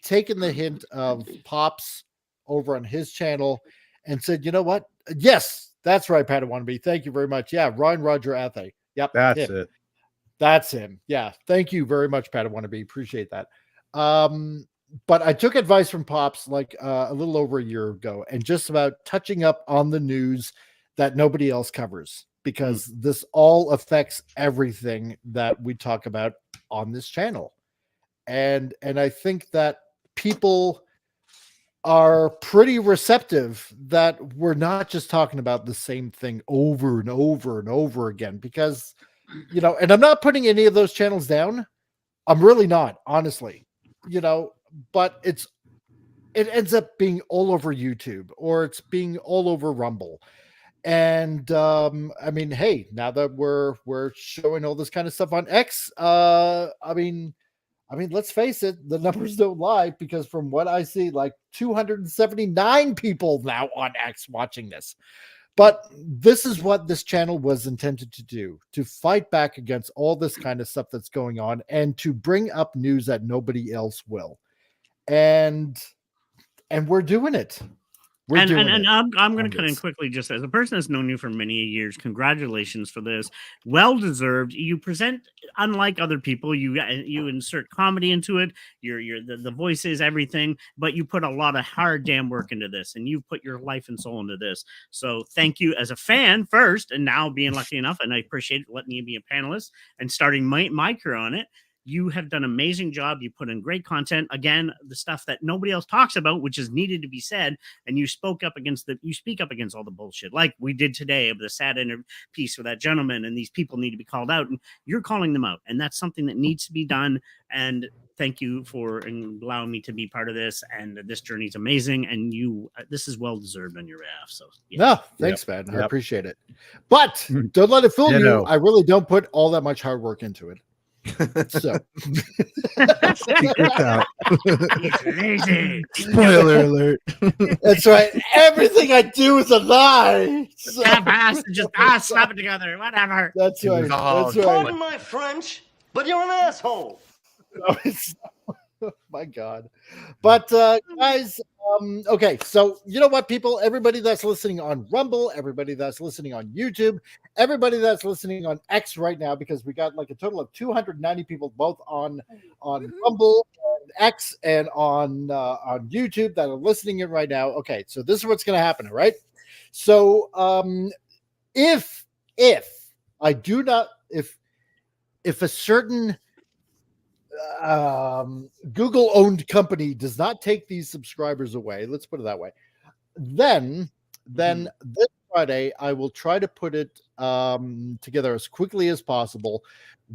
taken the hint of Pops over on his channel and said, you know what? Yes, that's right, Pat Wannabe. Thank you very much. Yeah, Ryan Roger Athe. Yep, that's it. That's him. Yeah, thank you very much, Pat Wannabe. Appreciate that. But I took advice from Pops like a little over a year ago, and just about touching up on the news that nobody else covers, because this all affects everything that we talk about on this channel. And I think that people are pretty receptive that we're not just talking about the same thing over and over and over again, because, and I'm not putting any of those channels down. I'm really not, honestly, but it ends up being all over YouTube, or it's being all over Rumble. And I mean, hey, now that we're showing all this kind of stuff on X, I mean, let's face it, the numbers don't lie, because from what I see, like 279 people now on X watching this. But this is what this channel was intended to do, to fight back against all this kind of stuff that's going on, and to bring up news that nobody else will. And we're doing it. And I'm going to cut in quickly, just as a person that's known you for many years. Congratulations for this, well deserved. You present unlike other people. You insert comedy into it. The voices, everything, but you put a lot of hard damn work into this, and you put your life and soul into this. So thank you as a fan first, and now being lucky enough, and I appreciate letting you be a panelist and starting my career on it. You have done an amazing job. You put in great content. Again, the stuff that nobody else talks about, which is needed to be said. And you speak up against all the bullshit, like we did today of the sad piece for that gentleman. And these people need to be called out, and you're calling them out. And that's something that needs to be done. And thank you for allowing me to be part of this. And this journey is amazing. And this is well deserved on your behalf. So yeah. No, thanks, man. I appreciate it. But don't let it fool you. I really don't put all that much hard work into it. So spoiler alert. That's right. Everything I do is a lie. So. Just slap it together. Whatever. That's right. That's right. Pardon my French, but you're an asshole. No, oh my God. But guys, okay, so you know what, people, everybody that's listening on Rumble, everybody that's listening on YouTube, everybody that's listening on X right now, because we got like a total of 290 people both on Rumble, and X, and on YouTube that are listening in right now. Okay, so this is what's going to happen, all right? So if I do not, if a certain Google owned company does not take these subscribers away, let's put it that way, then this Friday I will try to put it together as quickly as possible.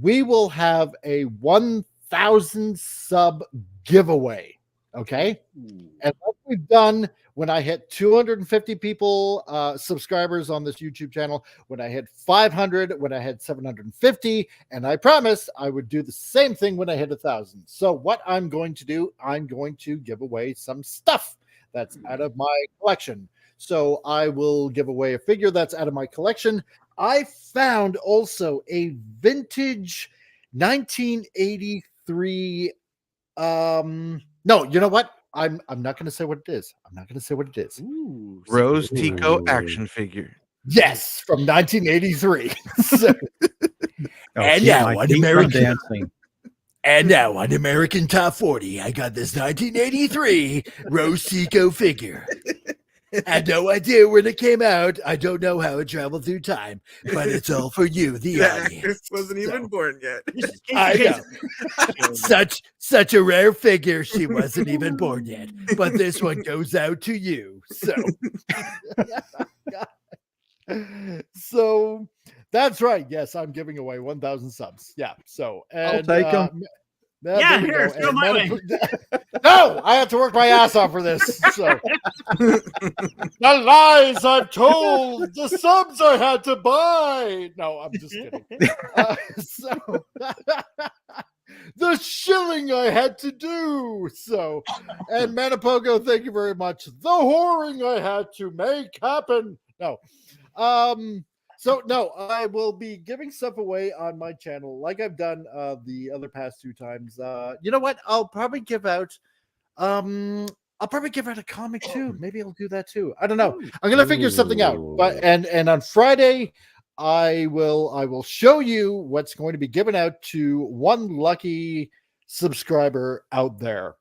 We will have a 1,000 sub giveaway, okay? And like we've done when I hit 250 people, subscribers on this YouTube channel, when I hit 500, when I hit 750, and I promised I would do the same thing when I hit 1,000. So what I'm going to do, I'm going to give away some stuff that's out of my collection. So I will give away a figure that's out of my collection. I found also a vintage 1983. No, you know what? I'm not going to say what it is. I'm not going to say what it is. Ooh, Rose Tico action figure. Yes, from 1983. So, and now on American dancing. And now on American Top 40, I got this 1983 Rose Tico figure. I had no idea when it came out. I don't know how it traveled through time, but it's all for you, the audience. Wasn't even born yet. I know. Such a rare figure. She wasn't even born yet. But this one goes out to you. So that's right. Yes, I'm giving away 1,000 subs. Yeah. So I'll take them. Here, throw my way. No, I have to work my ass off for this. So. The lies I've told, the subs I had to buy. No, I'm just kidding. The shilling I had to do. So, and Manipogo, thank you very much. The whoring I had to make happen. No. So no, I will be giving stuff away on my channel like I've done the other past 2 times. You know what? I'll probably give out a comic too. Maybe I'll do that too. I don't know. I'm gonna figure something out. But and on Friday, I will show you what's going to be given out to one lucky subscriber out there.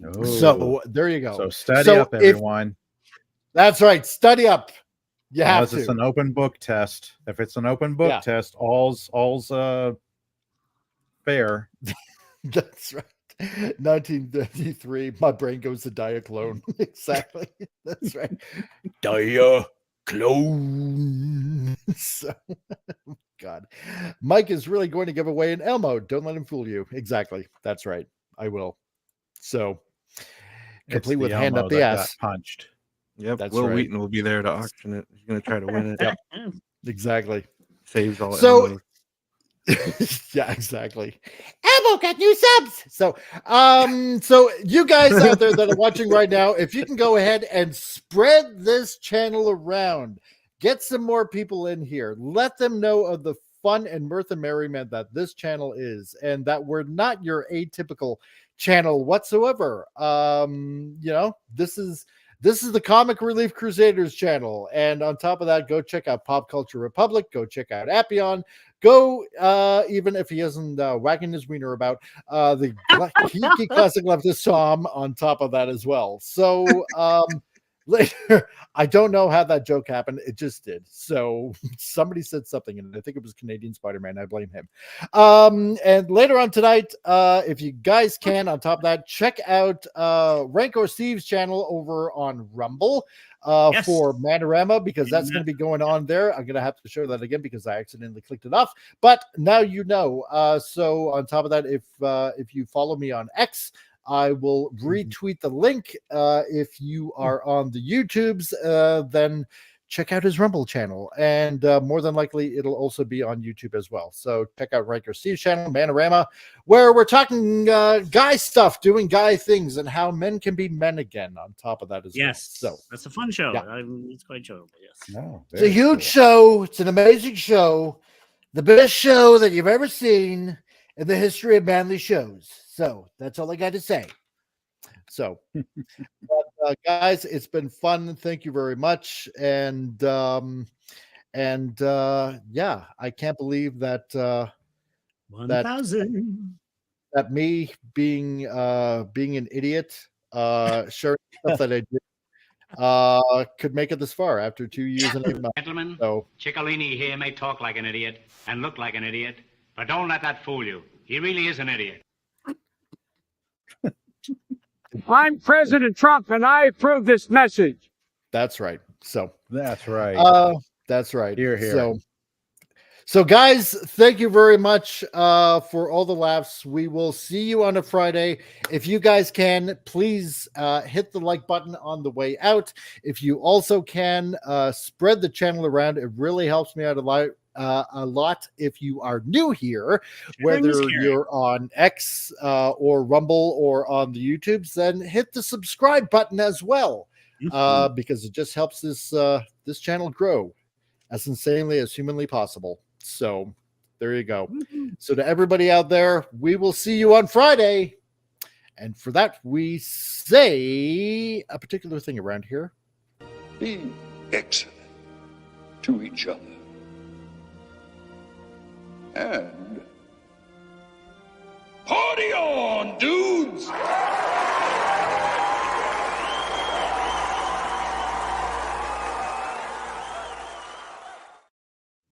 Oh. So there you go. So study up, everyone. That's right. Study up. You have to. It's an open book test. If it's an open book test, all's fair. That's right. 1933. My brain goes to Diaclone. Exactly. That's right. Diaclone. So, God, Mike is really going to give away an Elmo. Don't let him fool you. Exactly. That's right. I will. So, complete with hand up the ass. Punched. Yep, that's Will right. Wheaton will be there to auction it. He's going to try to win it. Yep, exactly. Saves all. So, yeah, exactly. Elmo got new subs. So, so you guys out there that are watching right now, if you can go ahead and spread this channel around, get some more people in here, let them know of the fun and mirth and merriment that this channel is, and that we're not your atypical channel whatsoever. You know, this is This is the Comic Relief Crusaders channel. And on top of that, go check out Pop Culture Republic. Go check out Appion. Go, even if he isn't wagging his wiener about, the Geeky Classic Leftist Tom on top of that as well. So later, I don't know how that joke happened. It just did. So somebody said something, and I think it was Canadian Spider-Man. I blame him. And later on tonight, if you guys can, on top of that, check out Ranko Steve's channel over on Rumble for Manorama, because that's going to be going on there. I'm going to have to show that again because I accidentally clicked it off. But now you know. So on top of that, if you follow me on X, I will retweet the link. If you are on the YouTubes, then check out his Rumble channel. And more than likely, it'll also be on YouTube as well. So check out Riker Steve's channel, Manorama, where we're talking guy stuff, doing guy things, and how men can be men again on top of that as well. So that's a fun show. Yeah. It's quite enjoyable, yes. It's a huge show. It's an amazing show. The best show that you've ever seen in the history of manly shows. So that's all I got to say. So, but, guys, it's been fun. Thank you very much. And yeah, I can't believe that 1,000 that me being an idiot, sharing stuff that I did, could make it this far after 2 years and 8 months. Gentlemen, So Ciccolini here may talk like an idiot and look like an idiot, but don't let that fool you. He really is an idiot. I'm President Trump, and I approve this message. that's right. So That's right. that's right. Hear, hear. So guys, thank you very much for all the laughs. We will see you on a Friday. If you guys can, please hit the like button on the way out. If you also can, spread the channel around. It really helps me out a lot if you are new here, whether you're on X or Rumble or on the YouTubes, then hit the subscribe button as well, because it just helps this channel grow as insanely as humanly possible. So there you go. So to everybody out there, we will see you on Friday. And for that, we say a particular thing around here. Be excellent to each other. And party on, dudes!